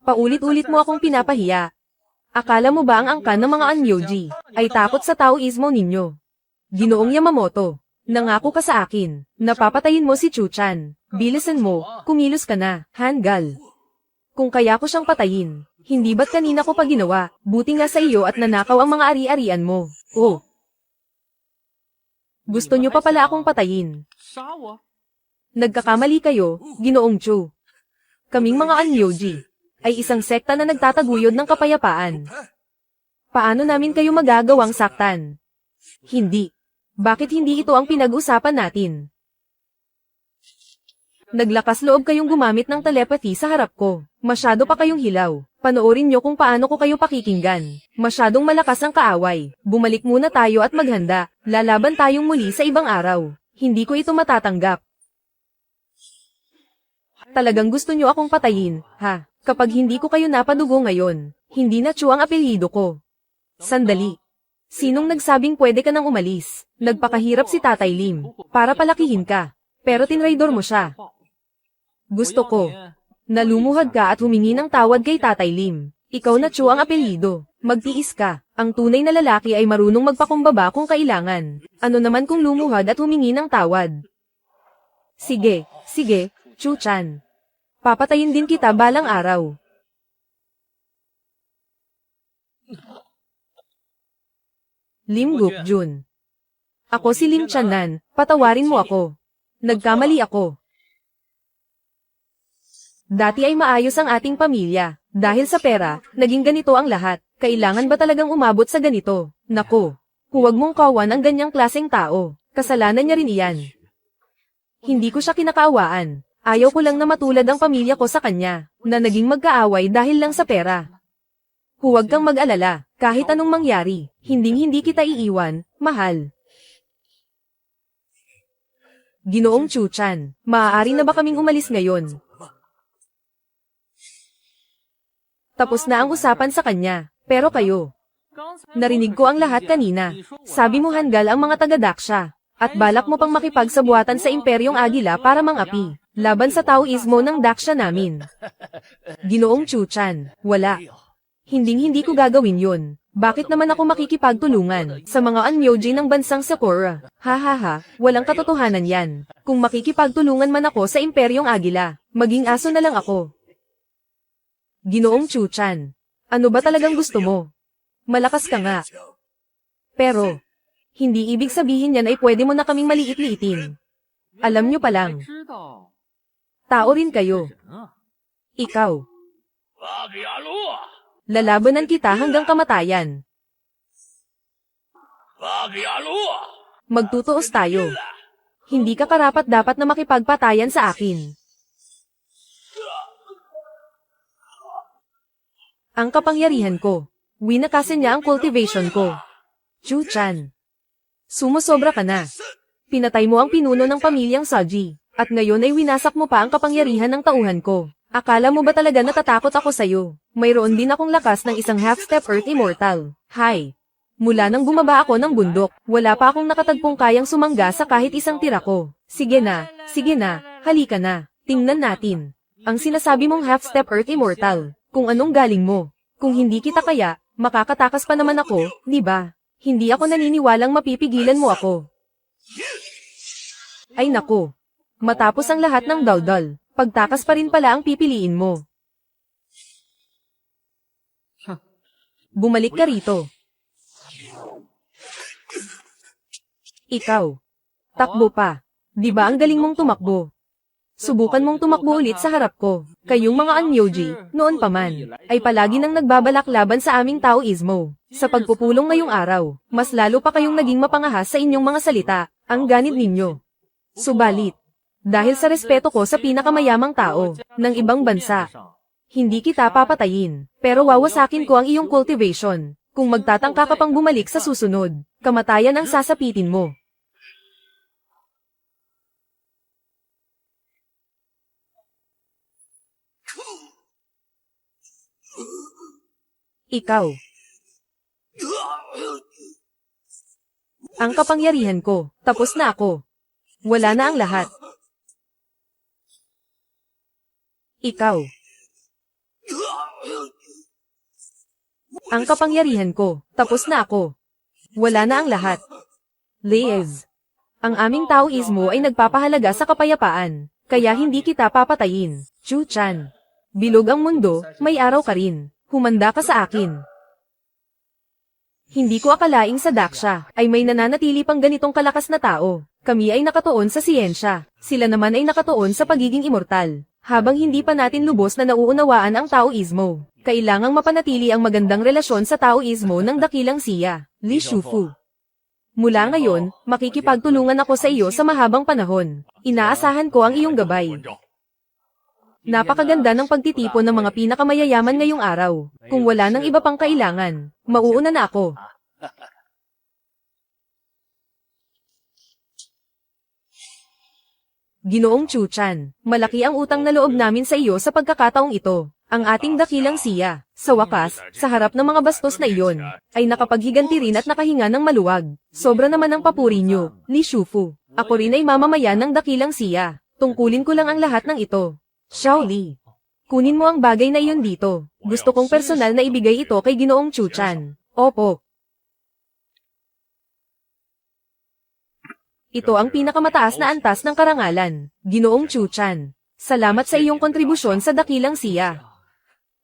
Speaker 1: Paulit-ulit mo akong pinapahiya. Akala mo ba ang angkan ng mga Anyoji ay takot sa Taoismo ninyo? Ginoong Yamamoto, nangako ka sa akin, napapatayin mo si Chu-chan. Bilisan mo, kumilos ka na, Hangal. Kung kaya ko siyang patayin, hindi ba't kanina ko pa ginawa, buti nga sa iyo at nanakaw ang mga ari-arian mo. Oh. Gusto nyo pa pala akong patayin. Nagkakamali kayo, Ginoong Chu. Kaming mga Anyoji ay isang sekta na nagtataguyod ng kapayapaan. Paano namin kayo magagawang saktan? Hindi. Bakit hindi ito ang pinag-usapan natin? Naglakas loob kayong gumamit ng telepathy sa harap ko. Masyado pa kayong hilaw. Panoorin nyo kung paano ko kayo pakikinggan. Masyadong malakas ang kaaway. Bumalik muna tayo at maghanda. Lalaban tayong muli sa ibang araw. Hindi ko ito matatanggap. Talagang gusto nyo akong patayin, ha? Kapag hindi ko kayo napadugo ngayon, hindi na Chu ang apelyido ko. Sandali. Sinong nagsabing pwede ka nang umalis? Nagpakahirap si Tatay Lim, para palakihin ka. Pero tinraidor mo siya. Gusto ko. Nalumuhad ka at humingi ng tawad kay Tatay Lim. Ikaw na Chu ang apelyido. Magtiis ka. Ang tunay na lalaki ay marunong magpakumbaba kung kailangan. Ano naman kung lumuhad at humingi ng tawad? Sige, sige, Chu-chan. Papatayin din kita balang araw. Lim Guk-jun. Ako si Lim Chanan, patawarin mo ako. Nagkamali ako. Dati ay maayos ang ating pamilya. Dahil sa pera, naging ganito ang lahat. Kailangan ba talagang umabot sa ganito? Nako, huwag mong kawan ang ganyang klaseng tao. Kasalanan niya rin iyan. Hindi ko siya kinakaawaan. Ayaw ko lang na matulad ang pamilya ko sa kanya, na naging magkaaway dahil lang sa pera. Huwag kang mag-alala, kahit anong mangyari, hindi kita iiwan, mahal. Ginoong Chu-chan, maaari na ba kaming umalis ngayon? Tapos na ang usapan sa kanya, pero kayo. Narinig ko ang lahat kanina. Sabi mo hanggal ang mga taga-Daksha, at balak mo pang makipagsabuatan sa Imperyong Agila para mangapi, laban sa Taoismo ng Daksha namin. Ginoong Chu-chan, wala. Hindi ko gagawin yun. Bakit naman ako makikipagtulungan sa mga Anmyoji ng bansang Sakura? Hahaha, walang katotohanan yan. Kung makikipagtulungan man ako sa Imperyong Agila, maging aso na lang ako. Ginoong Chu-chan, ano ba talagang gusto mo? Malakas ka nga. Pero, hindi ibig sabihin yan ay pwede mo na kaming maliit-liitin. Alam nyo pa lang. Tao rin kayo. Ikaw. Lalabanan kita hanggang kamatayan. Magtutuos tayo. Hindi ka karapat-dapat na makipagpatayan sa akin. Ang kapangyarihan ko. Winakasin niya ang cultivation ko. Chu-chan. Sumusobra ka na. Pinatay mo ang pinuno ng pamilyang Saji, at ngayon ay winasak mo pa ang kapangyarihan ng tauhan ko. Akala mo ba talaga natatakot ako sa'yo? Mayroon din akong lakas ng isang half-step Earth Immortal. Hi! Mula nang bumaba ako ng bundok, wala pa akong nakatagpong kayang sumangga sa kahit isang tira ko. Sige na, halika na, tingnan natin. Ang sinasabi mong half-step Earth Immortal, kung anong galing mo. Kung hindi kita kaya, makakatakas pa naman ako, di ba? Hindi ako naniniwalang mapipigilan mo ako. Ay nako. Matapos ang lahat ng daldal, pagtakas pa rin pala ang pipiliin mo. Bumalik ka rito. Ikaw. Takbo pa. Di ba ang galing mong tumakbo? Subukan mong tumakbo ulit sa harap ko. Kayong mga Anmyoji, noon pa man, ay palagi nang nagbabalak laban sa aming Taoismo. Sa pagpupulong ngayong araw, mas lalo pa kayong naging mapangahas sa inyong mga salita, ang ganit ninyo. Subalit, dahil sa respeto ko sa pinakamayamang tao ng ibang bansa, hindi kita papatayin, pero wawasakin ko ang iyong cultivation. Kung magtatangka ka pang bumalik sa susunod, kamatayan ang sasapitin mo. Ikaw. Ang kapangyarihan ko, tapos na ako. Wala na ang lahat. Ikaw. Ang kapangyarihan ko, tapos na ako. Wala na ang lahat. Liz. Ang aming Taoismo ay nagpapahalaga sa kapayapaan, kaya hindi kita papatayin. Chu-chan. Bilog ang mundo, may araw ka rin. Humanda ka sa akin. Hindi ko akalaing sa Daksha ay may nananatili pang ganitong kalakas na tao. Kami ay nakatuon sa siyensya. Sila naman ay nakatuon sa pagiging immortal. Habang hindi pa natin lubos na nauunawaan ang Taoismo, kailangang mapanatili ang magandang relasyon sa Taoismo ng dakilang siya, Li Shufu. Mula ngayon, makikipagtulungan ako sa iyo sa mahabang panahon. Inaasahan ko ang iyong gabay. Napakaganda ng pagtitipon ng mga pinakamayayaman ngayong araw. Kung wala nang iba pang kailangan, mauuna na ako. Ginoong Chu-chan, malaki ang utang na loob namin sa iyo sa pagkakataong ito. Ang ating dakilang siya, sa wakas, sa harap ng mga bastos na iyon, ay nakapaghiganti rin at nakahinga ng maluwag. Sobra naman ang papuri niyo, Li Shufu. Ako rin ay mamamayan ng dakilang siya. Tungkulin ko lang ang lahat ng ito. Xiao Li. Kunin mo ang bagay na iyon dito. Gusto kong personal na ibigay ito kay Ginoong Chu-chan. Opo. Ito ang pinakamataas na antas ng karangalan, Ginoong Chu-chan. Salamat sa iyong kontribusyon sa dakilang siya.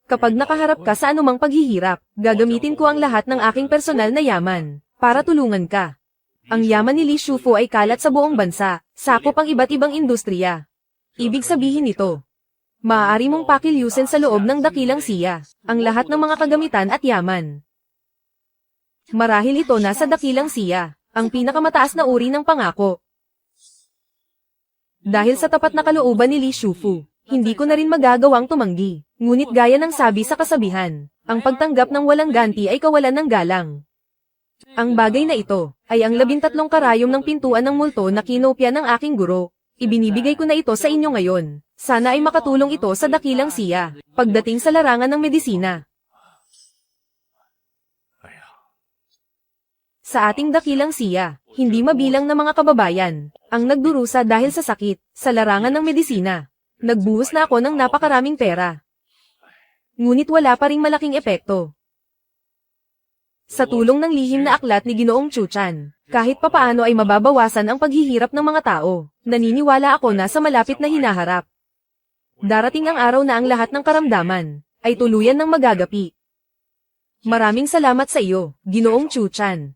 Speaker 1: Kapag nakaharap ka sa anumang paghihirap, gagamitin ko ang lahat ng aking personal na yaman para tulungan ka. Ang yaman ni Li Shufu ay kalat sa buong bansa, sakop ang iba't ibang industriya. Ibig sabihin nito, maaari mong pakilyusin sa loob ng dakilang siya ang lahat ng mga kagamitan at yaman. Marahil ito nasa dakilang siya, ang pinakamataas na uri ng pangako. Dahil sa tapat na kalooban ni Li Shufu, hindi ko na rin magagawang tumanggi. Ngunit gaya ng sabi sa kasabihan, ang pagtanggap ng walang ganti ay kawalan ng galang. Ang bagay na ito, ay ang 13 karayom ng pintuan ng multo na kinopya ng aking guro. Ibinibigay ko na ito sa inyo ngayon. Sana ay makatulong ito sa dakilang siya, pagdating sa larangan ng medisina. Sa ating dakilang siya, hindi mabilang na mga kababayan, ang nagdurusa dahil sa sakit, sa larangan ng medisina. Nagbuhos na ako ng napakaraming pera. Ngunit wala pa ring malaking epekto. Sa tulong ng lihim na aklat ni Ginoong Chu-chan, kahit papaano ay mababawasan ang paghihirap ng mga tao. Naniniwala ako na sa malapit na hinaharap. Darating ang araw na ang lahat ng karamdaman ay tuluyan ng magagapi. Maraming salamat sa iyo, Ginoong Chu-chan.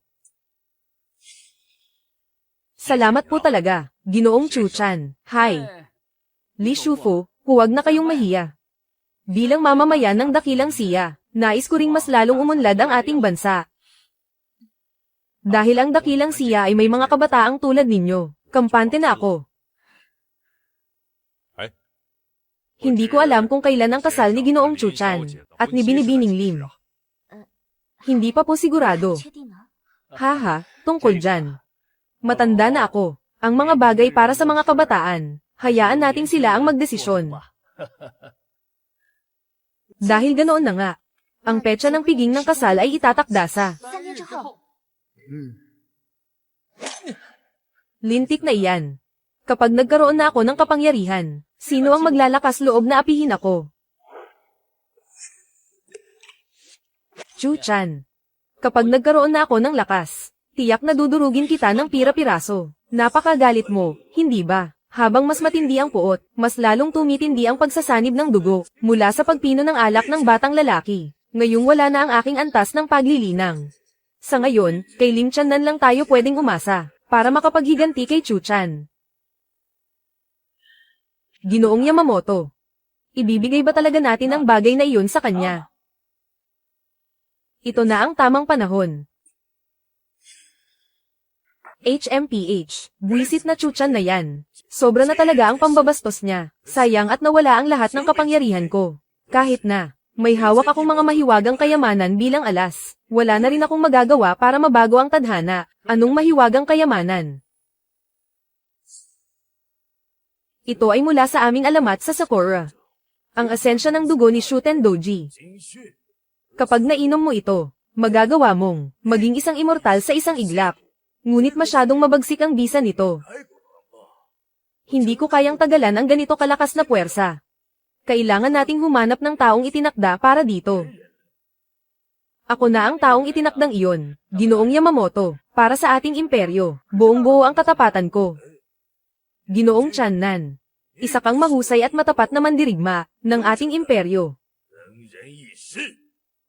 Speaker 1: Salamat po talaga, Ginoong Chu-chan. Hi. Li Shufu, huwag na kayong mahiya. Bilang mamamayan ng dakilang siya, nais ko ring mas lalong umunlad ang ating bansa. Dahil ang dakilang siya ay may mga kabataang tulad ninyo, kampante na ako. Hindi ko alam kung kailan ang kasal ni Ginoong Chu-chan at ni Binibining Lim. Hindi pa po sigurado. Haha, tungkol dyan. Matanda na ako. Ang mga bagay para sa mga kabataan, hayaan natin sila ang magdesisyon. Dahil ganoon na nga, ang petsa ng piging ng kasal ay itatakda sa lintik na iyan. Kapag nagkaroon na ako ng kapangyarihan, sino ang maglalakas loob na apihin ako? Chu-chan. Kapag nagkaroon na ako ng lakas, tiyak na dudurugin kita ng pira-piraso. Napakagalit mo, hindi ba? Habang mas matindi ang puot, mas lalong tumitindi ang pagsasanib ng dugo, mula sa pagpino ng alak ng batang lalaki. Ngayong wala na ang aking antas ng paglilinang. Sa ngayon, kay Lim Channan lang tayo pwedeng umasa, para makapaghiganti kay Chu-chan. Ginoong Yamamoto. Ibibigay ba talaga natin ang bagay na iyon sa kanya? Ito na ang tamang panahon. HMPH, buwisit na Chu-chan na yan. Sobra na talaga ang pambabastos niya. Sayang at nawala ang lahat ng kapangyarihan ko. Kahit na, may hawak akong mga mahiwagang kayamanan bilang alas. Wala na rin akong magagawa para mabago ang tadhana. Anong mahiwagang kayamanan? Ito ay mula sa aming alamat sa Sakura. Ang asensya ng dugo ni Shuten Doji. Kapag nainom mo ito, magagawa mong maging isang immortal sa isang iglap. Ngunit masyadong mabagsik ang bisa nito. Hindi ko kayang tagalan ang ganito kalakas na puwersa. Kailangan nating humanap ng taong itinakda para dito. Ako na ang taong itinakdang iyon, Ginoong Yamamoto, para sa ating imperyo. Buong-buo ang katapatan ko. Ginoong Channan, isa kang mahusay at matapat na mandirigma ng ating imperyo.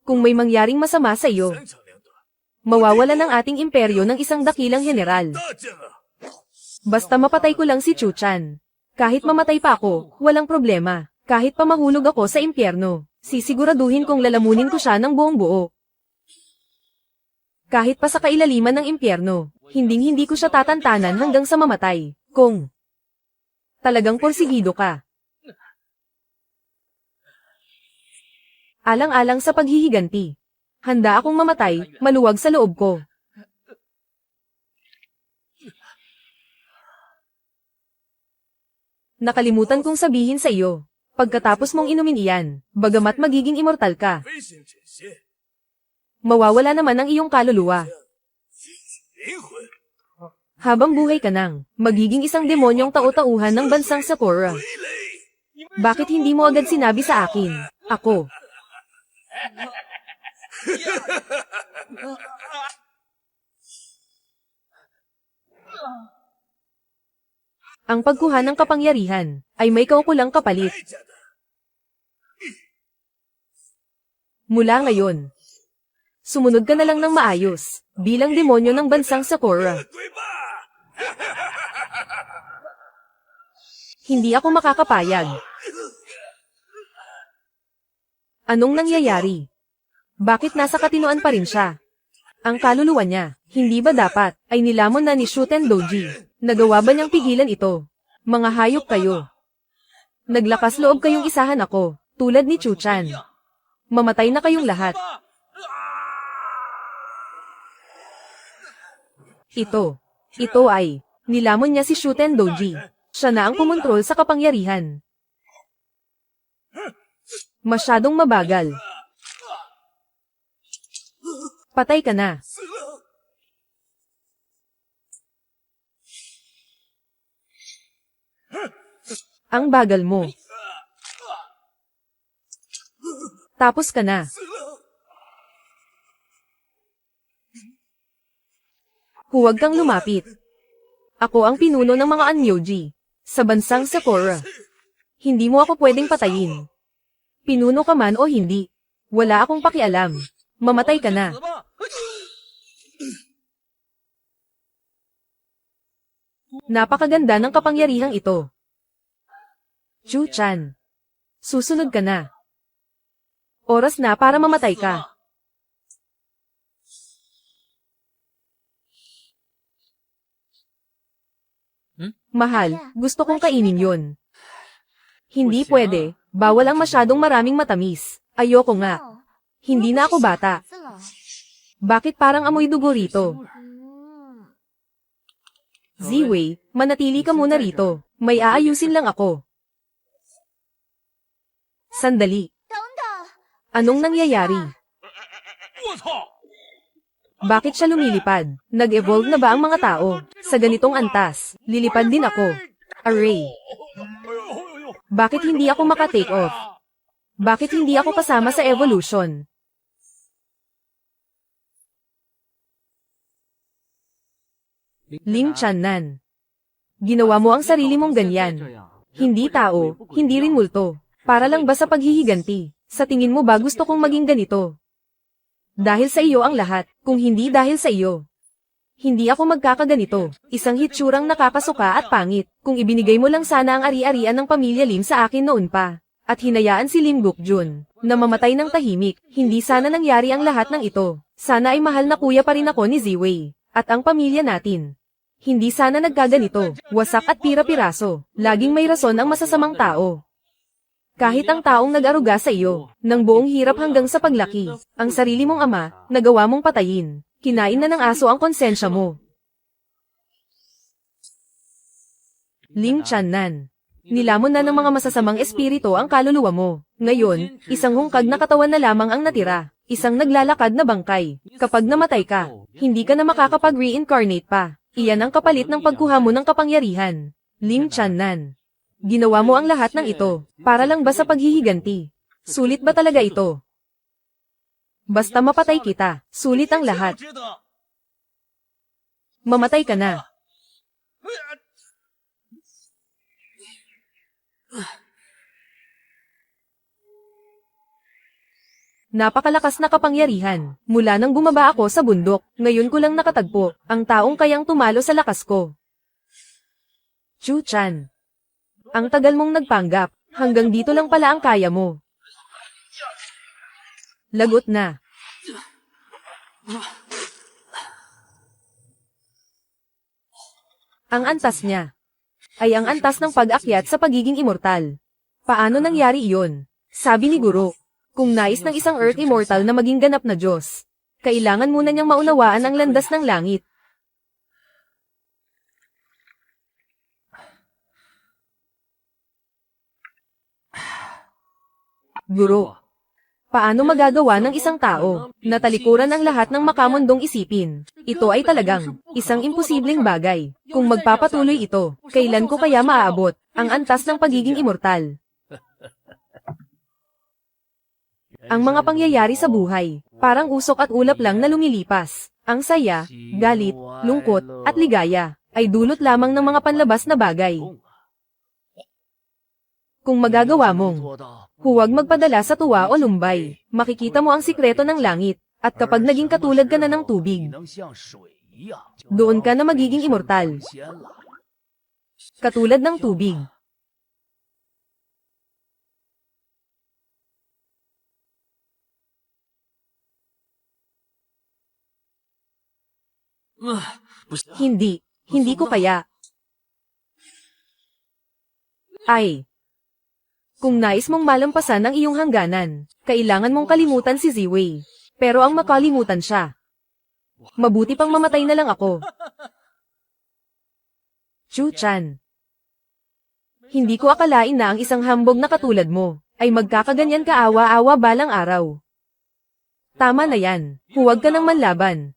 Speaker 1: Kung may mangyaring masama sa iyo, mawawala ng ating imperyo ng isang dakilang general. Basta mapatay ko lang si Chu-chan. Kahit mamatay pa ako, walang problema. Kahit pa mahulog ako sa impyerno, sisiguraduhin kong lalamunin ko siya ng buong buo. Kahit pa sa kailaliman ng impyerno, hinding-hindi ko siya tatantanan hanggang sa mamatay. Kung talagang porsigido ka. Alang-alang sa paghihiganti. Handa akong mamatay, maluwag sa loob ko. Nakalimutan kong sabihin sa iyo, pagkatapos mong inumin iyan, bagamat magiging immortal ka, mawawala naman ang iyong kaluluwa. Habang buhay ka nang, magiging isang demonyong tau-tauhan ng bansang Sakura. Bakit hindi mo agad sinabi sa akin? Ako. Ang pagkuha ng kapangyarihan ay may kaukulang kapalit. Mula ngayon, sumunod ka na lang ng maayos, bilang demonyo ng bansang Sakura. Hindi ako makakapayag. Anong nangyayari? Bakit nasa katinoan pa rin siya? Ang kaluluwa niya, hindi ba dapat, ay nilamon na ni Shuten Doji? Nagawa ba niyang pigilan ito? Mga hayop kayo. Naglakas loob kayong isahan ako, tulad ni Chuchan. Mamatay na kayong lahat. Ito ay, nilamon niya si Shuten Doji. Siya na ang kumontrol sa kapangyarihan. Masyadong mabagal. Patay ka na. Ang bagal mo. Tapos ka na. Huwag kang lumapit. Ako ang pinuno ng mga Anmyoji sa bansang Sakura. Hindi mo ako pwedeng patayin. Pinuno ka man o hindi, wala akong pakialam. Mamatay ka na. Napakaganda ng kapangyarihang ito. Chu-chan, susunod ka na. Oras na para mamatay ka. Mahal, gusto kong kainin yon. Hindi pwede, bawal ang masyadong maraming matamis. Ayoko nga. Hindi na ako bata. Bakit parang amoy dugo rito? Ziwei, manatili ka muna rito. May aayusin lang ako. Sandali. Anong nangyayari? Bakit siya lumilipad? Nag-evolve na ba ang mga tao? Sa ganitong antas, lilipad din ako. Array. Bakit hindi ako maka-take off? Bakit hindi ako kasama sa evolution? Lim Channan. Ginawa mo ang sarili mong ganyan. Hindi tao, hindi rin multo. Para lang ba sa paghihiganti? Sa tingin mo ba gusto kong maging ganito? Dahil sa iyo ang lahat, kung hindi dahil sa iyo. Hindi ako magkakaganito. Isang hitsurang nakakasuka at pangit. Kung ibinigay mo lang sana ang ari-arian ng pamilya Lim sa akin noon pa. At hinayaan si Lim Gukjun na mamatay ng tahimik, hindi sana nangyari ang lahat ng ito. Sana ay mahal na kuya pa rin ako ni Ziwei. At ang pamilya natin. Hindi sana nagkaganito, wasak at pira-piraso. Laging may rason ang masasamang tao. Kahit ang taong nag-aruga sa iyo, ng buong hirap hanggang sa paglaki, ang sarili mong ama, nagawa mong patayin. Kinain na ng aso ang konsensya mo. Lim Channan. Nilamon na ng mga masasamang espiritu ang kaluluwa mo. Ngayon, isang hungkag na katawan na lamang ang natira. Isang naglalakad na bangkay. Kapag namatay ka, hindi ka na makakapag-reincarnate pa. Iyan ang kapalit ng pagkuha mo ng kapangyarihan. Lim Channan. Ginawa mo ang lahat ng ito, para lang ba sa paghihiganti? Sulit ba talaga ito? Basta mapatay kita, sulit ang lahat. Mamatay ka na. Napakalakas na kapangyarihan. Mula nang bumaba ako sa bundok, ngayon ko lang nakatagpo, ang taong kayang tumalo sa lakas ko. Chu-chan. Ang tagal mong nagpanggap, hanggang dito lang pala ang kaya mo. Lagot na. Ang antas niya ay ang antas ng pag-akyat sa pagiging immortal. Paano nangyari iyon? Sabi ni Guro, kung nais ng isang Earth Immortal na maging ganap na Diyos, kailangan muna niyang maunawaan ang landas ng langit. Guro, paano magagawa ng isang tao na talikuran ang lahat ng makamundong isipin? Ito ay talagang isang imposibleng bagay. Kung magpapatuloy ito, kailan ko kaya maaabot ang antas ng pagiging immortal? Ang mga pangyayari sa buhay, parang usok at ulap lang na lumilipas. Ang saya, galit, lungkot, at ligaya, ay dulot lamang ng mga panlabas na bagay. Kung magagawa mong, huwag magpadala sa tuwa o lumbay, makikita mo ang sikreto ng langit, at kapag naging katulad ka na ng tubig, doon ka na magiging immortal. Katulad ng tubig. Hindi ko kaya. Ay. Kung nais mong malampasan ang iyong hangganan, kailangan mong kalimutan si Ziwei. Pero ang makalimutan siya. Mabuti pang mamatay na lang ako. Chu-chan. Hindi ko akalain na ang isang hambog na katulad mo, ay magkakaganyan kaawa-awa balang araw. Tama na yan, huwag ka nang manlaban.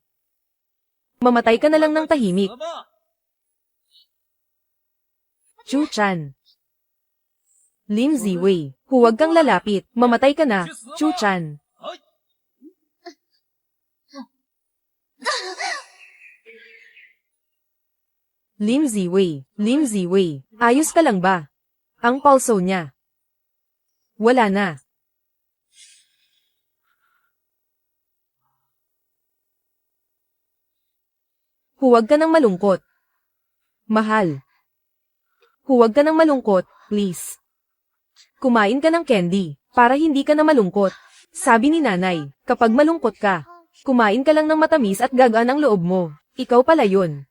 Speaker 1: Mamatay ka na lang ng tahimik. Chu-chan. Lim Ziwei, huwag kang lalapit, mamatay ka na, Chu-chan. Lim Ziwei, ayos ka lang ba? Ang pulso niya. Wala na. Huwag ka nang malungkot. Mahal. Huwag ka nang malungkot, please. Kumain ka ng candy, para hindi ka na malungkot. Sabi ni nanay, kapag malungkot ka, kumain ka lang ng matamis at gagaan ang loob mo. Ikaw pala yun.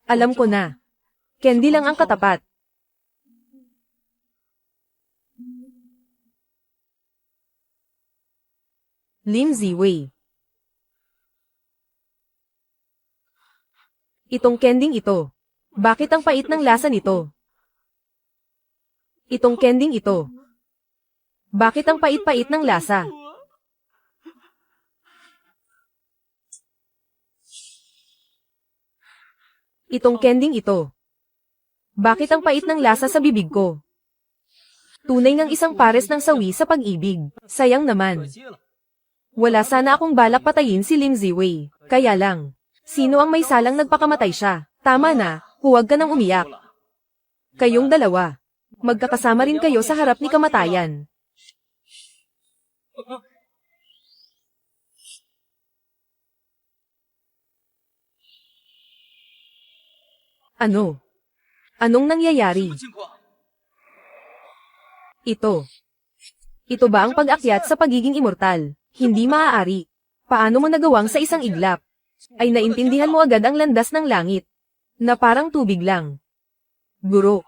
Speaker 1: Alam ko na. Candy lang ang katapat. Lim Ziwei. Itong kending ito. Bakit ang pait ng lasa nito? Itong kending ito. Bakit ang pait-pait ng lasa? Itong kending ito. Bakit ang pait ng lasa sa bibig ko? Tunay ng isang pares ng sawi sa pag-ibig. Sayang naman. Wala sana akong balak patayin si Lim Ziwei. Kaya lang. Sino ang may salang nagpakamatay siya? Tama na, huwag ka nang umiyak. Kayong dalawa. Magkakasama rin kayo sa harap ni kamatayan. Ano? Anong nangyayari? Ito. Ito ba ang pag-akyat sa pagiging immortal? Hindi maaari. Paano mo nagawang sa isang iglap? Ay naintindihan mo agad ang landas ng langit. Na parang tubig lang. Guro.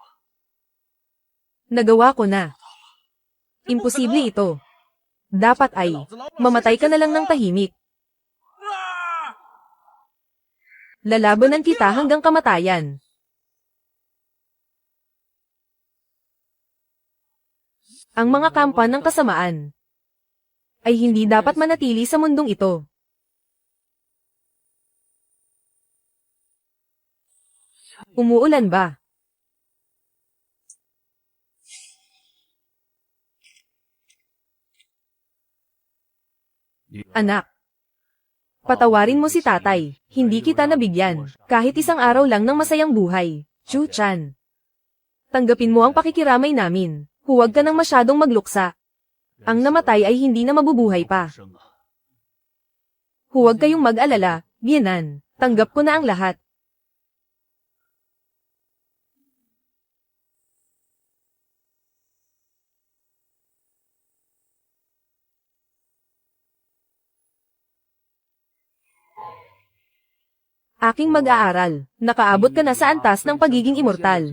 Speaker 1: Nagawa ko na. Imposible ito. Dapat ay, mamatay ka na lang ng tahimik. Lalabanan kita hanggang kamatayan. Ang mga kampan ng kasamaan ay hindi dapat manatili sa mundong ito. Umuulan ba? Anak. Patawarin mo si tatay. Hindi kita nabigyan. Kahit isang araw lang ng masayang buhay. Chu-chan. Tanggapin mo ang pakikiramay namin. Huwag ka nang masyadong magluksa. Ang namatay ay hindi na mabubuhay pa. Huwag kayong mag-alala, Biyenan. Tanggap ko na ang lahat. Aking mag-aaral, nakaabot ka na sa antas ng pagiging immortal.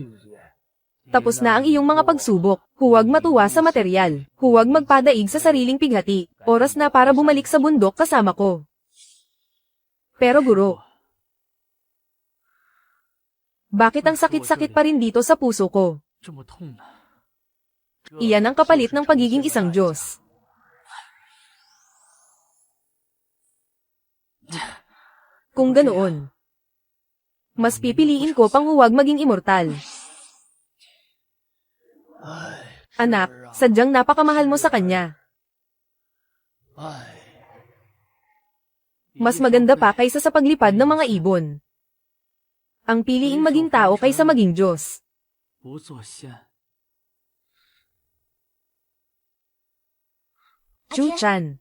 Speaker 1: Tapos na ang iyong mga pagsubok, huwag matuwa sa material, huwag magpadaig sa sariling pighati, oras na para bumalik sa bundok kasama ko. Pero guro, bakit ang sakit-sakit pa rin dito sa puso ko? Iyan ang kapalit ng pagiging isang Diyos. Kung ganoon, mas pipiliin ko pang huwag maging immortal. Anak, sadyang napakamahal mo sa kanya. Mas maganda pa kaysa sa paglipad ng mga ibon. Ang piliing maging tao kaysa maging Diyos.
Speaker 2: 不做仙。
Speaker 1: Chu Chan.